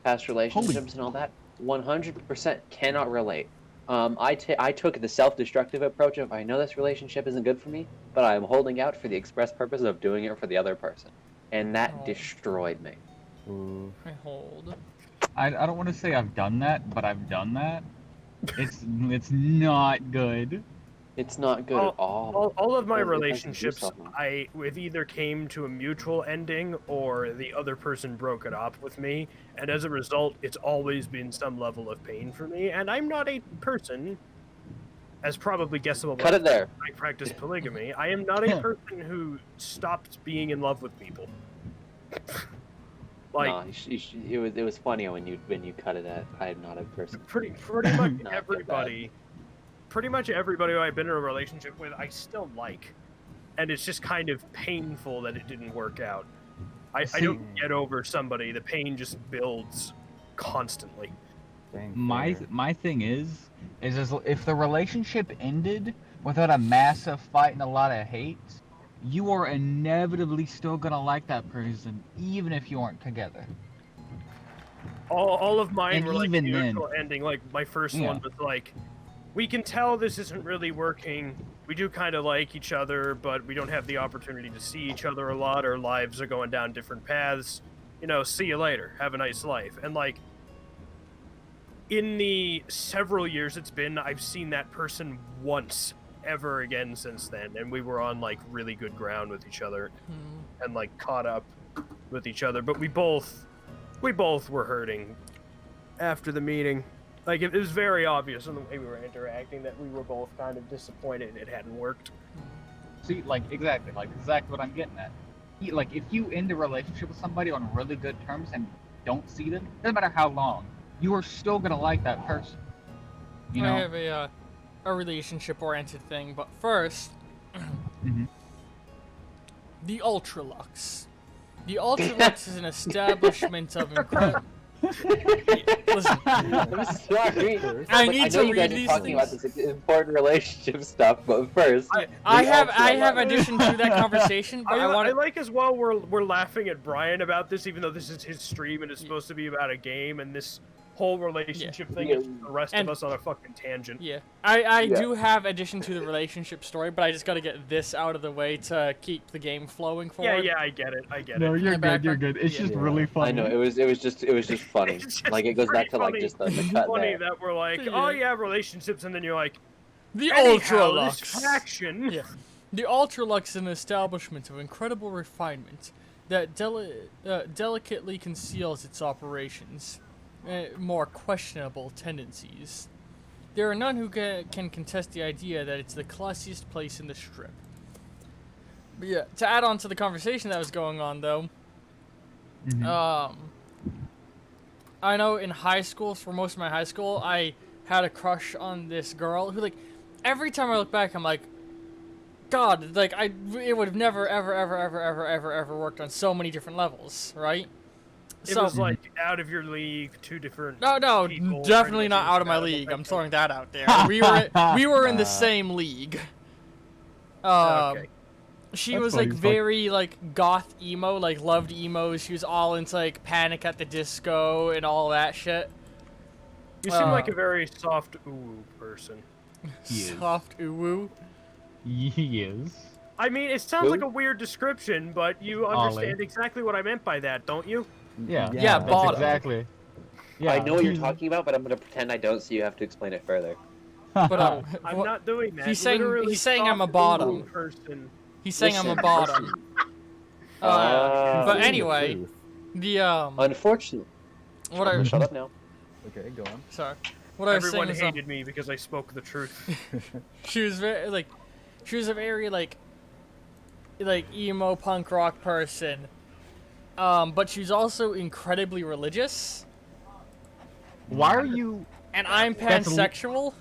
Speaker 3: past relationships and all that, 100% cannot relate. I took the self-destructive approach of I know this relationship isn't good for me, but I'm holding out for the express purpose of doing it for the other person, and that
Speaker 1: Oh.
Speaker 3: destroyed me.
Speaker 4: Ooh.
Speaker 1: I hold.
Speaker 5: I don't want to say I've done that, but I've done that. It's not good.
Speaker 3: It's not good at all.
Speaker 2: All of my
Speaker 3: It doesn't do
Speaker 2: relationships,
Speaker 3: something.
Speaker 2: with either came to a mutual ending or the other person broke it up with me, and as a result, it's always been some level of pain for me. And I'm not a person, as probably guessable,
Speaker 3: Cut it there.
Speaker 2: I practice polygamy. I am not a person who stopped being in love with people. Like
Speaker 3: No, it was funny when you cut it at I am not a person.
Speaker 2: pretty much
Speaker 3: Not that
Speaker 2: everybody. Pretty much everybody who I've been in a relationship with, I still like, and it's just kind of painful that it didn't work out. I don't get over somebody. The pain just builds constantly.
Speaker 4: Dang
Speaker 5: My
Speaker 4: fair.
Speaker 5: my thing is if the relationship ended without a massive fight and a lot of hate, you are inevitably still gonna like that person, even if you aren't together.
Speaker 2: All of mine
Speaker 5: And
Speaker 2: were like
Speaker 5: even then-
Speaker 2: mutual ending. Like my first
Speaker 5: Yeah.
Speaker 2: one was like, we can tell this isn't really working. We do kind of like each other, but we don't have the opportunity to see each other a lot. Our lives are going down different paths. You know, see you later. Have a nice life. And like, in the several years it's been, I've seen that person once ever again since then, and we were on like really good ground with each other and like caught up with each other. But we both were hurting after the meeting. Like, it was very obvious in the way we were interacting that we were both kind of disappointed it hadn't worked.
Speaker 5: See, like exactly what I'm getting at. Like if you end a relationship with somebody on really good terms and don't see them, doesn't matter how long, you are still gonna like that person. You know?
Speaker 1: I have a relationship-oriented thing, but first,
Speaker 5: Mhm.
Speaker 1: the Ultralux. The Ultralux is an establishment of incredible. Listen,
Speaker 3: I'm sorry.
Speaker 1: I
Speaker 3: Like,
Speaker 1: need
Speaker 3: know
Speaker 1: to
Speaker 3: you
Speaker 1: read
Speaker 3: guys are
Speaker 1: these
Speaker 3: talking about
Speaker 1: things.
Speaker 3: this important relationship stuff, but first,
Speaker 1: I
Speaker 3: the
Speaker 1: have
Speaker 3: Ultralux.
Speaker 1: addition to that conversation, but I
Speaker 2: I
Speaker 1: want
Speaker 2: like as well we're laughing at Brian about this, even though this is his stream and it's supposed to be about a game, and this whole relationship thing.
Speaker 3: Yeah.
Speaker 2: It's just the rest
Speaker 1: And-
Speaker 2: of us on a fucking tangent.
Speaker 1: Yeah, I
Speaker 3: Yeah.
Speaker 1: do have addition to the relationship story, but I just got to get this out of the way to keep the game flowing
Speaker 2: Yeah,
Speaker 1: forward.
Speaker 2: yeah, I get it. I get
Speaker 5: No,
Speaker 2: it.
Speaker 5: you're
Speaker 1: the
Speaker 5: good. You're
Speaker 1: background?
Speaker 5: good. It's
Speaker 1: Yeah.
Speaker 5: just really funny.
Speaker 3: I know it was just funny.
Speaker 2: It's just
Speaker 3: Like it goes back
Speaker 2: pretty
Speaker 3: to like
Speaker 2: funny.
Speaker 3: just the cut
Speaker 2: Funny
Speaker 3: there.
Speaker 2: that we're like,
Speaker 1: Yeah.
Speaker 2: oh yeah, relationships, and then you're like,
Speaker 1: The
Speaker 2: anyhow,
Speaker 1: Ultralux.
Speaker 2: this faction.
Speaker 1: Yeah. The Ultralux is an establishment of incredible refinement that delicately conceals its operations, more questionable tendencies. There are none who can contest the idea that it's the classiest place in the strip. But yeah, to add on to the conversation that was going on, though, I know in high school, for most of my high school, I had a crush on this girl who, like, every time I look back, I'm like, God, like, it would have never, ever worked on so many different levels, right?
Speaker 2: It was like out of your league, two different.
Speaker 1: No,
Speaker 2: people
Speaker 1: definitely
Speaker 2: pretty
Speaker 1: not
Speaker 2: much
Speaker 1: out of my
Speaker 2: incompatible
Speaker 1: league. I'm
Speaker 2: things.
Speaker 1: throwing that out there. We were in the same league.
Speaker 2: Okay.
Speaker 1: She
Speaker 5: That's
Speaker 1: was
Speaker 5: funny
Speaker 1: like
Speaker 5: as fuck.
Speaker 1: very like goth emo, like loved emo. She was all into like Panic at the Disco and all that shit.
Speaker 2: You seem like a very soft ooh person.
Speaker 5: He is.
Speaker 1: Soft uwu.
Speaker 5: He is.
Speaker 2: I mean, it sounds
Speaker 3: Who?
Speaker 2: like a weird description, but you understand exactly what I meant by that, don't you?
Speaker 5: Yeah.
Speaker 1: Yeah,
Speaker 5: That's
Speaker 1: bottom.
Speaker 5: exactly. Yeah.
Speaker 3: I know what you're
Speaker 5: he's-
Speaker 3: talking about, but I'm gonna pretend I don't, so you have to explain it further.
Speaker 1: But
Speaker 2: I'm
Speaker 1: what-
Speaker 2: not doing that.
Speaker 1: he's saying-
Speaker 2: Literally
Speaker 1: he's saying I'm a
Speaker 2: soft
Speaker 1: bottom.
Speaker 2: ooh person.
Speaker 1: he's saying I'm a
Speaker 3: Listen,
Speaker 1: bottom.
Speaker 3: listen.
Speaker 1: But
Speaker 4: Saying the
Speaker 1: anyway,
Speaker 4: truth.
Speaker 1: the
Speaker 3: Unfortunately,
Speaker 1: what I
Speaker 3: shut up now.
Speaker 4: Okay, go on.
Speaker 1: sorry, what I was saying
Speaker 2: Everyone
Speaker 1: is
Speaker 2: hated me because I spoke the truth.
Speaker 1: she was very like, she was a very like emo punk rock person. But she's also incredibly religious,
Speaker 5: Why are you?
Speaker 1: and I'm
Speaker 5: That's a-
Speaker 1: pansexual.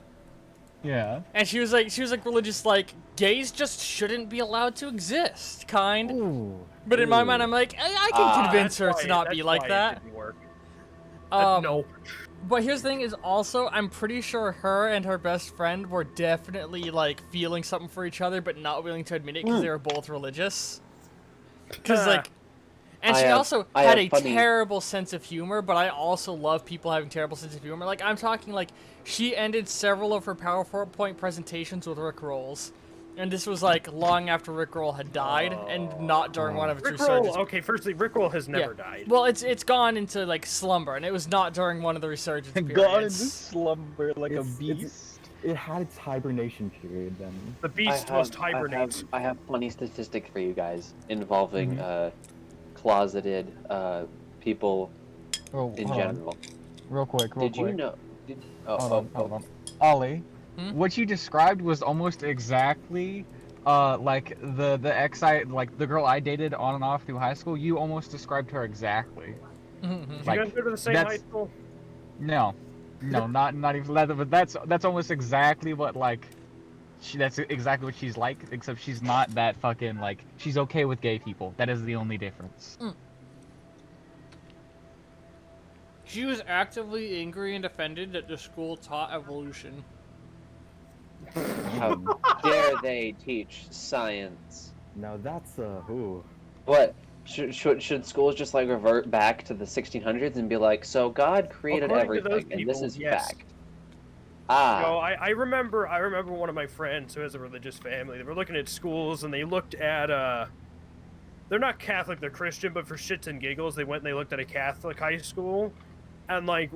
Speaker 5: Yeah.
Speaker 1: And she was like religious, like gays just shouldn't be allowed to exist, kind.
Speaker 4: Ooh.
Speaker 1: But in my
Speaker 4: ooh.
Speaker 1: mind, I'm like, I can convince her
Speaker 2: That's
Speaker 1: to
Speaker 2: why-
Speaker 1: not be
Speaker 2: that's
Speaker 1: like
Speaker 2: why it
Speaker 1: that.
Speaker 2: didn't work.
Speaker 1: Um,
Speaker 2: No.
Speaker 1: But here's the thing: is also I'm pretty sure her and her best friend were definitely like feeling something for each other, but not willing to admit it because they were both religious. Because like. And she also
Speaker 3: I
Speaker 1: had
Speaker 3: have
Speaker 1: a
Speaker 3: funny-
Speaker 1: terrible sense of humor, but I also love people having terrible sense of humor. Like, I'm talking, like, she ended several of her PowerPoint presentations with Rick rolls. And this was, like, long after Rick Roll had died, and not during one of its
Speaker 2: Rickroll.
Speaker 1: resurgences.
Speaker 2: Okay, firstly, Rickroll has never
Speaker 1: Yeah.
Speaker 2: died.
Speaker 1: Well, it's gone into, like, slumber, and it was not during one of the resurgence
Speaker 5: Gone into
Speaker 1: periods.
Speaker 5: slumber like a
Speaker 4: It's-
Speaker 5: beast.
Speaker 4: It had its hibernation period then.
Speaker 2: The beast must hibernate.
Speaker 3: I have funny statistics for you guys involving
Speaker 1: Mm-hmm.
Speaker 3: closeted people
Speaker 5: Oh,
Speaker 3: in
Speaker 5: hold on.
Speaker 3: general.
Speaker 5: Real quick.
Speaker 3: Did you know?
Speaker 5: Hold on. Ollie,
Speaker 1: Hmm?
Speaker 5: what you described was almost exactly like the ex I like the girl I dated on and off through high school. You almost described her exactly.
Speaker 1: Mhm.
Speaker 2: Did
Speaker 5: like,
Speaker 2: you guys go to the same
Speaker 5: that's-
Speaker 2: high school?
Speaker 5: No, not even that. But that's almost exactly what like. That's exactly what she's like, except she's not that fucking like. She's okay with gay people. That is the only difference.
Speaker 1: She was actively angry and offended that the school taught evolution.
Speaker 3: How dare they teach science?
Speaker 4: Now that's ooh.
Speaker 3: What? Should schools just like revert back to the 1600s and be like, so God created
Speaker 2: According to those
Speaker 3: everything, and this
Speaker 2: people,
Speaker 3: is
Speaker 2: yes.
Speaker 3: fact? Ah,
Speaker 2: No, I remember one of my friends who has a religious family. They were looking at schools and they looked at they're not Catholic, they're Christian, but for shits and giggles they went and they looked at a Catholic high school, and like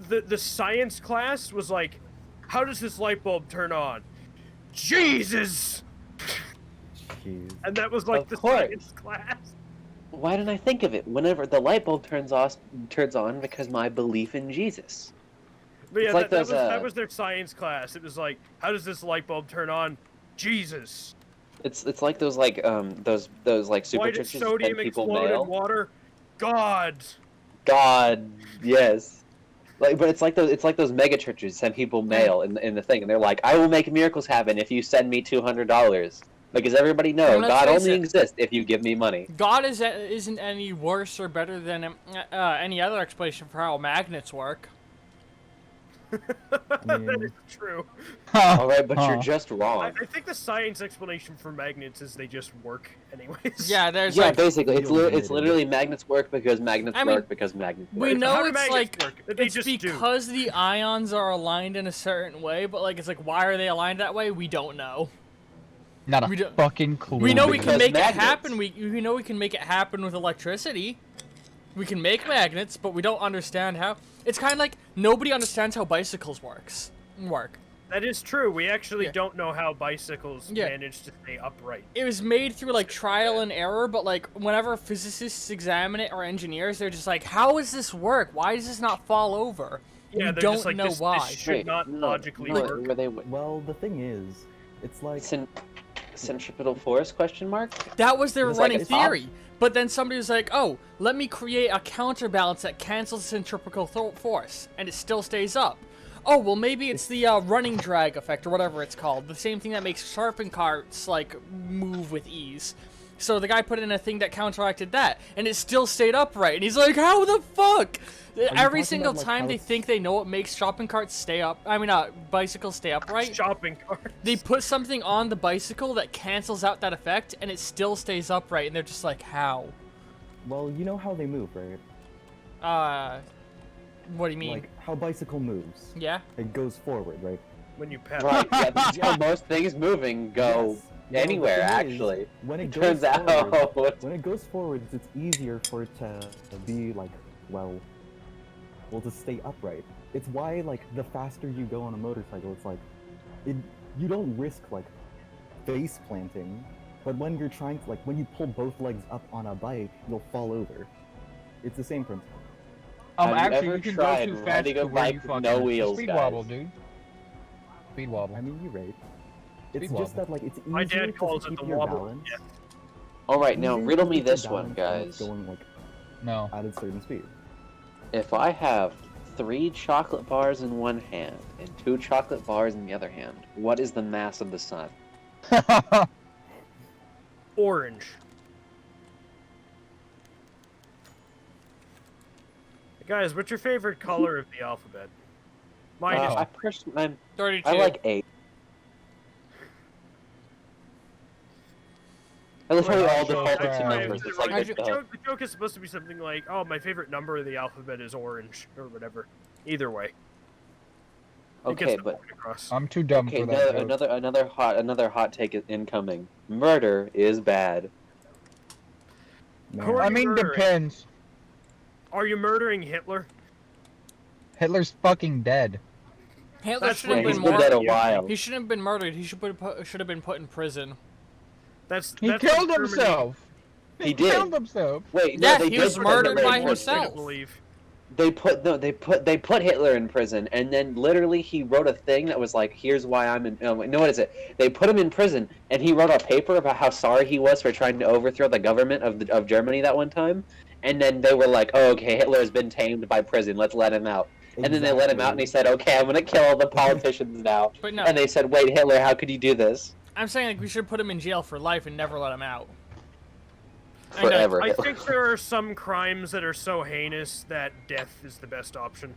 Speaker 2: the science class was like, how does this light bulb turn on? Jesus!
Speaker 4: Jeez.
Speaker 2: And that was like
Speaker 3: Of
Speaker 2: the
Speaker 3: course.
Speaker 2: science class.
Speaker 3: why didn't I think of it? Whenever the light bulb turns on because my belief in Jesus.
Speaker 2: But yeah,
Speaker 3: It's like those,
Speaker 2: that was their science class. It was like, how does this light bulb turn on? Jesus!
Speaker 3: It's like those those like super
Speaker 2: Why did
Speaker 3: churches that
Speaker 2: sodium
Speaker 3: people
Speaker 2: explode
Speaker 3: mail.
Speaker 2: in water? God!
Speaker 3: God, yes. Like, but it's like those mega churches send people mail in the thing, and they're like, I will make miracles happen if you send me $200. Because everybody knows
Speaker 1: let's
Speaker 3: God
Speaker 1: face
Speaker 3: only
Speaker 1: it.
Speaker 3: exists if you give me money.
Speaker 1: God isn't any worse or better than any other explanation for how magnets work.
Speaker 4: mean-
Speaker 2: That is true.
Speaker 3: All right, but you're just wrong.
Speaker 2: I think the science explanation for magnets is they just work anyways.
Speaker 1: Yeah, there's
Speaker 3: Yeah,
Speaker 1: like
Speaker 3: basically, it's
Speaker 4: Field
Speaker 3: it's literally magnets work because magnets
Speaker 1: I mean,
Speaker 3: work because magnets work.
Speaker 1: we know
Speaker 2: How do
Speaker 1: it's
Speaker 2: magnets
Speaker 1: like
Speaker 2: work? They
Speaker 1: it's
Speaker 2: just do.
Speaker 1: because the ions are aligned in a certain way, but like it's like why are they aligned that way? We don't know.
Speaker 5: Not
Speaker 1: We
Speaker 5: a
Speaker 1: don't-
Speaker 5: fucking clue.
Speaker 1: We know we can
Speaker 3: Because
Speaker 1: make
Speaker 3: magnets.
Speaker 1: it happen. We know we can make it happen with electricity. We can make magnets, but we don't understand how. It's kind of like nobody understands how bicycles work.
Speaker 2: That is true. We actually
Speaker 1: Yeah.
Speaker 2: don't know how bicycles
Speaker 1: Yeah.
Speaker 2: manage to stay upright.
Speaker 1: It was made through like trial and error, but like whenever physicists examine it or engineers, they're just like, "How does this work? Why does this not fall over?"
Speaker 2: Yeah,
Speaker 1: we
Speaker 2: they're
Speaker 1: don't
Speaker 2: just like,
Speaker 1: know
Speaker 2: this
Speaker 1: why.
Speaker 2: should not logically
Speaker 3: no,
Speaker 2: work.
Speaker 3: were they
Speaker 4: Well, the thing is, it's like
Speaker 3: centripetal force question mark?
Speaker 1: That was their
Speaker 4: It's like
Speaker 1: running
Speaker 4: it's odd.
Speaker 1: theory. But then somebody was like, "Oh, let me create a counterbalance that cancels centripetal force, and it still stays up." Oh, well, maybe it's the running drag effect or whatever it's called. The same thing that makes sharpen carts like move with ease. So the guy put in a thing that counteracted that, and it still stayed upright. And he's like, "How the fuck?" Every
Speaker 4: talking
Speaker 1: single
Speaker 4: about, like,
Speaker 1: time
Speaker 4: how
Speaker 1: they
Speaker 4: it's-
Speaker 1: think they know what makes shopping carts stay up. I mean, bicycles stay upright.
Speaker 2: Shopping carts.
Speaker 1: They put something on the bicycle that cancels out that effect, and it still stays upright, and they're just like, how?
Speaker 4: well, you know how they move, right?
Speaker 1: What do you mean?
Speaker 4: Like how bicycle moves.
Speaker 1: Yeah?
Speaker 4: It goes forward, right?
Speaker 2: When you pedal.
Speaker 3: Right, yeah, that's how most things moving go
Speaker 4: Yes. Well,
Speaker 3: anywhere,
Speaker 4: the thing is,
Speaker 3: actually.
Speaker 4: when it
Speaker 3: It
Speaker 4: goes
Speaker 3: turns
Speaker 4: forward,
Speaker 3: out.
Speaker 4: when it goes forwards, it's easier for it to be like, well, to stay upright. It's why like the faster you go on a motorcycle, it's like, you don't risk like face planting, but when you're trying to when you pull both legs up on a bike, you'll fall over. It's the same principle.
Speaker 3: Have you
Speaker 5: Actually,
Speaker 3: ever
Speaker 5: you can
Speaker 3: tried
Speaker 5: go too fast
Speaker 3: riding a
Speaker 5: to where you
Speaker 3: bike with
Speaker 5: fucking
Speaker 3: no wheels,
Speaker 5: speed
Speaker 3: guys?
Speaker 5: wobble, dude. Speed wobble.
Speaker 4: I mean, you're right. It's
Speaker 5: Speed
Speaker 4: just
Speaker 5: wobble.
Speaker 4: that like it's easier
Speaker 2: My dad
Speaker 4: to
Speaker 2: calls it
Speaker 4: keep
Speaker 2: the
Speaker 4: your
Speaker 2: wobble.
Speaker 4: balance.
Speaker 2: Yeah.
Speaker 3: All right, now
Speaker 4: Easier
Speaker 3: riddle
Speaker 4: to
Speaker 3: me
Speaker 4: keep your
Speaker 3: this one,
Speaker 4: balance
Speaker 3: guys.
Speaker 4: Going like
Speaker 5: No.
Speaker 4: at a certain speed.
Speaker 3: If I have 3 chocolate bars in one hand and 2 chocolate bars in the other hand, what is the mass of the sun?
Speaker 2: Orange. Guys, what's your favorite color of the alphabet? Mine is
Speaker 3: I personally,
Speaker 1: 32.
Speaker 3: I like 8. I literally all defaulted to
Speaker 5: right.
Speaker 3: numbers. It's like
Speaker 1: Right.
Speaker 2: the joke is supposed to be something like, "Oh, my favorite number of the alphabet is orange," or whatever. Either way. It gets
Speaker 3: okay,
Speaker 2: the
Speaker 3: but
Speaker 2: point across.
Speaker 5: I'm too dumb
Speaker 3: okay,
Speaker 5: for that.
Speaker 3: no,
Speaker 5: joke.
Speaker 3: another hot take is incoming. Murder is bad.
Speaker 4: Man.
Speaker 2: Who are
Speaker 5: I
Speaker 2: you
Speaker 5: mean,
Speaker 2: murdering?
Speaker 5: depends.
Speaker 2: Are you murdering Hitler?
Speaker 5: Hitler's fucking dead.
Speaker 1: Hitler
Speaker 2: That's
Speaker 1: should
Speaker 3: Yeah,
Speaker 1: have
Speaker 3: he's
Speaker 1: been
Speaker 3: been dead a
Speaker 1: murdered.
Speaker 3: while.
Speaker 1: He shouldn't have been murdered. He should have been put in prison.
Speaker 5: He
Speaker 2: That's
Speaker 5: killed
Speaker 2: what Germany-
Speaker 5: himself.
Speaker 3: He did.
Speaker 5: Killed himself.
Speaker 3: Wait,
Speaker 1: Yeah,
Speaker 3: no, they
Speaker 1: he
Speaker 3: did
Speaker 1: was
Speaker 3: put
Speaker 1: murdered
Speaker 3: Hitler
Speaker 1: by
Speaker 3: in prison.
Speaker 1: himself.
Speaker 2: Believe.
Speaker 3: They put Hitler in prison, and then literally he wrote a thing that was like, "Here's why I'm in." No, what is it? They put him in prison, and he wrote a paper about how sorry he was for trying to overthrow the government of Germany that one time. And then they were like, "Oh, okay, Hitler has been tamed by prison. Let's let him out." And then they let him out, and he said, "Okay, I'm gonna kill all the politicians now."
Speaker 1: But no,
Speaker 3: And they said, "Wait, Hitler, how could you do this?"
Speaker 1: I'm saying like we should put him in jail for life and never let him out. And,
Speaker 3: Forever.
Speaker 2: I think there are some crimes that are so heinous that death is the best option.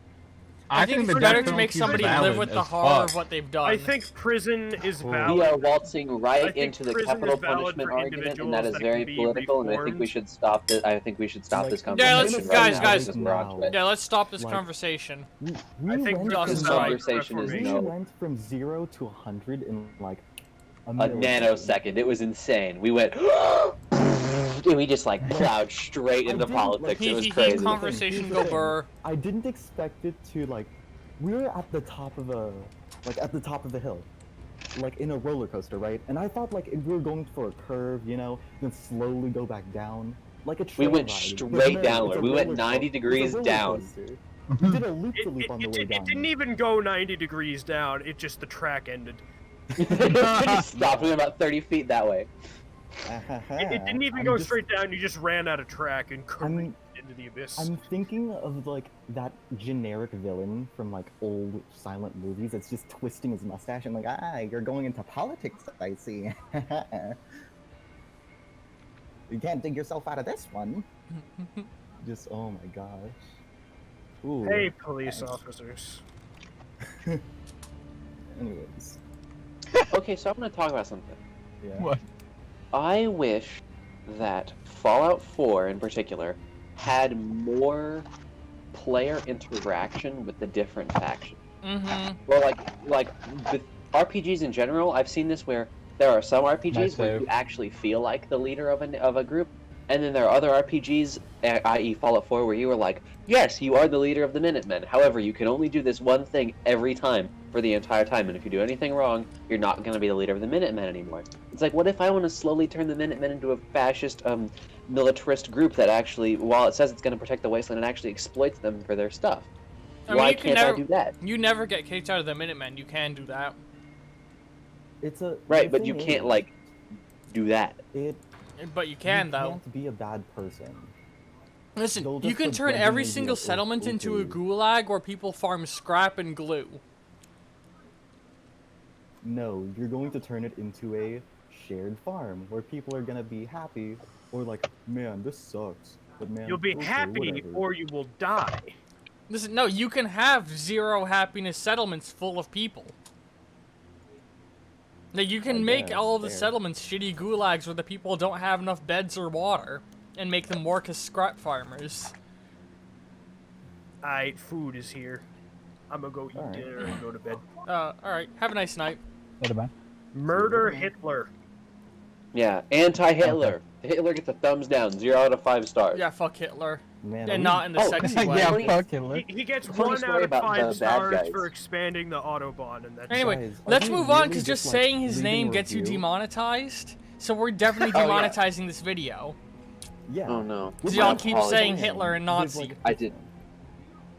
Speaker 1: I think it's
Speaker 5: the
Speaker 1: better
Speaker 5: death
Speaker 1: to make
Speaker 5: penalty is
Speaker 1: somebody
Speaker 5: valid
Speaker 1: live with the
Speaker 5: as
Speaker 1: horror
Speaker 5: fuck.
Speaker 1: of what they've done.
Speaker 2: I think prison is
Speaker 3: We
Speaker 2: valid.
Speaker 3: are waltzing
Speaker 2: I
Speaker 3: right
Speaker 2: think
Speaker 3: into the
Speaker 2: prison
Speaker 3: capital
Speaker 2: is valid
Speaker 3: punishment
Speaker 2: for
Speaker 3: argument, and that is
Speaker 2: individuals that
Speaker 3: very
Speaker 2: can be
Speaker 3: political. And I think we
Speaker 2: reformed.
Speaker 3: should stop this. I think we should stop
Speaker 4: Like,
Speaker 3: this
Speaker 4: yeah,
Speaker 3: conversation.
Speaker 1: let's-
Speaker 3: right
Speaker 1: guys,
Speaker 3: now,
Speaker 1: guys.
Speaker 3: because we're onto it.
Speaker 1: Yeah, let's stop this
Speaker 4: Like-
Speaker 1: conversation.
Speaker 4: We
Speaker 2: I think
Speaker 4: went
Speaker 1: John's
Speaker 3: This
Speaker 4: from,
Speaker 1: right.
Speaker 3: conversation is
Speaker 4: we
Speaker 3: no
Speaker 4: went from 0 to 100 in like a
Speaker 3: a
Speaker 4: millisecond.
Speaker 3: nanosecond. It was insane. We went, and we just like plowed straight
Speaker 4: I
Speaker 3: into
Speaker 4: didn't,
Speaker 3: politics.
Speaker 1: He
Speaker 3: It was
Speaker 1: he
Speaker 3: crazy.
Speaker 1: conversation
Speaker 4: Here's the
Speaker 1: go
Speaker 4: thing.
Speaker 1: burr.
Speaker 4: I didn't expect it to like. We were at the top of a, at the top of the hill, like in a roller coaster, right? And I thought like if we were going for a curve, you know, then slowly go back down, like a
Speaker 3: We
Speaker 4: train
Speaker 3: went
Speaker 4: ride.
Speaker 3: straight
Speaker 4: But no,
Speaker 3: downward.
Speaker 4: it's a
Speaker 3: We went
Speaker 4: roller
Speaker 3: 90
Speaker 4: co-
Speaker 3: degrees
Speaker 4: it's a roller
Speaker 3: down.
Speaker 4: coaster. We did a loop
Speaker 2: It,
Speaker 4: de loop on the way down.
Speaker 2: it didn't even go 90 degrees down. It just the track ended.
Speaker 3: It stopped me about 30 feet that way.
Speaker 2: It didn't even go straight down. You just ran out of track and careened into the abyss.
Speaker 4: I'm thinking of like that generic villain from like old silent movies that's just twisting his mustache and like, you're going into politics, I see. You can't dig yourself out of this one. Just, oh my gosh. Ooh.
Speaker 2: Hey, police officers.
Speaker 4: Anyways,
Speaker 3: Okay, so I'm gonna talk about something.
Speaker 4: yeah.
Speaker 5: What?
Speaker 3: I wish that Fallout 4 in particular had more player interaction with the different factions.
Speaker 1: Mm-hmm.
Speaker 3: Well, like with RPGs in general, I've seen this where there are some RPGs
Speaker 5: Nice
Speaker 3: where
Speaker 5: save.
Speaker 3: you actually feel like the leader of a group, and then there are other RPGs, i.e. Fallout 4, where you are like, yes, you are the leader of the Minutemen. However, you can only do this one thing every time for the entire time, and if you do anything wrong, you're not going to be the leader of the Minutemen anymore. It's like, what if I want to slowly turn the Minutemen into a fascist, militarist group that actually, while it says it's going to protect the wasteland, it actually exploits them for their stuff?
Speaker 1: I mean,
Speaker 3: Why
Speaker 1: you can
Speaker 3: can't
Speaker 1: never,
Speaker 3: I do that?
Speaker 1: You never get kicked out of the Minutemen. You can do that.
Speaker 4: It's a
Speaker 3: Right,
Speaker 4: the
Speaker 3: but you
Speaker 4: thing
Speaker 3: can't
Speaker 4: is,
Speaker 3: like do that.
Speaker 4: it.
Speaker 1: But you can,
Speaker 4: You
Speaker 1: though.
Speaker 4: can't be a bad person.
Speaker 1: Listen,
Speaker 4: they'll
Speaker 1: you
Speaker 4: just
Speaker 1: can turn every
Speaker 4: begrudgingly be
Speaker 1: single
Speaker 4: like, "Oh,
Speaker 1: settlement into a
Speaker 4: okay."
Speaker 1: gulag where people farm scrap and glue.
Speaker 4: No, you're going to turn it into a shared farm where people are gonna be happy, or like, man, this sucks. But man,
Speaker 2: You'll be
Speaker 4: okay,
Speaker 2: happy
Speaker 4: whatever.
Speaker 2: or you will die.
Speaker 1: Listen, no, you can have zero happiness settlements full of people. Like, you can make
Speaker 4: guess,
Speaker 1: all of the
Speaker 4: fair.
Speaker 1: settlements shitty gulags where the people don't have enough beds or water, and make them work as scrap farmers.
Speaker 2: Alright, food is here. I'm gonna go eat
Speaker 4: Alright.
Speaker 2: dinner and go to bed.
Speaker 1: Alright, have a nice night.
Speaker 5: Later, man.
Speaker 2: Murder Hitler.
Speaker 3: Yeah, anti-Hitler. Hitler gets a thumbs down, 0 out of 5 stars.
Speaker 1: Yeah, fuck Hitler.
Speaker 4: Man,
Speaker 1: And
Speaker 4: we-
Speaker 1: not in the
Speaker 3: Oh,
Speaker 1: sexy way.
Speaker 5: Yeah,
Speaker 3: funny-
Speaker 5: fuck Hitler.
Speaker 2: He gets
Speaker 3: Funny
Speaker 2: 1
Speaker 3: story
Speaker 2: out of
Speaker 3: about
Speaker 2: 5
Speaker 3: the bad
Speaker 2: stars
Speaker 3: guys.
Speaker 2: for expanding the Autobahn, and that's
Speaker 1: Anyway,
Speaker 4: Guys, are
Speaker 1: let's
Speaker 4: we
Speaker 1: move on,
Speaker 4: really
Speaker 1: because just
Speaker 4: like,
Speaker 1: saying his
Speaker 4: leaving
Speaker 1: name
Speaker 4: a
Speaker 1: gets you
Speaker 4: review?
Speaker 1: demonetized. So we're definitely
Speaker 3: Oh, yeah.
Speaker 1: demonetizing this video.
Speaker 4: Yeah.
Speaker 3: Oh no.
Speaker 1: Because
Speaker 3: My
Speaker 1: y'all keep
Speaker 3: apologies.
Speaker 1: saying Hitler and
Speaker 4: Give,
Speaker 1: Nazi.
Speaker 4: like,
Speaker 3: I did.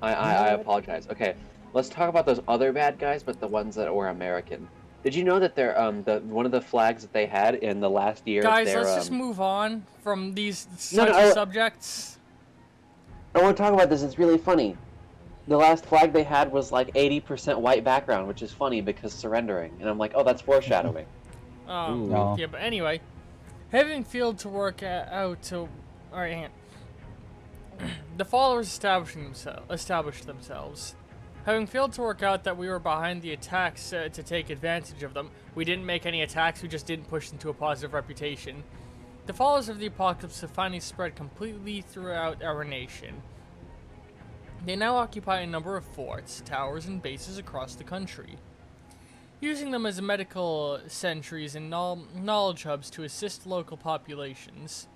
Speaker 3: I
Speaker 4: You know what?
Speaker 3: apologize. Okay, let's talk about those other bad guys, but the ones that were American. Did you know that they're one of the flags that they had in the last year?
Speaker 1: Guys,
Speaker 3: of their,
Speaker 1: let's just move on from these
Speaker 3: No, no,
Speaker 1: touchy
Speaker 3: I-
Speaker 1: subjects.
Speaker 3: I want to talk about this. It's really funny. The last flag they had was like 80% white background, which is funny because surrendering. And I'm like, oh, that's foreshadowing.
Speaker 4: Ooh.
Speaker 5: No.
Speaker 1: Yeah, but anyway, having failed to work out to... Alright, hang on. The followers established themselves. Having failed to work out that we were behind the attacks to take advantage of them, we didn't make any attacks, we just didn't push into a positive reputation. The followers of the apocalypse have finally spread completely throughout our nation. They now occupy a number of forts, towers, and bases across the country, using them as medical sentries and knowledge hubs to assist local populations.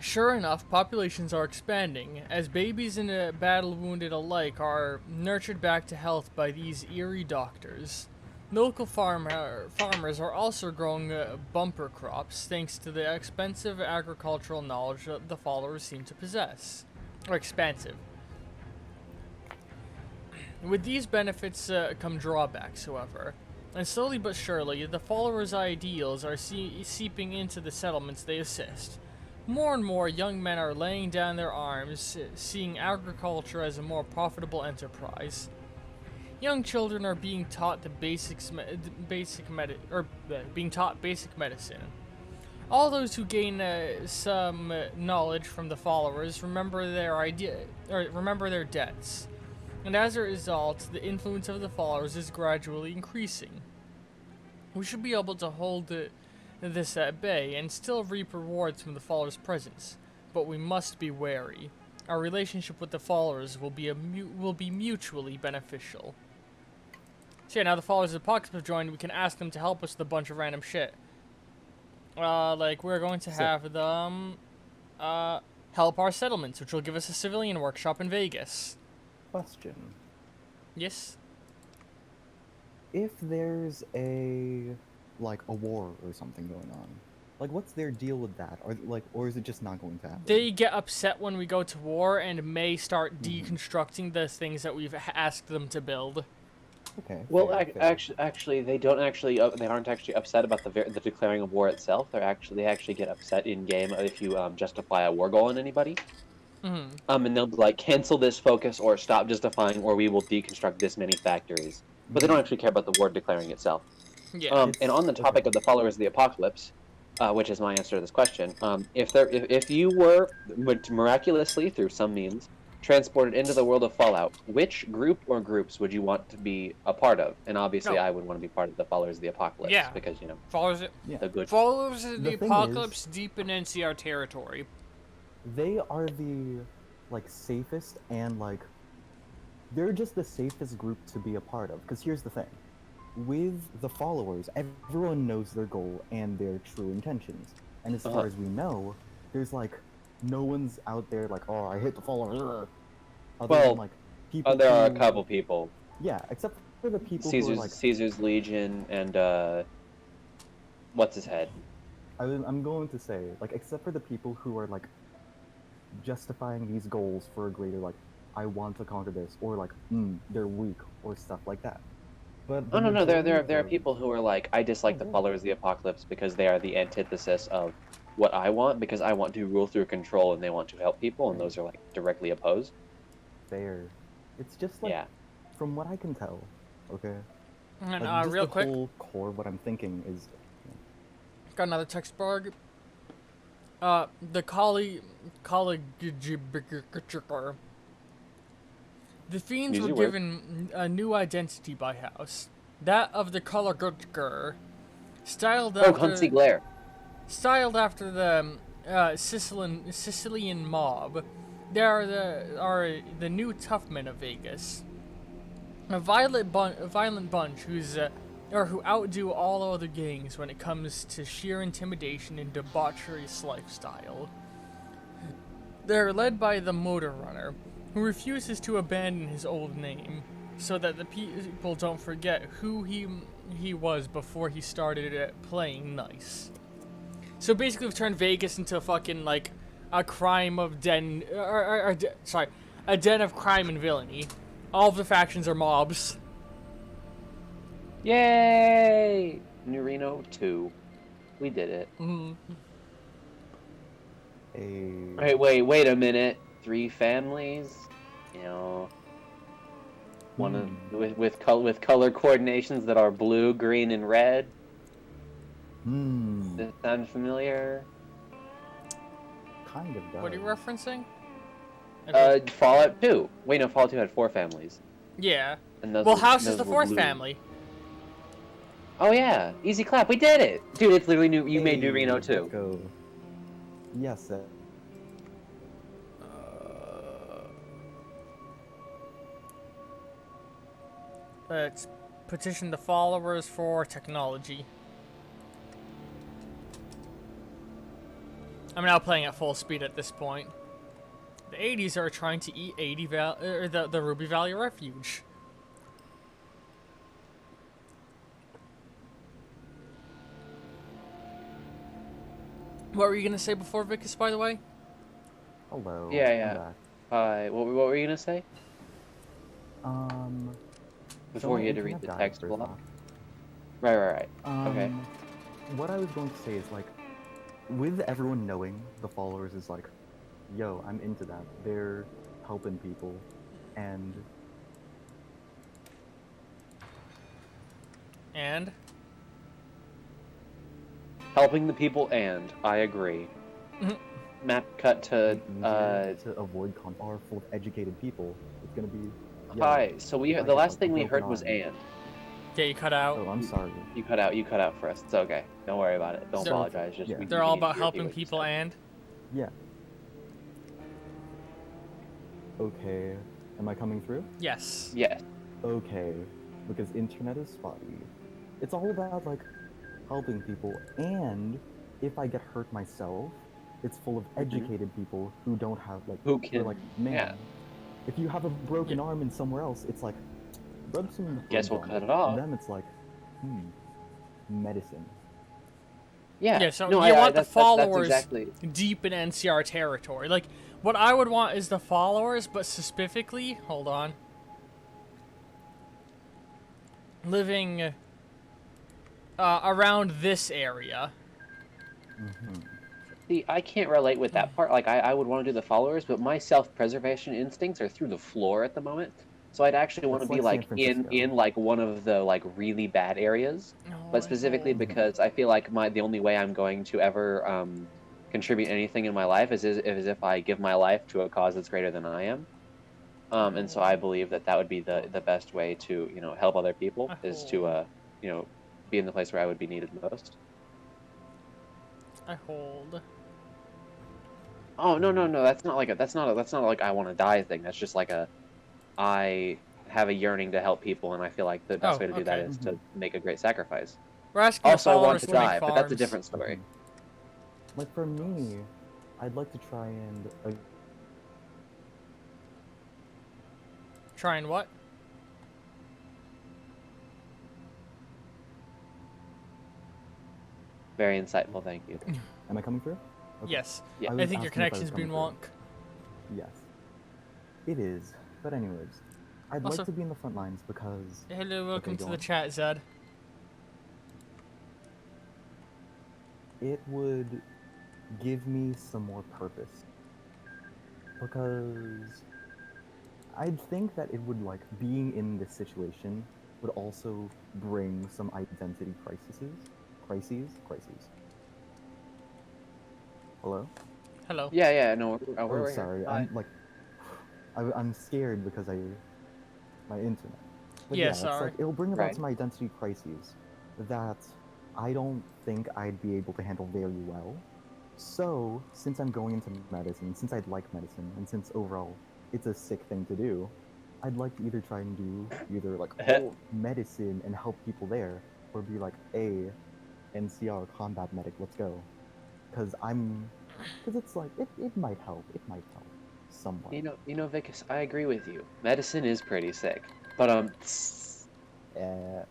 Speaker 1: Sure enough, populations are expanding, as babies and battle-wounded alike are nurtured back to health by these eerie doctors. Local farmers are also growing bumper crops thanks to the expensive agricultural knowledge that the followers seem to possess. Or expansive. With these benefits come drawbacks, however. And slowly but surely, the followers' ideals are seeping into the settlements they assist. More and more young men are laying down their arms, seeing agriculture as a more profitable enterprise. Young children are being taught the being taught basic medicine. All those who gain some knowledge from the followers remember their debts, and as a result, the influence of the followers is gradually increasing. We should be able to hold this at bay and still reap rewards from the followers' presence, but we must be wary. Our relationship with the followers will be mutually beneficial. So yeah, now the followers of the Apocalypse have joined, we can ask them to help us with a bunch of random shit. Like, we're going to have them, help our settlements, which will give us a civilian workshop in Vegas.
Speaker 4: Question.
Speaker 1: Yes?
Speaker 4: If there's a war or something going on, like, what's their deal with that? Or is it just not going to happen?
Speaker 1: They get upset when we go to war and may start deconstructing the things that we've asked them to build.
Speaker 4: Okay.
Speaker 3: Well,
Speaker 4: fair, fair.
Speaker 3: actually, they don't actually. They aren't actually upset about the declaring of war itself. They actually get upset in game if you justify a war goal on anybody.
Speaker 1: Mm-hmm.
Speaker 3: And they'll be like, cancel this focus or stop justifying, or we will deconstruct this many factories. But they don't actually care about the war declaring itself.
Speaker 1: Yeah.
Speaker 3: And on the topic of the followers of the apocalypse, which is my answer to this question, if you were miraculously through some means transported into the world of Fallout, which group or groups would you want to be a part of? And obviously,
Speaker 1: No.
Speaker 3: I would want to be part of the Followers of the Apocalypse
Speaker 1: Yeah.
Speaker 3: because you know
Speaker 1: Followers of
Speaker 4: Yeah.
Speaker 3: the good.
Speaker 1: the
Speaker 4: The thing
Speaker 1: apocalypse deep in NCR territory.
Speaker 4: They are the like safest and like they're just the safest group to be a part of. Because here's the thing. With the followers, everyone knows their goal and their true intentions. And as far as we know, there's like no one's out there like, oh, I hate the followers. Other
Speaker 3: Well,
Speaker 4: than, like, people
Speaker 3: there are a
Speaker 4: who-
Speaker 3: couple people.
Speaker 4: Yeah, except for the people who are like.
Speaker 3: Caesar's Legion and what's his head?
Speaker 4: I'm going to say, like, except for the people who are like justifying these goals for a greater like, I want to conquer this, or like, they're weak, or stuff like that. But the
Speaker 3: Oh no, there
Speaker 4: majority
Speaker 3: are
Speaker 4: of
Speaker 3: people who are like, I dislike the
Speaker 4: yeah.
Speaker 3: Followers of the Apocalypse because they are the antithesis of what I want, because I want to rule through control and they want to help people, and those are like directly opposed.
Speaker 4: fair. It's just like,
Speaker 3: Yeah.
Speaker 4: from what I can tell, okay.
Speaker 1: And
Speaker 4: Like, just
Speaker 1: real
Speaker 4: the
Speaker 1: quick,
Speaker 4: whole core of what I'm thinking is,
Speaker 1: got another text bug. The college. The fiends
Speaker 3: Easy
Speaker 1: were
Speaker 3: word.
Speaker 1: given a new identity by House, that of the color styled
Speaker 3: Oh, Hunsy Glare.
Speaker 1: styled after the Sicilian mob. They are the new tough men of Vegas, a violent bunch who outdo all other gangs when it comes to sheer intimidation and debaucherous lifestyle. They're led by the Motor Runner, who refuses to abandon his old name, so that the people don't forget who he was before he started playing nice. So basically, we've turned Vegas into fucking like a crime of den, a den of crime and villainy. All of the factions are mobs.
Speaker 3: Yay! New Reno 2. We did it.
Speaker 4: a
Speaker 3: Wait a minute. 3 families? You know, one of with color coordinations that are blue, green, and red. Does that sound familiar?
Speaker 4: kind of does.
Speaker 1: What are you referencing?
Speaker 3: Fallout 2. Wait, no, Fallout 2 had 4 families.
Speaker 1: Yeah.
Speaker 3: And those
Speaker 1: Well,
Speaker 3: were-
Speaker 1: House
Speaker 3: those
Speaker 1: is the
Speaker 3: were
Speaker 1: fourth
Speaker 3: blue.
Speaker 1: family.
Speaker 3: Oh yeah, easy clap. We did it, dude. It's literally new. You made New Reno
Speaker 4: Let's
Speaker 3: too.
Speaker 4: go. Yes.
Speaker 1: Let's petition the followers for technology. I'm now playing at full speed at this point. The 80s are trying to eat the Ruby Valley Refuge. What were you gonna say before, Vicus, by the way?
Speaker 4: Hello.
Speaker 3: Yeah,
Speaker 4: I'm
Speaker 3: yeah.
Speaker 4: back.
Speaker 3: What were you gonna say
Speaker 4: Um.
Speaker 3: before
Speaker 4: so
Speaker 3: you had
Speaker 4: my
Speaker 3: to read
Speaker 4: internet
Speaker 3: the
Speaker 4: died
Speaker 3: text
Speaker 4: first
Speaker 3: block?
Speaker 4: off.
Speaker 3: Right. Okay.
Speaker 4: What I was going to say is like, with everyone knowing the followers is like, yo, I'm into that. They're helping people, and
Speaker 3: Helping the people, and I agree.
Speaker 1: Mhm.
Speaker 3: Map cut to
Speaker 4: easier to avoid are full of educated people. It's gonna be. yo,
Speaker 3: hi. So
Speaker 4: I
Speaker 3: the
Speaker 4: get
Speaker 3: last
Speaker 4: a
Speaker 3: thing we
Speaker 4: broken
Speaker 3: heard was
Speaker 4: arm.
Speaker 3: and.
Speaker 1: Yeah, you cut out.
Speaker 4: Oh, I'm sorry.
Speaker 3: You cut out for us. It's okay. Don't worry about it. Don't
Speaker 1: They're-
Speaker 3: apologize. Just
Speaker 4: yeah.
Speaker 3: we
Speaker 1: They're all
Speaker 3: need to
Speaker 1: about
Speaker 3: repeat
Speaker 1: helping
Speaker 3: what you
Speaker 1: people
Speaker 3: said.
Speaker 1: and.
Speaker 4: Yeah. Okay. Am I coming through?
Speaker 1: Yes.
Speaker 3: Yes.
Speaker 4: Okay. Because internet is spotty. It's all about like helping people, and if I get hurt myself, it's full of educated people who don't have like
Speaker 3: Who
Speaker 4: they're
Speaker 3: can-
Speaker 4: like, man,
Speaker 3: yeah.
Speaker 4: if you have a broken arm in somewhere else, it's like rub some
Speaker 3: Guess
Speaker 4: herbs
Speaker 3: we'll
Speaker 4: on
Speaker 3: cut it off.
Speaker 4: Then it's like, medicine.
Speaker 3: Yeah.
Speaker 1: Yeah, so
Speaker 3: no,
Speaker 1: you want the
Speaker 3: that's
Speaker 1: followers
Speaker 3: exactly.
Speaker 1: deep in NCR territory. Like, what I would want is the followers, but specifically, hold on, living around this area.
Speaker 3: See, I can't relate with that part. Like, I would want to do the followers, but my self-preservation instincts are through the floor at the moment. So I'd actually want to
Speaker 4: It's
Speaker 3: be
Speaker 4: like
Speaker 3: like
Speaker 4: San Francisco.
Speaker 3: in like one of the like really bad areas. But specifically because I feel like the only way I'm going to ever contribute anything in my life is if I give my life to a cause that's greater than I am. And so I believe that that would be the best way to, you know, help other people is to, you know, be in the place where I would be needed most.
Speaker 1: I hold.
Speaker 3: Oh no, that's not like I want to die thing. That's just like I have a yearning to help people, and I feel like the best
Speaker 1: Oh,
Speaker 3: way to do that
Speaker 1: okay.
Speaker 3: is to make a great sacrifice.
Speaker 1: We're asking the
Speaker 3: Also, I want
Speaker 1: followers
Speaker 3: to
Speaker 1: to make
Speaker 3: die, but that's a
Speaker 1: farms.
Speaker 3: different story.
Speaker 4: Like for me, I'd like to try and
Speaker 1: Try and what?
Speaker 3: Very insightful, thank you.
Speaker 4: am I coming through? Okay.
Speaker 1: Yes.
Speaker 3: Yeah.
Speaker 4: I
Speaker 1: I
Speaker 4: was
Speaker 1: think your
Speaker 4: asking if I was
Speaker 1: connection's been
Speaker 4: coming
Speaker 1: wonk.
Speaker 4: through. Yes. It is. But anyways, I'd
Speaker 1: Also-
Speaker 4: like to be in the front lines because
Speaker 1: Hello, welcome
Speaker 4: Okay,
Speaker 1: to
Speaker 4: go
Speaker 1: the
Speaker 4: on.
Speaker 1: chat, Zed.
Speaker 4: it would give me some more purpose. Because I'd think that it would, like, being in this situation would also bring some identity crises. Hello?
Speaker 1: Hello.
Speaker 3: Yeah, no, we're
Speaker 4: Oh,
Speaker 3: right
Speaker 4: sorry.
Speaker 3: here.
Speaker 4: I'm like, I'm scared because my internet. But
Speaker 1: Yeah,
Speaker 4: yeah, it's
Speaker 1: sorry.
Speaker 4: like it'll bring about
Speaker 3: Right.
Speaker 4: some identity crises that I don't think I'd be able to handle very well. So, since I'm going into medicine, since I'd like medicine, and since overall it's a sick thing to do, I'd like to either try and do either like medicine and help people there, or be like a NCR combat medic. Let's go, because it's like it might help. It might help somewhat.
Speaker 3: You know, Vicus, I agree with you. Medicine is pretty sick, but
Speaker 4: Uh,
Speaker 3: uh,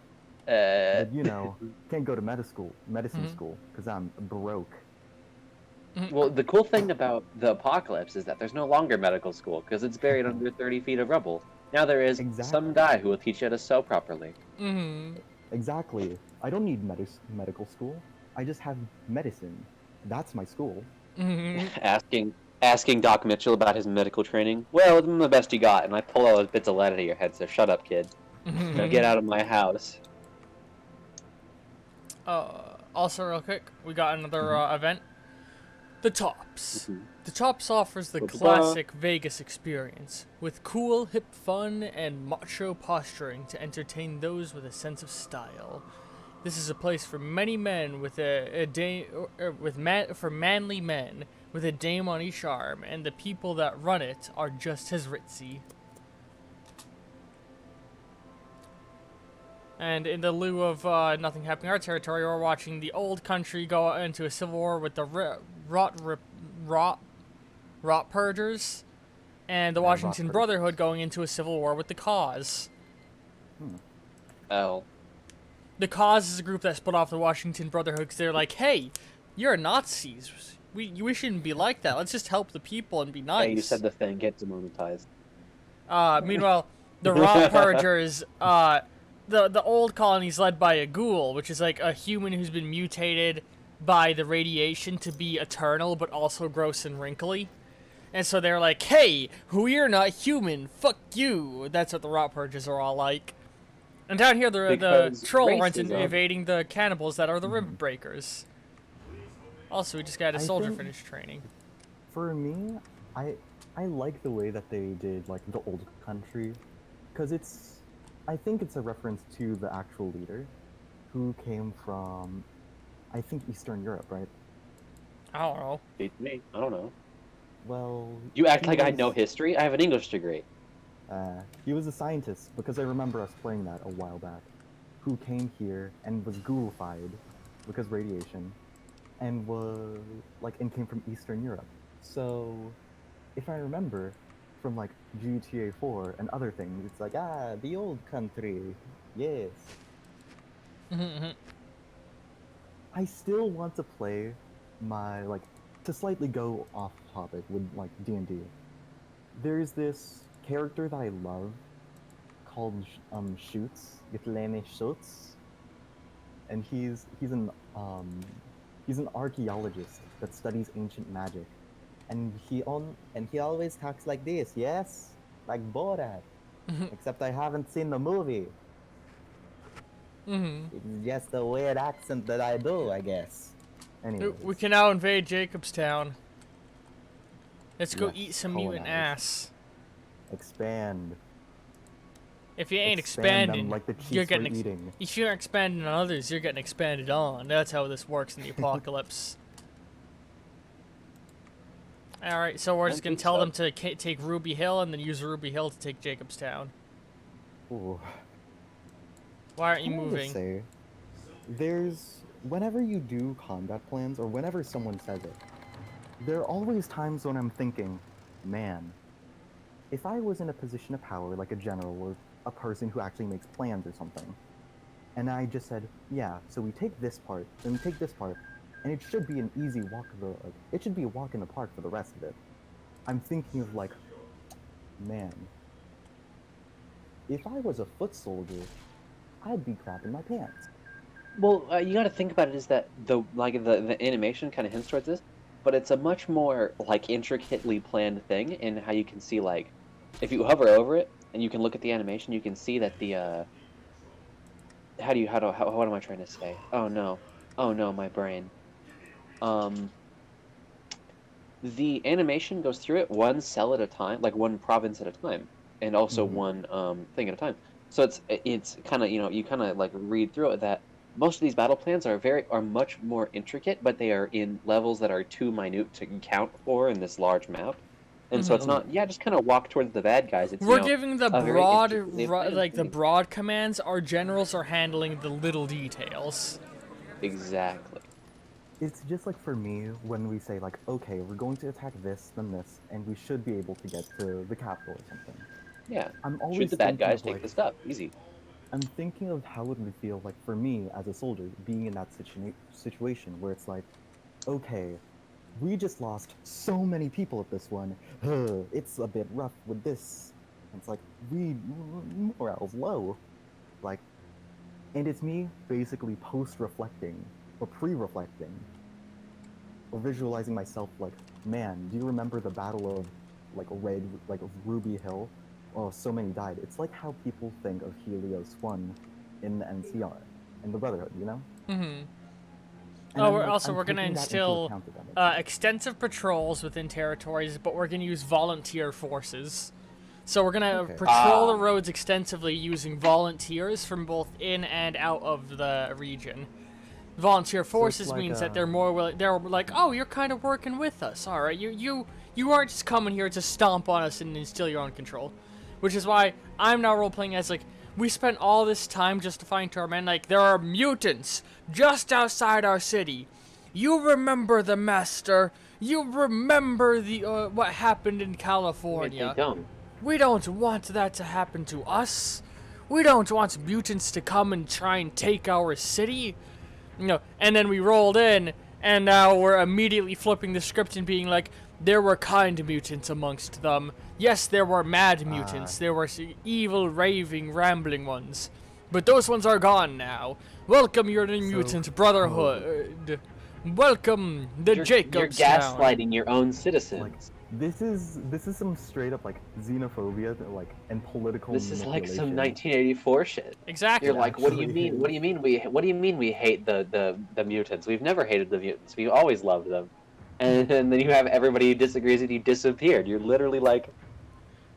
Speaker 4: but you know, can't go to medicine
Speaker 1: Mhm.
Speaker 4: school, because I'm broke.
Speaker 3: well, the cool thing about the apocalypse is that there's no longer medical school because it's buried under 30 feet of rubble. Now there is
Speaker 4: Exactly.
Speaker 3: some guy who will teach you how to sew properly.
Speaker 1: Mm-hmm.
Speaker 4: Exactly. I don't need medical school. I just have medicine. That's my school.
Speaker 1: Mm-hmm.
Speaker 3: Asking Doc Mitchell about his medical training. Well, it's the best you got, and I pull all those bits of lead out of your head. So shut up, kid. Now get out of my house.
Speaker 1: Also, real quick, we got another event. The Tops.
Speaker 3: Mhm.
Speaker 1: The Tops offers the
Speaker 3: Ba-ba-ba.
Speaker 1: classic Vegas experience, with cool, hip fun and macho posturing to entertain those with a sense of style. This is a place for many men with for manly men with a dame on each arm, and the people that run it are just as ritzy. And in the lieu of nothing happening in our territory, we're watching the old country go into a civil war with the rot purgers, and the Washington
Speaker 4: Rot
Speaker 1: Brotherhood going into a civil war with the Cause.
Speaker 3: Oh,
Speaker 1: The Cause is a group that split off the Washington Brotherhood because they're like, hey, you're Nazis. We shouldn't be like that. Let's just help the people and be nice.
Speaker 3: yeah, you said the thing. Get demonetized.
Speaker 1: Meanwhile, the Rot Purgers, the old colony's led by a ghoul, which is like a human who's been mutated by the radiation to be eternal, but also gross and wrinkly. And so they're like, hey, we're not human, fuck you. That's what the Rot Purgers are all like. And down here, the
Speaker 3: Because
Speaker 1: troll runs in
Speaker 3: racism.
Speaker 1: evading the cannibals that are the River Breakers. Also, we just got a
Speaker 4: I
Speaker 1: soldier
Speaker 4: think-
Speaker 1: finish training.
Speaker 4: For me, I like the way that they did like the old country, because I think it's a reference to the actual leader, who came from, I think Eastern Europe, right?
Speaker 1: I don't know.
Speaker 3: Beats me. I don't know.
Speaker 4: Well,
Speaker 3: You act
Speaker 4: he
Speaker 3: like I
Speaker 4: was-
Speaker 3: know history. I have an English degree.
Speaker 4: He was a scientist, because I remember us playing that a while back, who came here and was ghoulified because radiation, and came from Eastern Europe. So, if I remember from like GTA 4 and other things, it's like, the old country, yes. I still want to play to slightly go off topic with like D&D. There's this character that I love called Shoots, Gitlane Schutz, and he's an archaeologist that studies ancient magic, and he always talks like this, yes, like Borat, except I haven't seen the movie. It's just a weird accent that I do, I guess. Anyways,
Speaker 1: We can now invade Jacobstown. Let's go
Speaker 4: Yes,
Speaker 1: eat some mutant
Speaker 4: colonize.
Speaker 1: ass.
Speaker 4: Expand.
Speaker 1: If you ain't
Speaker 4: Expand them
Speaker 1: expanding,
Speaker 4: like the
Speaker 1: you're
Speaker 4: cheeks
Speaker 1: getting.
Speaker 4: we're eating.
Speaker 1: If you're expanding on others, you're getting expanded on. That's how this works in the apocalypse. All right, so we're
Speaker 3: I
Speaker 1: just gonna
Speaker 3: think
Speaker 1: tell
Speaker 3: so.
Speaker 1: them to take Ruby Hill and then use Ruby Hill to take Jacobstown.
Speaker 4: Ooh.
Speaker 1: Why aren't you
Speaker 4: I wanted to
Speaker 1: moving?
Speaker 4: say, whenever you do combat plans, or whenever someone says it, there are always times when I'm thinking, man, if I was in a position of power, like a general or a person who actually makes plans or something, and I just said, yeah, so we take this part, then we take this part, and it should be an easy walk it should be a walk in the park for the rest of it. I'm thinking of like, man, if I was a foot soldier, I'd be crapping my pants.
Speaker 3: Well, you got to think about it is that the animation kind of hints towards this, but it's a much more like intricately planned thing in how you can see like if you hover over it and you can look at the animation, you can see that the what am I trying to say? Oh no, my brain. Um, the animation goes through it one cell at a time, like one province at a time, and also one thing at a time. So it's kind of you kind of like read through it that most of these battle plans are much more intricate, but they are in levels that are too minute to count for in this large map, and so it's not just kind of walk towards the bad guys. It's
Speaker 1: We're giving the
Speaker 3: a very
Speaker 1: broad,
Speaker 3: intricately planned
Speaker 1: like the
Speaker 3: thing.
Speaker 1: broad commands. Our generals are handling the little details.
Speaker 3: Exactly.
Speaker 4: It's just like for me when we say like, okay, we're going to attack this, then this, and we should be able to get to the capital or something.
Speaker 3: Yeah.
Speaker 4: I'm always
Speaker 3: Shoot the bad
Speaker 4: thinking
Speaker 3: guys,
Speaker 4: of
Speaker 3: take
Speaker 4: like,
Speaker 3: the stuff. Easy.
Speaker 4: I'm thinking of how it would feel like for me as a soldier being in that situation where it's like, okay, we just lost so many people at this one. It's a bit rough with this. It's like morale's low, like, and it's me basically post-reflecting or pre-reflecting or visualizing myself like, man, do you remember the battle of of Ruby Hill? Oh, so many died. It's like how people think of Helios 1 in the NCR and the Brotherhood, you know?
Speaker 1: Mm-hmm.
Speaker 4: And
Speaker 1: Oh,
Speaker 4: I'm
Speaker 1: we're
Speaker 4: like,
Speaker 1: also
Speaker 4: I'm
Speaker 1: we're gonna
Speaker 4: taking that into
Speaker 1: instill
Speaker 4: account of that.
Speaker 1: extensive patrols within territories, but we're gonna use volunteer forces. So we're gonna
Speaker 4: Okay.
Speaker 1: patrol the roads extensively using volunteers from both in and out of the region. Volunteer forces
Speaker 4: like
Speaker 1: means that they're more willing. They're like, oh, you're kind of working with us. All right, you aren't just coming here to stomp on us and instill your own control. Which is why I'm now role playing as like we spent all this time justifying to our men like there are mutants just outside our city. You remember the master. You remember the what happened in
Speaker 3: Wait,
Speaker 1: California.
Speaker 3: they don't.
Speaker 1: We don't want that to happen to us. We don't want mutants to come and try and take our city. And then we rolled in, and now we're immediately flipping the script and being like, there were kind mutants amongst them. Yes, there were mad mutants. There were evil, raving, rambling ones. But those ones are gone now. Welcome your new mutant brotherhood. Welcome the
Speaker 3: You're
Speaker 1: Jacobstown.
Speaker 3: gaslighting your own citizens.
Speaker 4: This is some straight up like xenophobia, like and political.
Speaker 3: This is like some
Speaker 4: manipulation.
Speaker 3: 1984 shit.
Speaker 1: Exactly.
Speaker 3: You're like, what do you
Speaker 4: actually
Speaker 3: mean? What do you mean we hate the mutants? We've never hated the mutants. We've always loved them. And then you have everybody who disagrees and you disappeared. You're literally like,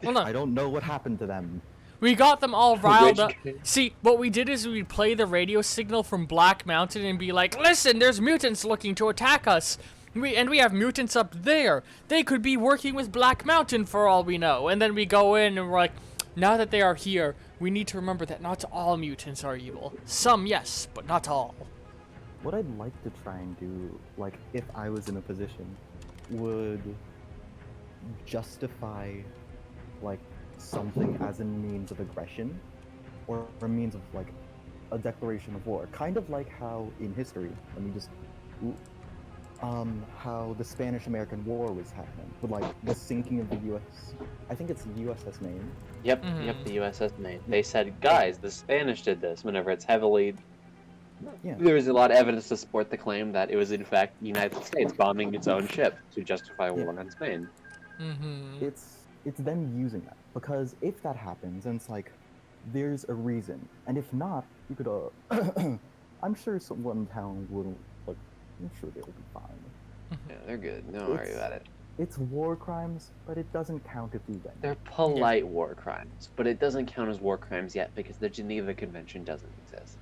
Speaker 1: Well, no.
Speaker 4: I don't know what happened to them.
Speaker 1: We got them all riled
Speaker 3: Which
Speaker 1: up. See, what we did is we'd play the radio signal from Black Mountain and be like, listen, there's mutants looking to attack us. We have mutants up there. They could be working with Black Mountain for all we know. And then we go in and we're like, now that they are here, we need to remember that not all mutants are evil. Some, yes, but not all.
Speaker 4: What I'd like to try and do, like if I was in a position, would justify like something as a means of aggression or a means of like a declaration of war, kind of like how in history, let me just how the Spanish-American War was happening with like the sinking of the I think it's the USS Maine.
Speaker 3: yep, the USS Maine. They said, guys, the Spanish did this. Whenever it's heavily, there was a lot of evidence to support the claim that it was in fact the United States bombing its own ship to justify war on Spain.
Speaker 4: It's them using that, because if that happens, then it's like there's a reason, and if not, you could I'm sure someone in town will, like, I'm sure they'll be fine.
Speaker 3: Yeah, they're good. Don't worry about it.
Speaker 4: It's war crimes, but it doesn't count if we win.
Speaker 3: They're polite war crimes, but it doesn't count as war crimes yet because the Geneva Convention doesn't exist.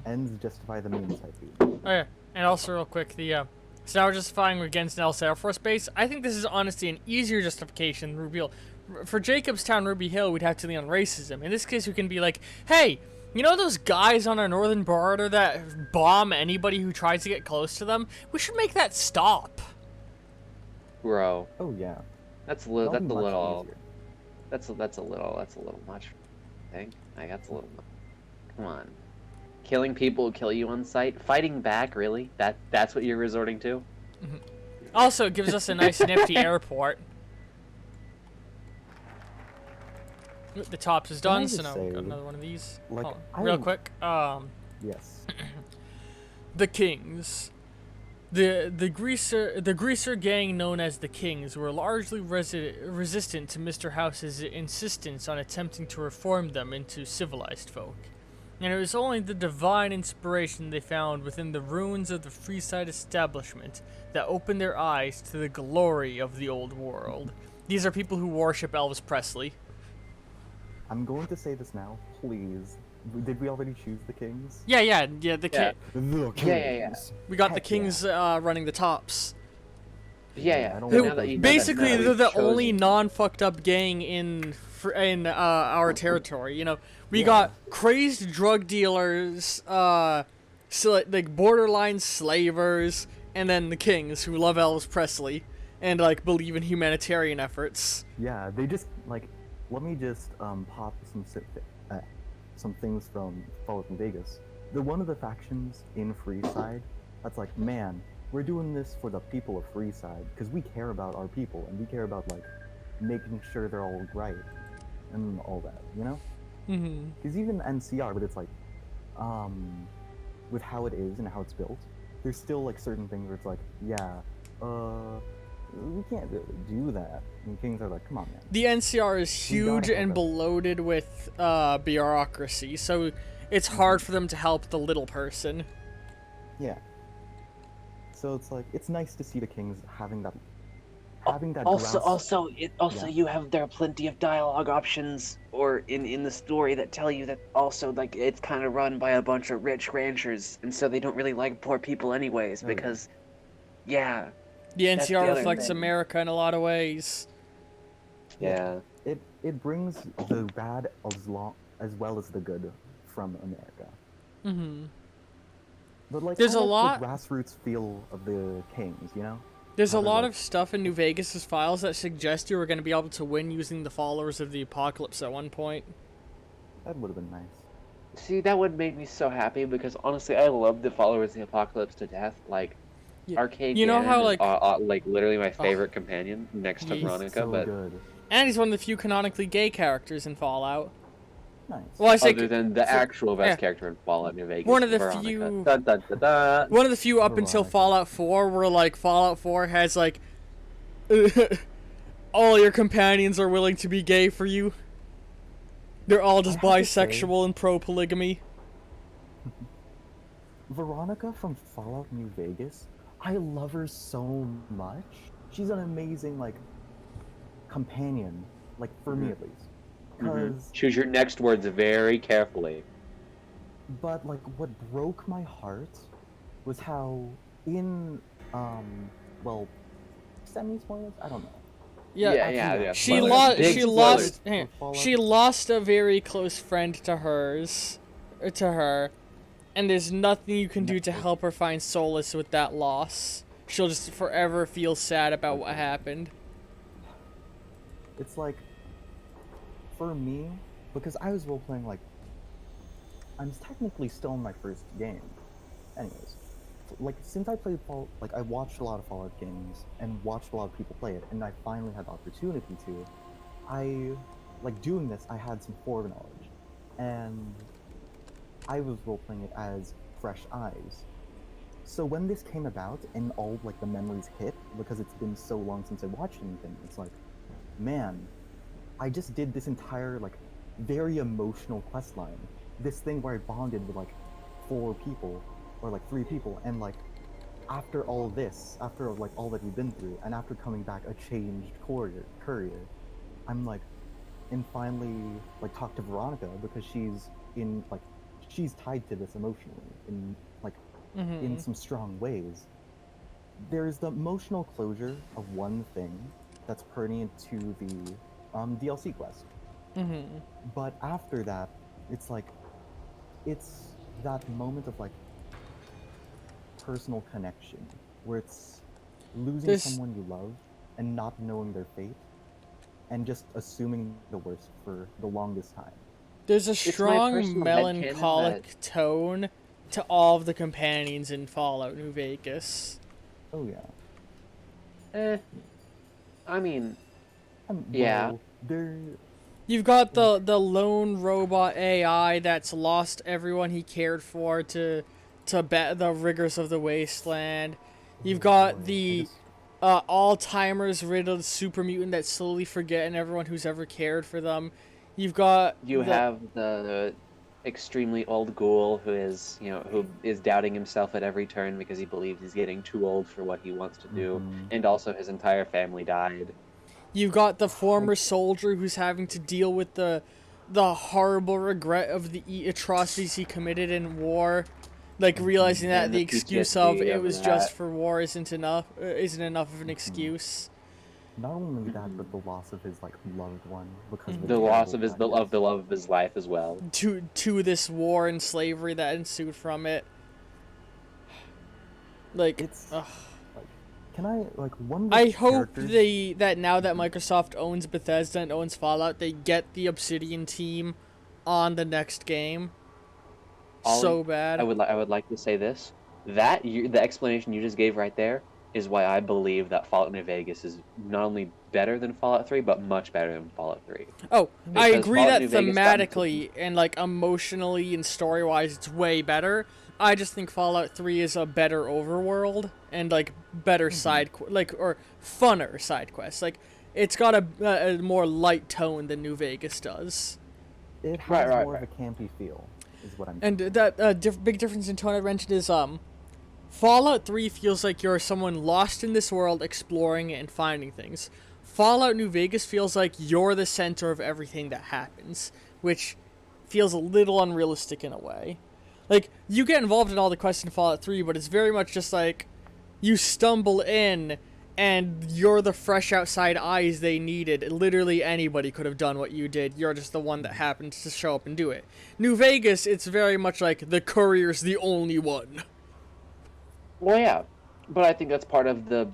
Speaker 4: Ends justify the means, I think.
Speaker 1: Oh yeah, and also real quick, so now we're justifying against Nellis Air Force Base. I think this is honestly an easier justification than Ruby Hill. For Jacobstown, Ruby Hill, we'd have to lean on racism. In this case, we can be like, hey, you know those guys on our northern border that bomb anybody who tries to get close to them? We should make that stop.
Speaker 3: Bro,
Speaker 4: Oh yeah.
Speaker 3: that's a
Speaker 4: That'll
Speaker 3: little.
Speaker 4: be much easier.
Speaker 3: That's a little much. I think. Like, that's a little much. Come on. Killing people who kill you on sight? Fighting back, really? That's what you're resorting to?
Speaker 1: Also, it gives us a nice nifty airport. The tops is
Speaker 4: Can I
Speaker 1: done,
Speaker 4: just
Speaker 1: so now
Speaker 4: say,
Speaker 1: we've got another one of these.
Speaker 4: like,
Speaker 1: Hold on, real
Speaker 4: I-
Speaker 1: quick.
Speaker 4: Yes.
Speaker 1: The Kings. The greaser gang known as the Kings were largely resistant to Mr. House's insistence on attempting to reform them into civilized folk. And it was only the divine inspiration they found within the ruins of the Freeside establishment that opened their eyes to the glory of the old world. These are people who worship Elvis Presley.
Speaker 4: I'm going to say this now, please. Did we already choose the kings?
Speaker 1: Yeah, the
Speaker 3: Yeah.
Speaker 1: king.
Speaker 4: The kings.
Speaker 3: Yeah.
Speaker 1: We got the
Speaker 4: Heck
Speaker 1: Kings running the tops.
Speaker 3: Yeah.
Speaker 4: I don't
Speaker 1: Who
Speaker 4: know that we-
Speaker 1: basically
Speaker 3: that
Speaker 1: they're the
Speaker 3: we've
Speaker 1: only
Speaker 3: chosen.
Speaker 1: non-fucked up gang in our territory. You know, we
Speaker 4: Yeah.
Speaker 1: got crazed drug dealers, so like borderline slavers, and then the Kings who love Elvis Presley and like believe in humanitarian efforts.
Speaker 4: Yeah, they just like. Let me just pop some things from Fallout New Vegas. They're one of the factions in Freeside that's like, man, we're doing this for the people of Freeside because we care about our people and we care about like making sure they're all right and all that, you know?
Speaker 1: Mm-hmm.
Speaker 4: Because even NCR, but it's like, with how it is and how it's built, there's still like certain things where it's like, yeah, we can't really do that. And Kings are like, come on, man.
Speaker 1: The NCR is
Speaker 4: We gotta
Speaker 1: huge
Speaker 4: help
Speaker 1: and
Speaker 4: it.
Speaker 1: bloated with bureaucracy, so it's hard for them to help the little person.
Speaker 4: Yeah. So it's like it's nice to see the Kings having that
Speaker 3: Also,
Speaker 4: Yeah.
Speaker 3: there are plenty of dialogue options, or in the story that tell you that also like it's kind of run by a bunch of rich ranchers, and so they don't really like poor people anyways
Speaker 4: Oh, yeah.
Speaker 3: because, yeah,
Speaker 1: The
Speaker 3: That's the
Speaker 1: NCR
Speaker 3: other
Speaker 1: reflects
Speaker 3: thing.
Speaker 1: America in a lot of ways.
Speaker 3: yeah.
Speaker 4: it brings the bad as well as the good from America.
Speaker 1: Mm-hmm.
Speaker 4: But like
Speaker 1: There's
Speaker 4: I
Speaker 1: a
Speaker 4: like
Speaker 1: lot-
Speaker 4: the grassroots feel of the Kings, you know?
Speaker 1: There's a
Speaker 4: How they're
Speaker 1: lot
Speaker 4: like-
Speaker 1: of stuff in New Vegas' files that suggest you were going to be able to win using the followers of the apocalypse at one point.
Speaker 4: That would have been nice.
Speaker 3: See, that would make me so happy because honestly, I love the followers of the apocalypse to death. Like,
Speaker 1: Yeah.
Speaker 3: Arcade
Speaker 1: You know
Speaker 3: Gannon
Speaker 1: how,
Speaker 3: is,
Speaker 1: like-
Speaker 3: literally my favorite companion next to
Speaker 1: He's
Speaker 3: Veronica,
Speaker 4: so
Speaker 3: but
Speaker 4: good.
Speaker 1: And he's one of the few canonically gay characters in Fallout.
Speaker 4: Nice.
Speaker 1: Well, I say
Speaker 3: other than the actual best
Speaker 1: yeah.
Speaker 3: character in Fallout New Vegas,
Speaker 1: One of the
Speaker 3: Veronica.
Speaker 1: few-
Speaker 3: Dun, dun, dun, dun.
Speaker 1: one of the few up until
Speaker 4: Veronica.
Speaker 1: Fallout 4 where like Fallout 4 has like all your companions are willing to be gay for you. They're all just
Speaker 4: I have to say-
Speaker 1: bisexual and pro polygamy.
Speaker 4: Veronica from Fallout New Vegas, I love her so much. She's an amazing like companion, like for me at least. Cause,
Speaker 3: Choose your next words very carefully.
Speaker 4: but like what broke my heart was how in well, semi-spoilers, I don't know.
Speaker 1: Yeah,
Speaker 3: yeah.
Speaker 1: She
Speaker 3: Spoilers.
Speaker 1: lost.
Speaker 3: Big
Speaker 1: She
Speaker 3: spoilers.
Speaker 1: lost.
Speaker 4: For Fallout.
Speaker 1: She lost a very close friend to her, and there's nothing you can do to help her find solace with that loss. She'll just forever feel sad about what happened.
Speaker 4: It's like, for me, because I was role-playing, like, I'm technically still in my first game. Anyways, like, since I played Fallout, like, I watched a lot of Fallout games, and watched a lot of people play it, and I finally had the opportunity to, like, doing this, I had some foreknowledge, and I was role-playing it as fresh eyes. So when this came about, and all, like, the memories hit, because it's been so long since I watched anything, it's like, man, I just did this entire, like, very emotional quest line. This thing where I bonded with, like, 4 people, or, like, 3 people, and, like, after all this, after like all that you've been through, and after coming back a changed courier, I'm like, and finally like talk to Veronica because she's tied to this emotionally in like in some strong ways. There's the emotional closure of one thing that's pertinent to the DLC quest. But after that, it's like it's that moment of like personal connection where it's losing
Speaker 1: There's
Speaker 4: someone you love and not knowing their fate and just assuming the worst for the longest time.
Speaker 1: there's a
Speaker 3: my
Speaker 1: strong
Speaker 3: personal
Speaker 1: melancholic tone to all of the companions in Fallout New Vegas.
Speaker 4: Oh yeah.
Speaker 3: I mean, yeah.
Speaker 4: Well, they're
Speaker 1: You've got the lone robot AI that's lost everyone he cared for to the rigors of the wasteland. You've got the Alzheimer's riddled super mutant that's slowly forgetting everyone who's ever cared for them. You've got
Speaker 3: You
Speaker 1: the,
Speaker 3: have the extremely old ghoul who is, who is doubting himself at every turn because he believes he's getting too old for what he wants to do, and also his entire family died.
Speaker 1: You've got the former soldier who's having to deal with the horrible regret of the atrocities he committed in war, like realizing that
Speaker 3: And
Speaker 1: the
Speaker 3: the
Speaker 1: excuse of
Speaker 3: PTSD
Speaker 1: it
Speaker 3: of
Speaker 1: was
Speaker 3: that.
Speaker 1: just for war isn't enough of an excuse.
Speaker 4: not only that, but the loss of his like loved one because of a
Speaker 3: The loss of
Speaker 4: terrible
Speaker 3: the love of his life as well.
Speaker 1: To this war and slavery that ensued from it. Like,
Speaker 4: It's
Speaker 1: ugh.
Speaker 4: like, can I like one of the
Speaker 1: I hope
Speaker 4: characters-
Speaker 1: that now that Microsoft owns Bethesda and owns Fallout, they get the Obsidian team on the next game. So bad.
Speaker 3: I would like to say this. The explanation you just gave right there is why I believe that Fallout New Vegas is not only better than Fallout 3, but much better than Fallout 3.
Speaker 1: Oh, I
Speaker 3: Because
Speaker 1: agree
Speaker 3: Fallout
Speaker 1: that
Speaker 3: New Vegas got into-
Speaker 1: thematically and like emotionally and story-wise it's way better. I just think Fallout 3 is a better overworld and like better or funner side quests. Like it's got a more light tone than New Vegas does.
Speaker 4: it has
Speaker 3: Right,
Speaker 4: more of a campy feel, is what I'm.
Speaker 1: And that big difference in tone I mentioned is Fallout 3 feels like you're someone lost in this world exploring it and finding things. Fallout New Vegas feels like you're the center of everything that happens, which feels a little unrealistic in a way. Like, you get involved in all the quests in Fallout 3, but it's very much just like you stumble in and you're the fresh outside eyes they needed. Literally anybody could have done what you did. You're just the one that happened to show up and do it. New Vegas, it's very much like the courier's the only one.
Speaker 3: Well, yeah, but I think that's part of the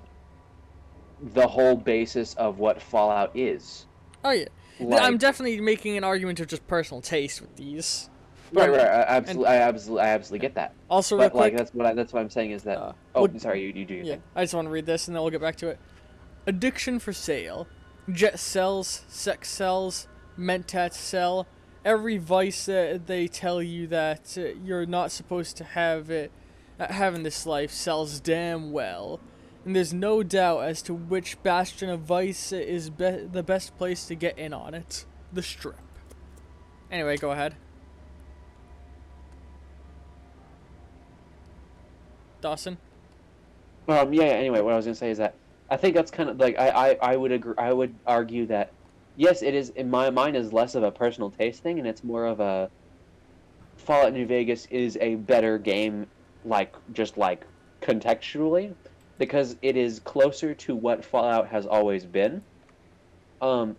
Speaker 3: whole basis of what Fallout is.
Speaker 1: Oh yeah,
Speaker 3: Like-
Speaker 1: I'm definitely making an argument of just personal taste with these.
Speaker 3: Right. I absolutely get that.
Speaker 1: Also, real
Speaker 3: But like
Speaker 1: quick,
Speaker 3: that's what I'm saying is that. Sorry, you do your
Speaker 1: yeah,
Speaker 3: thing.
Speaker 1: I just want to read this and then we'll get back to it. Addiction for sale. Jet sells, sex sells, mentats sell. Every vice that they tell you that you're not supposed to have it, have in this life sells damn well. And there's no doubt as to which bastion of vice is the best place to get in on it. The Strip. Anyway, go ahead. Dawson?
Speaker 3: Anyway, what I was gonna say is that I think that's kind of like I would agree. I would argue that yes, it is in my mind is less of a personal taste thing, and it's more of a Fallout New Vegas is a better game, just contextually, because it is closer to what Fallout has always been.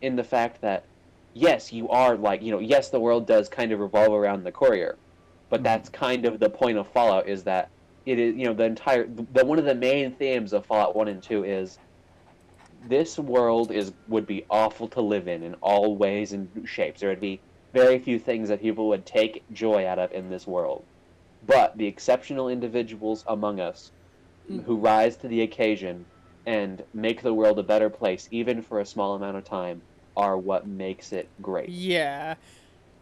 Speaker 3: In the fact that yes, you are yes, the world does kind of revolve around the courier, but that's kind of the point of Fallout is that. It is, one of the main themes of Fallout 1 and 2 is this world would be awful to live in all ways and shapes. There would be very few things that people would take joy out of in this world. But the exceptional individuals among us who rise to the occasion and make the world a better place, even for a small amount of time, are what makes it great.
Speaker 1: Yeah.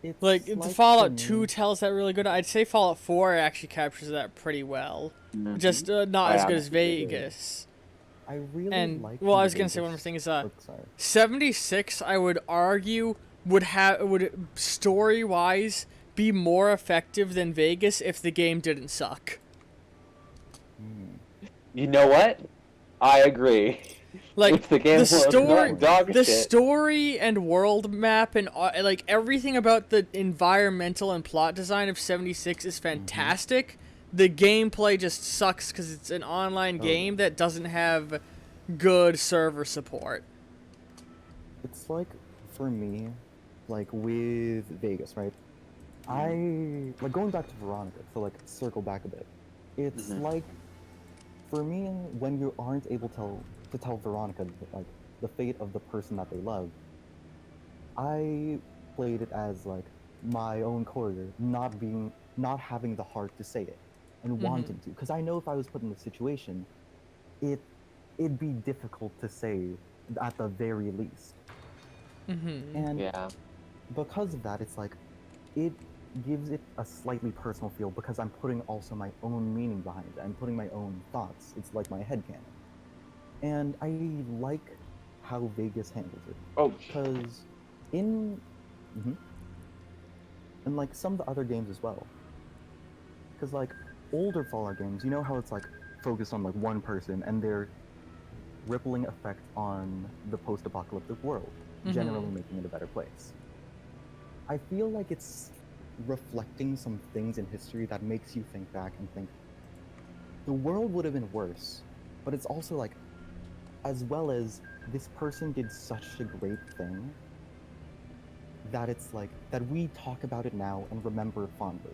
Speaker 4: It's
Speaker 1: Like,
Speaker 4: like
Speaker 1: Fallout
Speaker 4: the-
Speaker 1: 2 tells that really good. I'd say Fallout 4 actually captures that pretty well. Just not as good as Vegas.
Speaker 4: I really
Speaker 1: And,
Speaker 4: like.
Speaker 1: well, I
Speaker 4: New
Speaker 1: was gonna say one more
Speaker 4: Vegas-
Speaker 1: thing is,
Speaker 4: oh, sorry.
Speaker 1: 76, I would argue, would story-wise be more effective than Vegas if the game didn't suck.
Speaker 3: You know what? I agree.
Speaker 1: Like
Speaker 3: If the game
Speaker 1: the
Speaker 3: was
Speaker 1: story,
Speaker 3: not dog
Speaker 1: the
Speaker 3: shit.
Speaker 1: story and world map and like everything about the environmental and plot design of 76 is fantastic. The gameplay just sucks because it's an online game that doesn't have good server support.
Speaker 4: It's like, for me, like with Vegas, right? I like going back to Veronica to like circle back a bit. It's like, for me, when you aren't able to tell Veronica like the fate of the person that they love, I played it as like my own courier, not having the heart to say it and wanting to, because I know if I was put in the situation, it'd be difficult to say at the very least. And
Speaker 3: Yeah.
Speaker 4: because of that, it's like it gives it a slightly personal feel because I'm putting also my own meaning behind it. I'm putting my own thoughts. It's like my headcanon. And I like how Vegas handles it.
Speaker 3: Oh,
Speaker 4: Because in mhm. and like some of the other games as well. Because like older Fallout games, you know how it's like focused on like one person and their rippling effect on the post-apocalyptic world, generally making it a better place. I feel like it's reflecting some things in history that makes you think back and think the world would have been worse, but it's also like, as well as this person did such a great thing that it's like that we talk about it now and remember it fondly.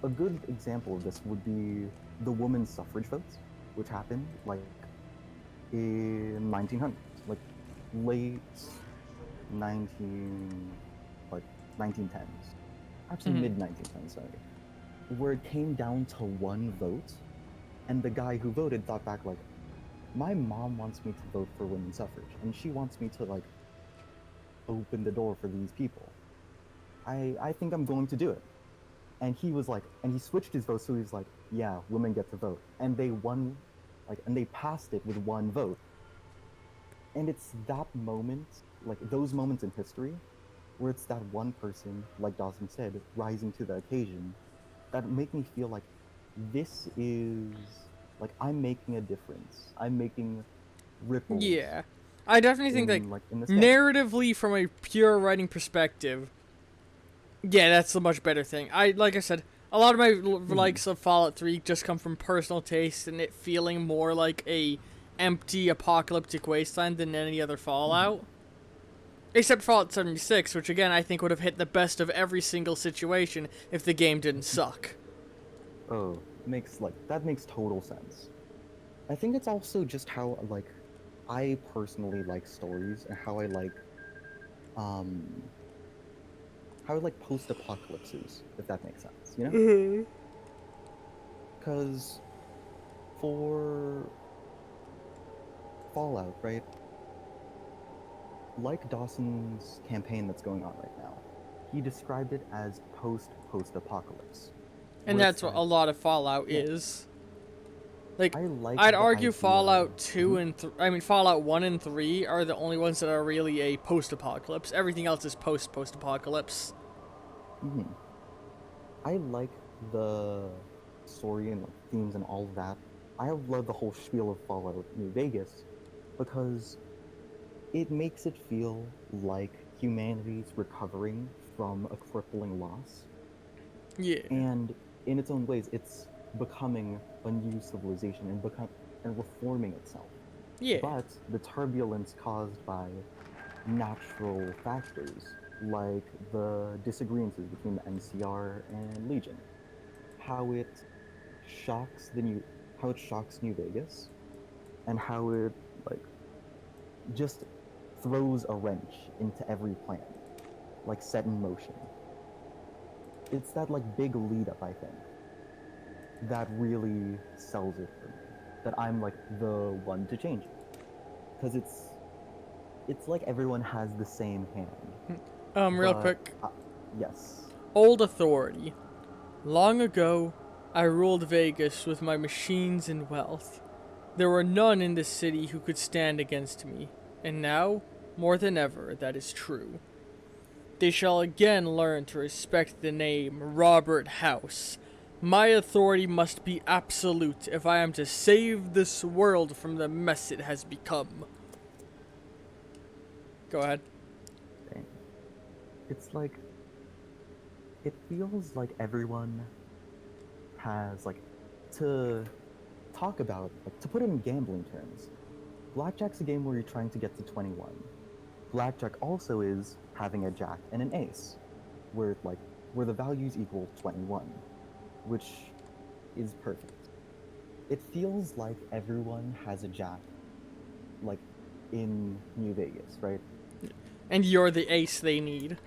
Speaker 4: A good example of this would be the women's suffrage votes, which happened like in 1900s, like late 1910s, actually mid 1910s, sorry, where it came down to one vote, and the guy who voted thought back like, my mom wants me to vote for women's suffrage, and she wants me to like open the door for these people. I think I'm going to do it. And he was like, and he switched his vote, so he was like, yeah, women get to vote. And they won, like, and they passed it with one vote. And it's that moment, like those moments in history, where it's that one person, like Dawson said, rising to the occasion, that make me feel like this is, like, I'm making a difference. I'm making ripples.
Speaker 1: Yeah. I definitely think
Speaker 4: in this game.
Speaker 1: narratively, from a pure writing perspective, yeah, that's the much better thing. Like I said, a lot of my likes of Fallout 3 just come from personal taste and it feeling more like a empty apocalyptic wasteland than any other Fallout. Except Fallout 76, which again I think would have hit the best of every single situation if the game didn't suck.
Speaker 4: Oh, that makes total sense. I think it's also just how like I personally like stories and how I like post-apocalypses, if that makes sense, you know? Because for Fallout, right? Like Dawson's campaign that's going on right now, he described it as post-apocalypse.
Speaker 1: And that's what a lot of Fallout is. Like,
Speaker 4: I'd
Speaker 1: I'd argue Fallout 2 and Fallout 1 and 3 are the only ones that are really a post-apocalypse. Everything else is post-apocalypse.
Speaker 4: I like the story and like themes and all of that. I love the whole spiel of Fallout New Vegas because it makes it feel like humanity's recovering from a crippling loss.
Speaker 1: Yeah.
Speaker 4: And in its own ways, it's becoming a new civilization and reforming itself.
Speaker 1: Yeah.
Speaker 4: But the turbulence caused by natural factors, like the disagreements between the NCR and Legion, how it shocks New Vegas, and how it like just throws a wrench into every plan, like set in motion. It's that like big lead up, I think, that really sells it for me. That I'm like the one to change it, because it's like everyone has the same hand.
Speaker 1: Real quick.
Speaker 4: Yes.
Speaker 1: Old authority. Long ago, I ruled Vegas with my machines and wealth. There were none in this city who could stand against me, and now, more than ever, that is true. They shall again learn to respect the name Robert House, My authority must be absolute if I am to save this world from the mess it has become. Go ahead.
Speaker 4: Dang. It's like, it feels like everyone has, like, to talk about, like, to put it in gambling terms, blackjack's a game where you're trying to get to 21. Blackjack also is having a jack and an ace, where, like, where the values equal 21, which is perfect. It feels like everyone has a jack, like, in New Vegas, right?
Speaker 1: And you're the ace they need.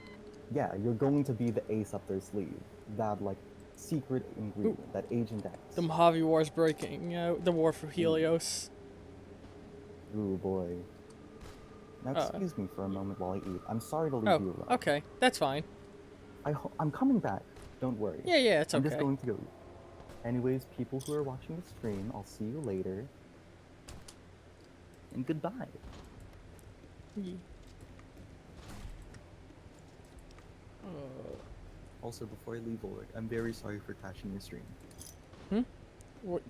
Speaker 4: Yeah, you're going to be the ace up their sleeve. That, like, secret ingredient, that Agent X.
Speaker 1: The Mojave War is breaking out. The war for Helios.
Speaker 4: Ooh, boy. Now, excuse me for a moment while I eat. I'm sorry to leave you alone.
Speaker 1: Okay. That's fine.
Speaker 4: I'm coming back. Don't worry.
Speaker 1: Yeah, it's
Speaker 4: I'm
Speaker 1: okay.
Speaker 4: just going to go eat. Anyways, people who are watching the stream, I'll see you later. And goodbye.
Speaker 1: Ye-
Speaker 4: Also, before I leave, Ulrich, I'm very sorry for crashing your stream.
Speaker 1: What,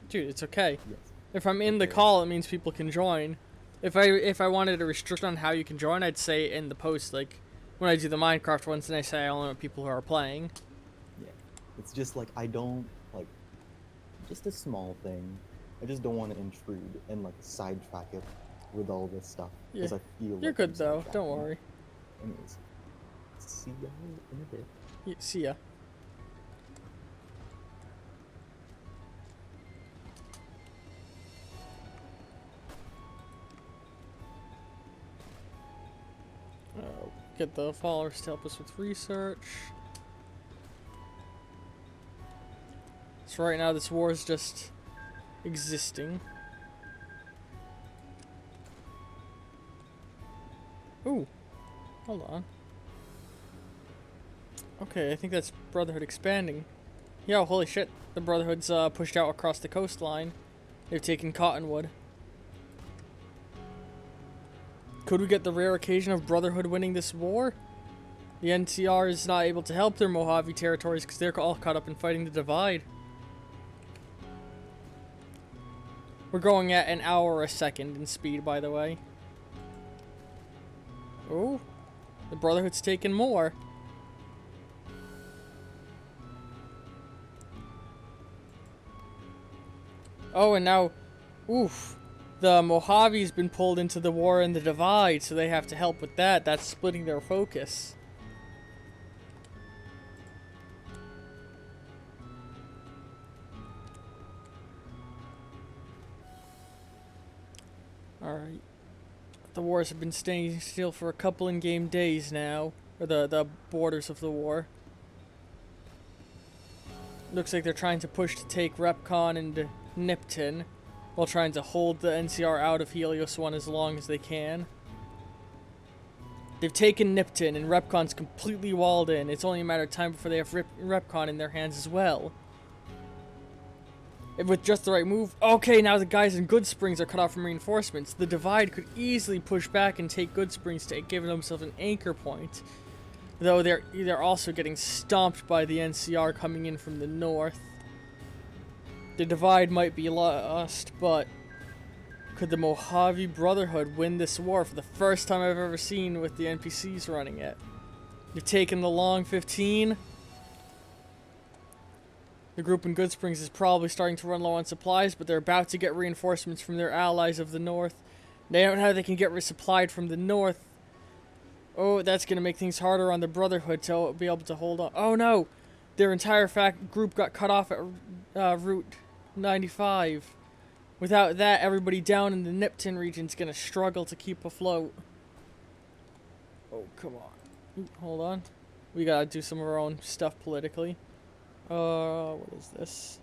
Speaker 1: dude, it's okay.
Speaker 4: Yes.
Speaker 1: If I'm in the
Speaker 4: Okay.
Speaker 1: call, it means people can join. If I wanted a restriction on how you can join, I'd say in the post, like when I do the Minecraft ones, and I say I only want people who are playing.
Speaker 4: Yeah. It's just like, I don't, like, just a small thing. I just don't want to intrude and, like, sidetrack it with all this stuff. Because
Speaker 1: Yeah.
Speaker 4: I feel
Speaker 1: You're
Speaker 4: like
Speaker 1: good
Speaker 4: I'm
Speaker 1: though. Don't
Speaker 4: sidetracking.
Speaker 1: worry.
Speaker 4: Anyways, see y'all in a bit.
Speaker 1: See ya. Get the followers to help us with research. So right now this war is just existing. Ooh, hold on. Okay, I think that's Brotherhood expanding. Yo, holy shit, the Brotherhood's pushed out across the coastline. They've taken Cottonwood. Could we get the rare occasion of Brotherhood winning this war? The NCR is not able to help their Mojave territories because they're all caught up in fighting the Divide. We're going at an hour a second in speed, by the way. Oh, the Brotherhood's taken more. Oh, and now, oof, the Mojave's been pulled into the war in the Divide, so they have to help with that. That's splitting their focus. Alright. The wars have been staying still for a couple in-game days now. Or the borders of the war. Looks like they're trying to push to take Repcon and Nipton, while trying to hold the NCR out of Helios 1 as long as they can. They've taken Nipton, and Repcon's completely walled in. It's only a matter of time before they have Repcon in their hands as well. And with just the right move... Okay, now the guys in Good Springs are cut off from reinforcements. The Divide could easily push back and take Good Springs to give themselves an anchor point. Though they're also getting stomped by the NCR coming in from the north. The Divide might be lost, but could the Mojave Brotherhood win this war for the first time I've ever seen with the NPCs running it? They've taken the long 15. The group in Good Springs is probably starting to run low on supplies, but they're about to get reinforcements from their allies of the north. They don't know how they can get resupplied from the north. Oh, that's going to make things harder on the Brotherhood to be able to hold on. Oh no! Their entire group got cut off at Route 95. Without that, everybody down in the Nipton region is going to struggle to keep afloat. Oh, come on. Ooh, hold on. We got to do some of our own stuff politically. What is this?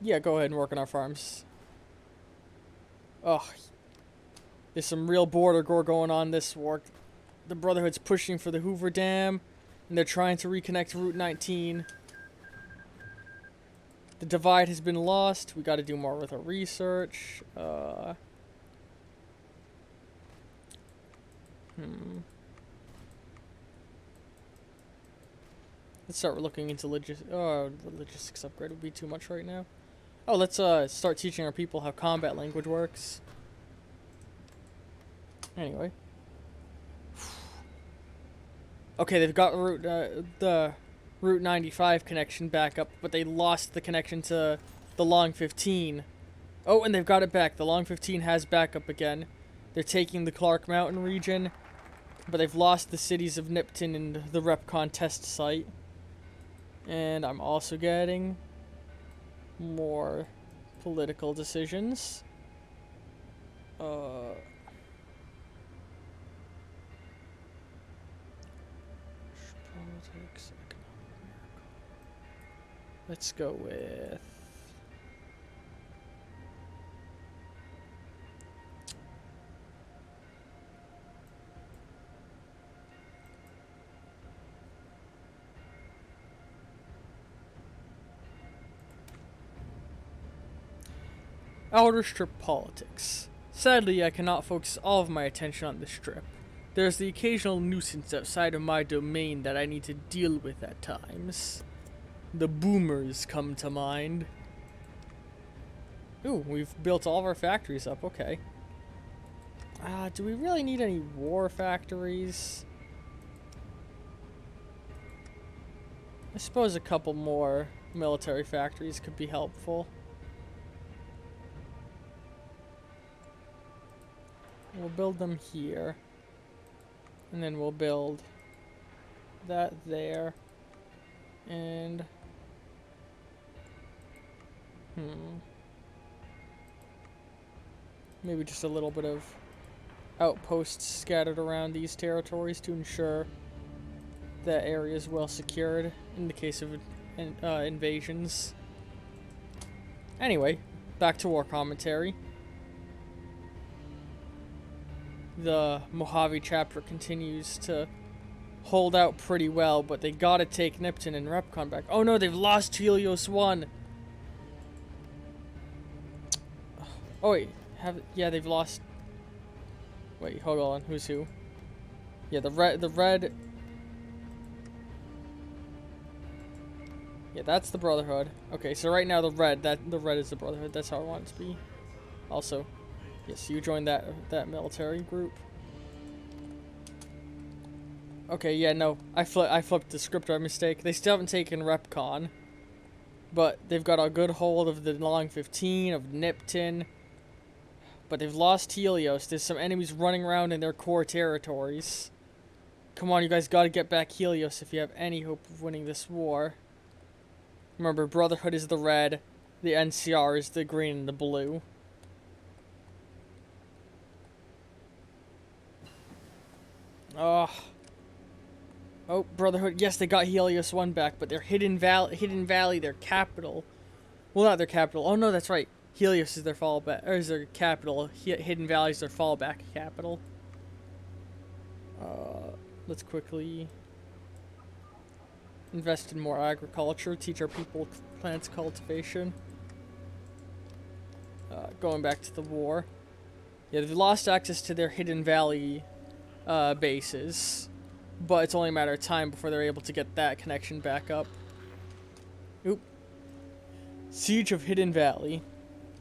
Speaker 1: Yeah, go ahead and work on our farms. Ugh. There's some real border gore going on this war. The Brotherhood's pushing for the Hoover Dam, and they're trying to reconnect to Route 19. The Divide has been lost. We got to do more with our research. Let's start looking into logistics upgrade would be too much right now. Oh, let's start teaching our people how combat language works. Anyway. Okay, they've got the Route 95 connection back up, but they lost the connection to the Long 15. Oh, and they've got it back. The Long 15 has backup again. They're taking the Clark Mountain region, but they've lost the cities of Nipton and the Repcon test site. And I'm also getting more political decisions. Politics, economic miracle. Let's go with Outer Strip politics. Sadly, I cannot focus all of my attention on the strip. There's the occasional nuisance outside of my domain that I need to deal with at times. The boomers come to mind. Ooh, we've built all of our factories up, okay. Do we really need any war factories? I suppose a couple more military factories could be helpful. We'll build them here. And then we'll build that there. And maybe just a little bit of outposts scattered around these territories to ensure that area is well secured in the case of invasions. Anyway, back to war commentary. The Mojave chapter continues to hold out pretty well, but they gotta take Nipton and Repcon back. Oh no, they've lost Helios 1! Oh wait, they've lost... Wait, hold on, who's who? Yeah, the red... Yeah, that's the Brotherhood. Okay, so right now the red is the Brotherhood, that's how I want it to be. Also, yes, you joined that military group. Okay, yeah, no, I flipped the script by mistake. They still haven't taken Repcon, but they've got a good hold of the Long 15, of Nipton, but they've lost Helios. There's some enemies running around in their core territories. Come on, you guys gotta get back Helios if you have any hope of winning this war. Remember, Brotherhood is the red, the NCR is the green and the blue. Oh, Brotherhood. Yes, they got Helios 1 back, but their Hidden Valley, their capital. Well, not their capital. Oh, no, that's right. Helios is their fallback, or is their capital. Hidden Valley is their fallback capital. Let's quickly invest in more agriculture, teach our people plants cultivation. Going back to the war. Yeah, they've lost access to their Hidden Valley bases. But it's only a matter of time before they're able to get that connection back up. Oop. Siege of Hidden Valley.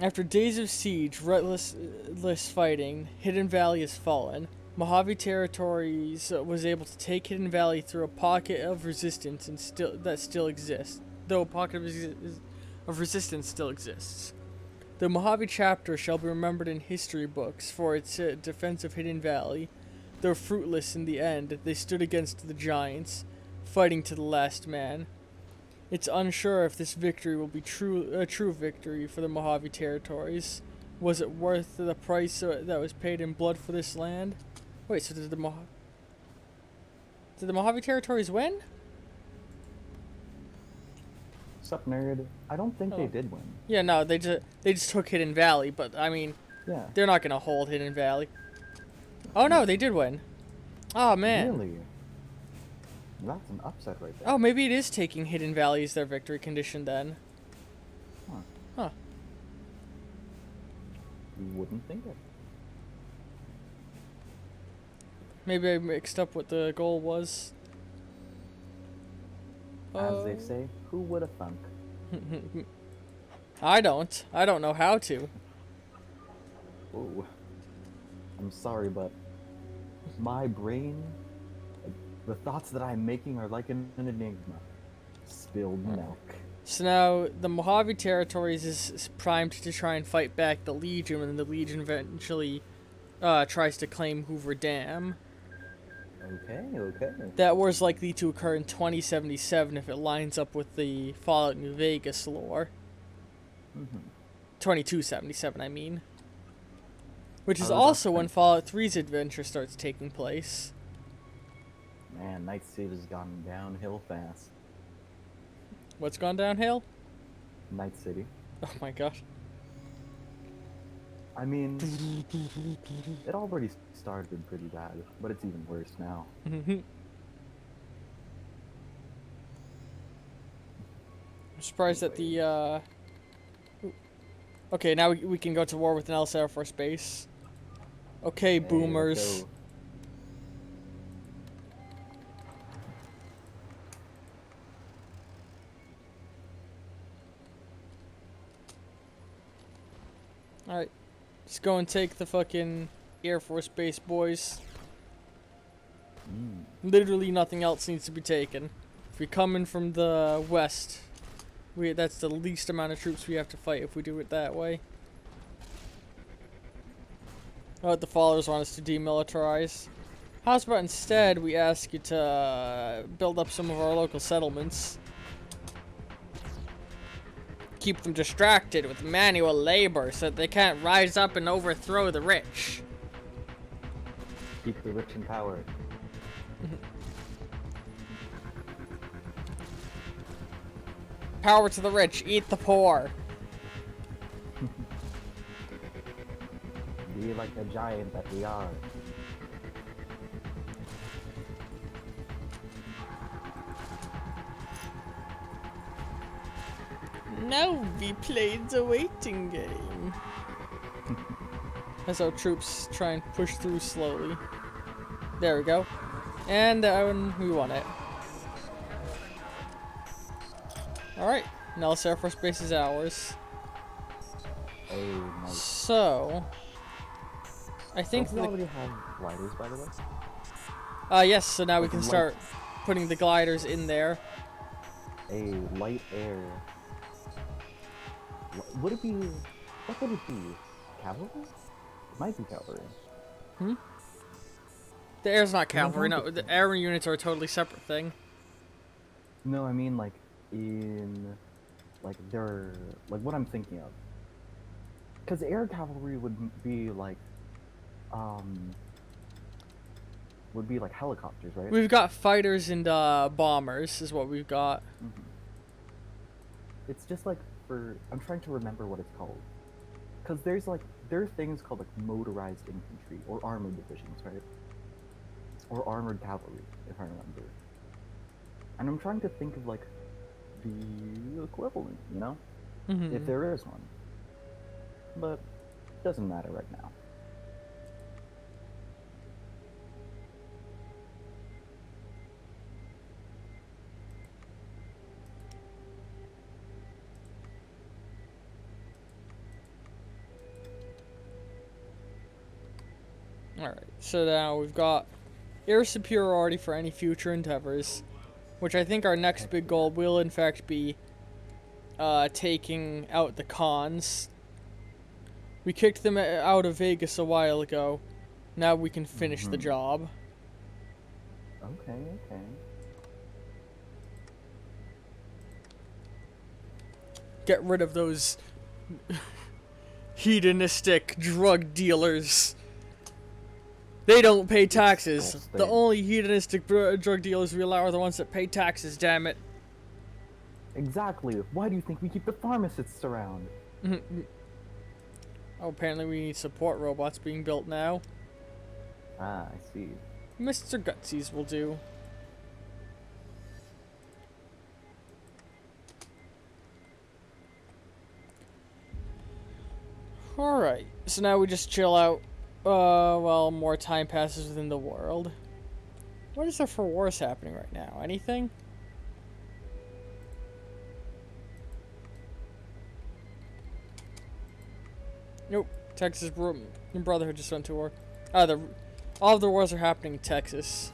Speaker 1: After days of siege, relentless fighting, Hidden Valley has fallen. Mojave Territories was able to take Hidden Valley through a pocket of resistance that still exists. Though a pocket of resistance still exists. The Mojave chapter shall be remembered in history books for its defense of Hidden Valley. Though fruitless in the end, they stood against the giants, fighting to the last man. It's unsure if this victory will be a true victory for the Mojave Territories. Was it worth the price that was paid in blood for this land? Wait, so did the Mojave Territories win?
Speaker 4: Sup, nerd? I don't think they did win.
Speaker 1: Yeah, no, they just took Hidden Valley, but I mean,
Speaker 4: Yeah.
Speaker 1: they're not gonna hold Hidden Valley. Oh no, they did win. Oh man.
Speaker 4: Really? That's an upset right there.
Speaker 1: Oh, maybe it is taking Hidden Valley as their victory condition then. Huh.
Speaker 4: You wouldn't think it.
Speaker 1: Maybe I mixed up what the goal was.
Speaker 4: As they say, who would have thunk?
Speaker 1: I don't. I don't know how to.
Speaker 4: Oh, I'm sorry, but my brain, the thoughts that I'm making are like an enigma. Spilled milk.
Speaker 1: So now the Mojave Territories is primed to try and fight back the Legion, and the Legion eventually tries to claim Hoover Dam.
Speaker 4: Okay, okay.
Speaker 1: That war's likely to occur in 2077 if it lines up with the Fallout New Vegas lore. 2277, I mean. Which is
Speaker 4: Oh, that's
Speaker 1: also when
Speaker 4: nice.
Speaker 1: Fallout 3's adventure starts taking place.
Speaker 4: Man, Night City's gone downhill fast.
Speaker 1: What's gone downhill?
Speaker 4: Night City.
Speaker 1: Oh my god.
Speaker 4: I mean, it already started pretty bad, but it's even worse now.
Speaker 1: I'm surprised that the, Okay, now we can go to war with an Ellis Air Force Base. Okay,
Speaker 4: Hey,
Speaker 1: boomers.
Speaker 4: let's go.
Speaker 1: Alright. Let's go and take the fucking Air Force Base, boys. Literally nothing else needs to be taken. If we come in from the west, that's the least amount of troops we have to fight if we do it that way. Oh, the followers want us to demilitarize. How's about instead we ask you to build up some of our local settlements? Keep them distracted with manual labor so that they can't rise up and overthrow the rich.
Speaker 4: Keep the rich in power.
Speaker 1: Power to the rich, eat the poor.
Speaker 4: Be like the giant that we are.
Speaker 1: Now we played the waiting game. As our troops try and push through slowly. There we go. And we won it. Alright, Nellis Air Force Base is ours.
Speaker 4: Oh, nice.
Speaker 1: So, I think
Speaker 4: Don't we already have gliders, by the way?
Speaker 1: yes, so now we can start putting the gliders in there.
Speaker 4: A light air. Would it be? What would it be? Cavalry? It might be cavalry.
Speaker 1: The air's not
Speaker 4: No,
Speaker 1: cavalry,
Speaker 4: don't
Speaker 1: no,
Speaker 4: be
Speaker 1: the air units are a totally separate thing.
Speaker 4: No, I mean like in, like they're like what I'm thinking of. Because air cavalry be like helicopters, right?
Speaker 1: We've got fighters and bombers is what we've got.
Speaker 4: It's just like I'm trying to remember what it's called. Because there are things called like motorized infantry or armored divisions, right? Or armored cavalry, if I remember. And I'm trying to think of like the equivalent, you know? If there is one. But it doesn't matter right now.
Speaker 1: Alright, so now we've got air superiority for any future endeavors, which I think our next big goal will in fact be taking out the cons. We kicked them out of Vegas a while ago. Now we can finish the job.
Speaker 4: Okay, okay.
Speaker 1: Get rid of those hedonistic drug dealers. They don't pay taxes. The
Speaker 4: Disgusting.
Speaker 1: only hedonistic drug dealers we allow are the ones that pay taxes, damn it.
Speaker 4: Exactly. Why do you think we keep the pharmacists around?
Speaker 1: Oh, apparently we need support robots being built now.
Speaker 4: Ah, I see.
Speaker 1: Mr. Gutsies will do. Alright, so now we just chill out. Well, more time passes within the world. What is there for wars happening right now? Anything? Nope. Brotherhood just went to war. All of the wars are happening in Texas.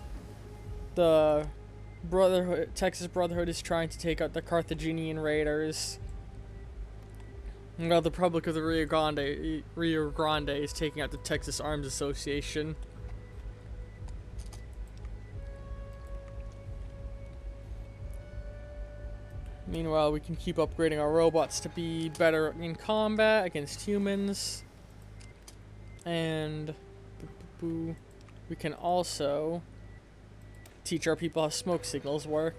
Speaker 1: The Texas Brotherhood is trying to take out the Carthaginian raiders. While the Republic of the Rio Grande is taking out the Texas Arms Association. Meanwhile, we can keep upgrading our robots to be better in combat against humans. And we can also teach our people how smoke signals work.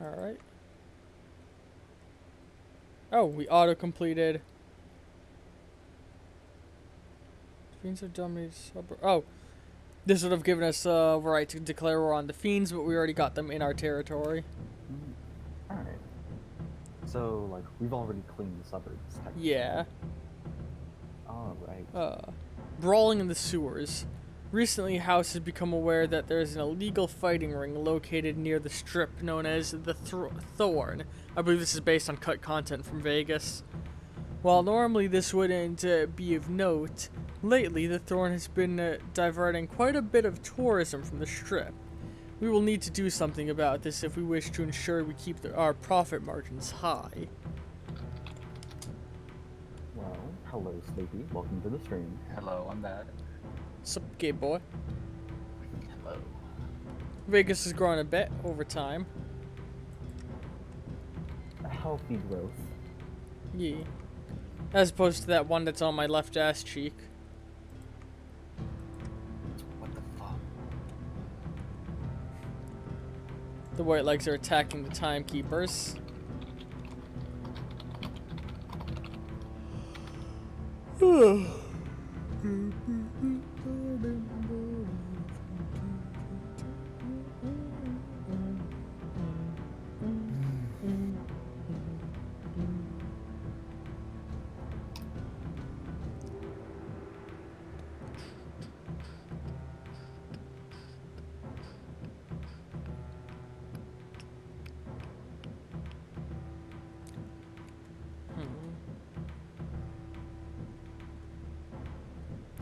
Speaker 1: Alright. Oh, we auto-completed. Fiends have dominated suburb. Oh, this would have given us a right to declare war on the Fiends, but we already got them in our territory.
Speaker 4: Alright. So, like, we've already cleaned the suburbs.
Speaker 1: Yeah.
Speaker 4: Alright.
Speaker 1: Brawling in the sewers. Recently, House has become aware that there is an illegal fighting ring located near the strip known as the Thorn. I believe this is based on cut content from Vegas. While normally this wouldn't be of note, lately the Thorn has been diverting quite a bit of tourism from the strip. We will need to do something about this if we wish to ensure we keep our profit margins high.
Speaker 4: Well, hello, Sleepy. Welcome to the stream.
Speaker 5: Hello, I'm bad.
Speaker 1: Sup, gay boy?
Speaker 5: Hello.
Speaker 1: Vegas has grown a bit over time.
Speaker 4: A healthy growth.
Speaker 1: Yeah. As opposed to that one that's on my left ass cheek.
Speaker 5: What the fuck?
Speaker 1: The white legs are attacking the timekeepers.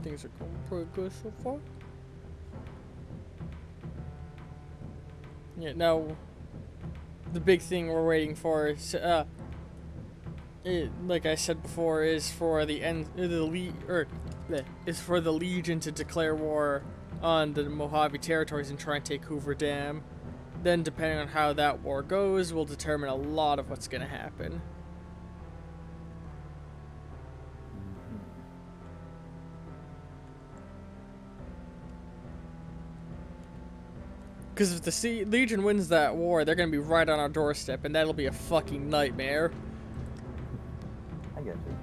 Speaker 1: Things are going pretty good so far. Yeah, now the big thing we're waiting for is, like I said before, is for the Legion to declare war on the Mojave territories and try and take Hoover Dam. Then, depending on how that war goes, will determine a lot of what's going to happen. Because if the Legion wins that war, they're going to be right on our doorstep, and that'll be a fucking nightmare.
Speaker 4: I get you.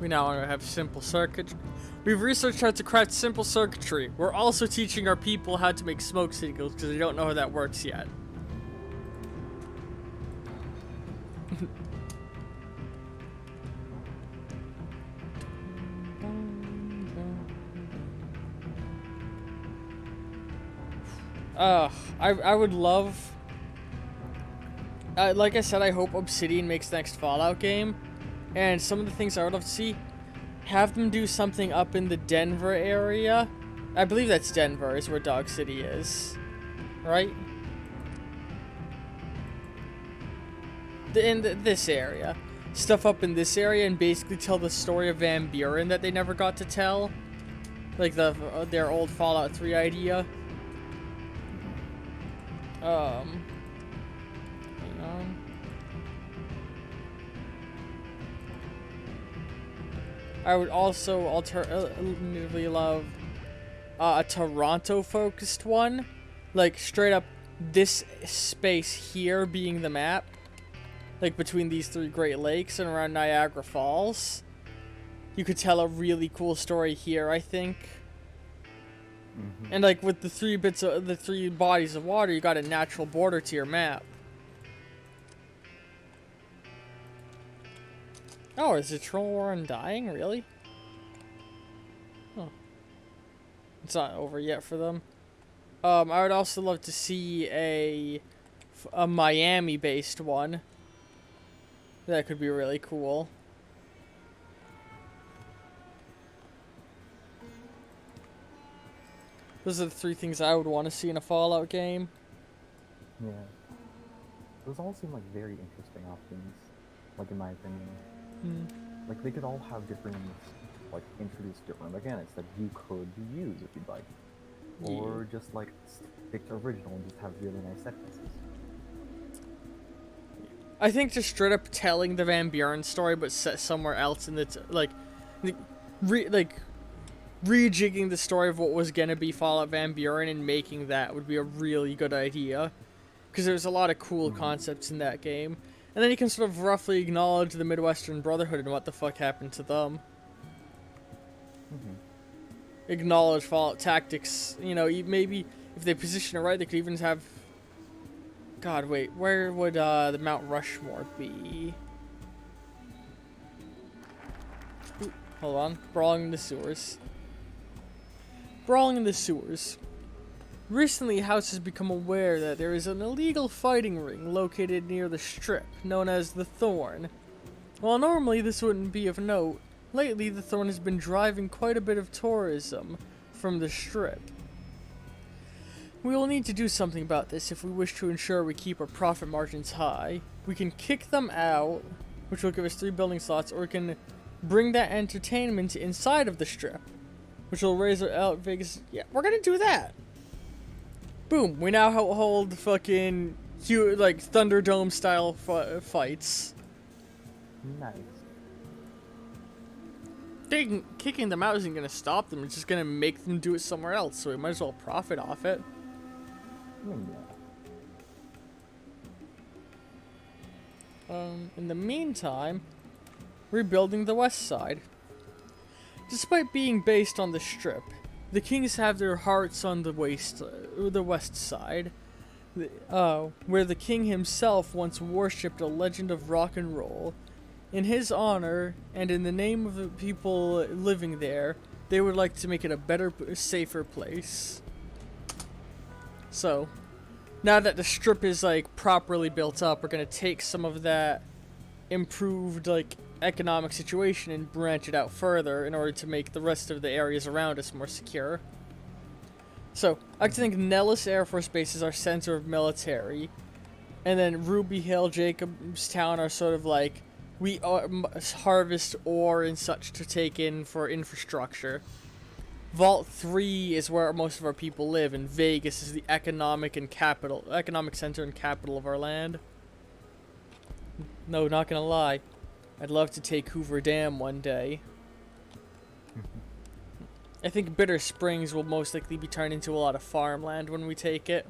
Speaker 1: We now have simple circuitry. We've researched how to craft simple circuitry. We're also teaching our people how to make smoke signals because they don't know how that works yet. I would love... like I said, I hope Obsidian makes the next Fallout game. And some of the things I would love to see, have them do something up in the Denver area. I believe that's Denver is where Dog City is. Right? This area. Stuff up in this area and basically tell the story of Van Buren that they never got to tell. Like their old Fallout 3 idea. Hang on. I would also alternatively love a Toronto-focused one. Like, straight up this space here being the map. like between these three Great Lakes and around Niagara Falls. You could tell a really cool story here, I think. And like with the three bodies of water, you got a natural border to your map. Oh, is the troll war undying? Really? Oh. It's not over yet for them. I would also love to see a Miami-based one. That could be really cool. Those are the three things I would want to see in a Fallout game.
Speaker 4: Yeah. Those all seem like very interesting options, like in my opinion. Like they could all have different, like introduce different mechanics that you could use if you'd like. Or just like stick to original and just have really nice set pieces.
Speaker 1: I think just straight up telling the Van Buren story, but set somewhere else in the rejigging the story of what was gonna be Fallout Van Buren and making that would be a really good idea, because there's a lot of cool concepts in that game, and then you can sort of roughly acknowledge the Midwestern Brotherhood and what the fuck happened to them. Acknowledge Fallout Tactics. You know, maybe if they position it right, they could even have. God, wait, where would the Mount Rushmore be? Ooh, hold on. Brawling in the sewers. Brawling in the sewers. Recently, House has become aware that there is an illegal fighting ring located near the Strip, known as the Thorn. While normally this wouldn't be of note, lately the Thorn has been driving quite a bit of tourism from the Strip. We will need to do something about this if we wish to ensure we keep our profit margins high. We can kick them out, which will give us 3 building slots, or we can bring that entertainment inside of the Strip, which will raise our out Vegas. Yeah, we're gonna do that. Boom, we now hold fucking like Thunderdome style fights.
Speaker 4: Nice.
Speaker 1: Kicking them out isn't gonna stop them, it's just gonna make them do it somewhere else, so we might as well profit off it. In the meantime, rebuilding the west side. Despite being based on the Strip, the Kings have their hearts on the west side, where the King himself once worshipped a legend of rock and roll. In his honor, and in the name of the people living there, they would like to make it a better, safer place. So, now that the Strip is like properly built up, we're gonna take some of that improved like economic situation and branch it out further in order to make the rest of the areas around us more secure. So, I think Nellis Air Force Base is our center of military, and then Ruby Hill, Jacobstown are sort of like we harvest ore and such to take in for infrastructure. Vault 3 is where most of our people live, and Vegas is the economic center and capital of our land. No, not gonna lie. I'd love to take Hoover Dam one day. I think Bitter Springs will most likely be turned into a lot of farmland when we take it.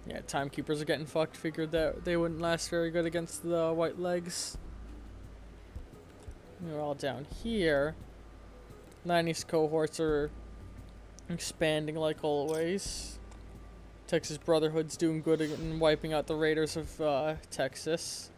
Speaker 1: Yeah, timekeepers are getting fucked. Figured that they wouldn't last very good against the white legs. We're all down here. 90s cohorts are expanding like always. Texas Brotherhood's doing good in wiping out the Raiders of Texas.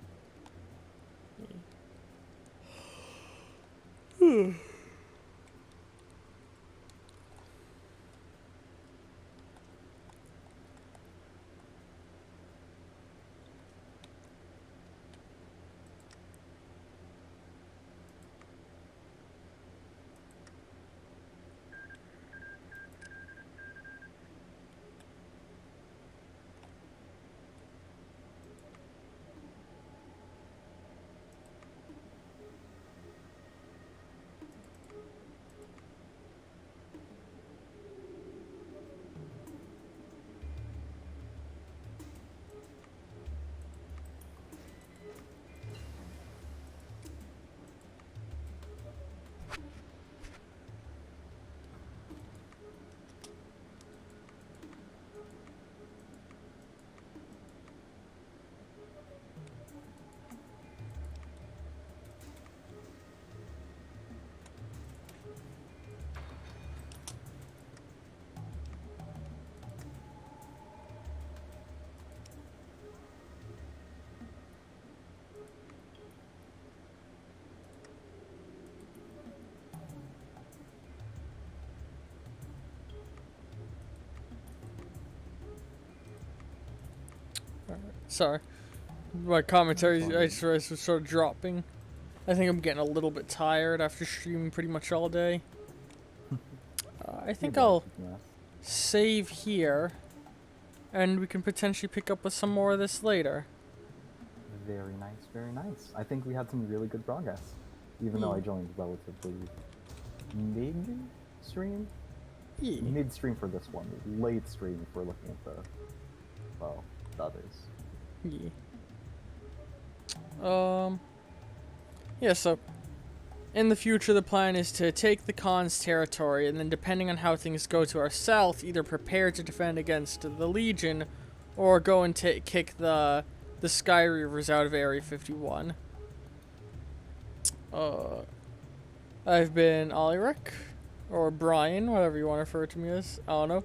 Speaker 1: Sorry. My commentary, I was sort of dropping. I think I'm getting a little bit tired after streaming pretty much all day. I think I'll save here, and we can potentially pick up with some more of this later.
Speaker 4: Very nice, very nice. I think we had some really good progress, even though I joined relatively mid-stream.
Speaker 1: Yeah.
Speaker 4: Mid-stream for this one, late stream for looking at the others.
Speaker 1: Yeah. Yeah, so in the future the plan is to take the Khan's territory, and then depending on how things go to our south, either prepare to defend against the Legion or go and kick the Sky Reavers out of Area 51. I've been Ollyric, or Brian, whatever you want to refer to me as. I don't know.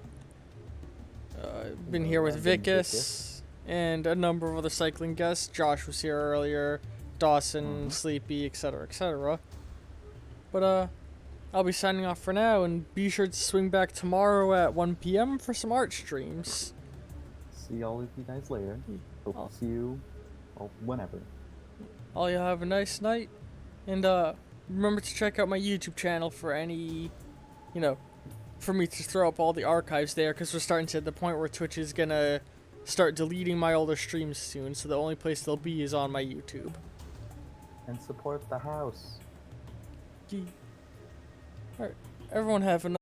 Speaker 1: Been here with
Speaker 4: I've been
Speaker 1: Vicus and a number of other cycling guests. Josh was here earlier, Dawson, Sleepy, etc., etc. But I'll be signing off for now, and be sure to swing back tomorrow at 1 p.m. for some art streams.
Speaker 4: See all of you guys later. Hope to see you, well, whenever.
Speaker 1: All y'all have a nice night, and remember to check out my YouTube channel for any, for me to throw up all the archives there, because we're starting to hit the point where Twitch is gonna start deleting my older streams soon, so the only place they'll be is on my YouTube.
Speaker 4: And support the house.
Speaker 1: Alright, everyone have a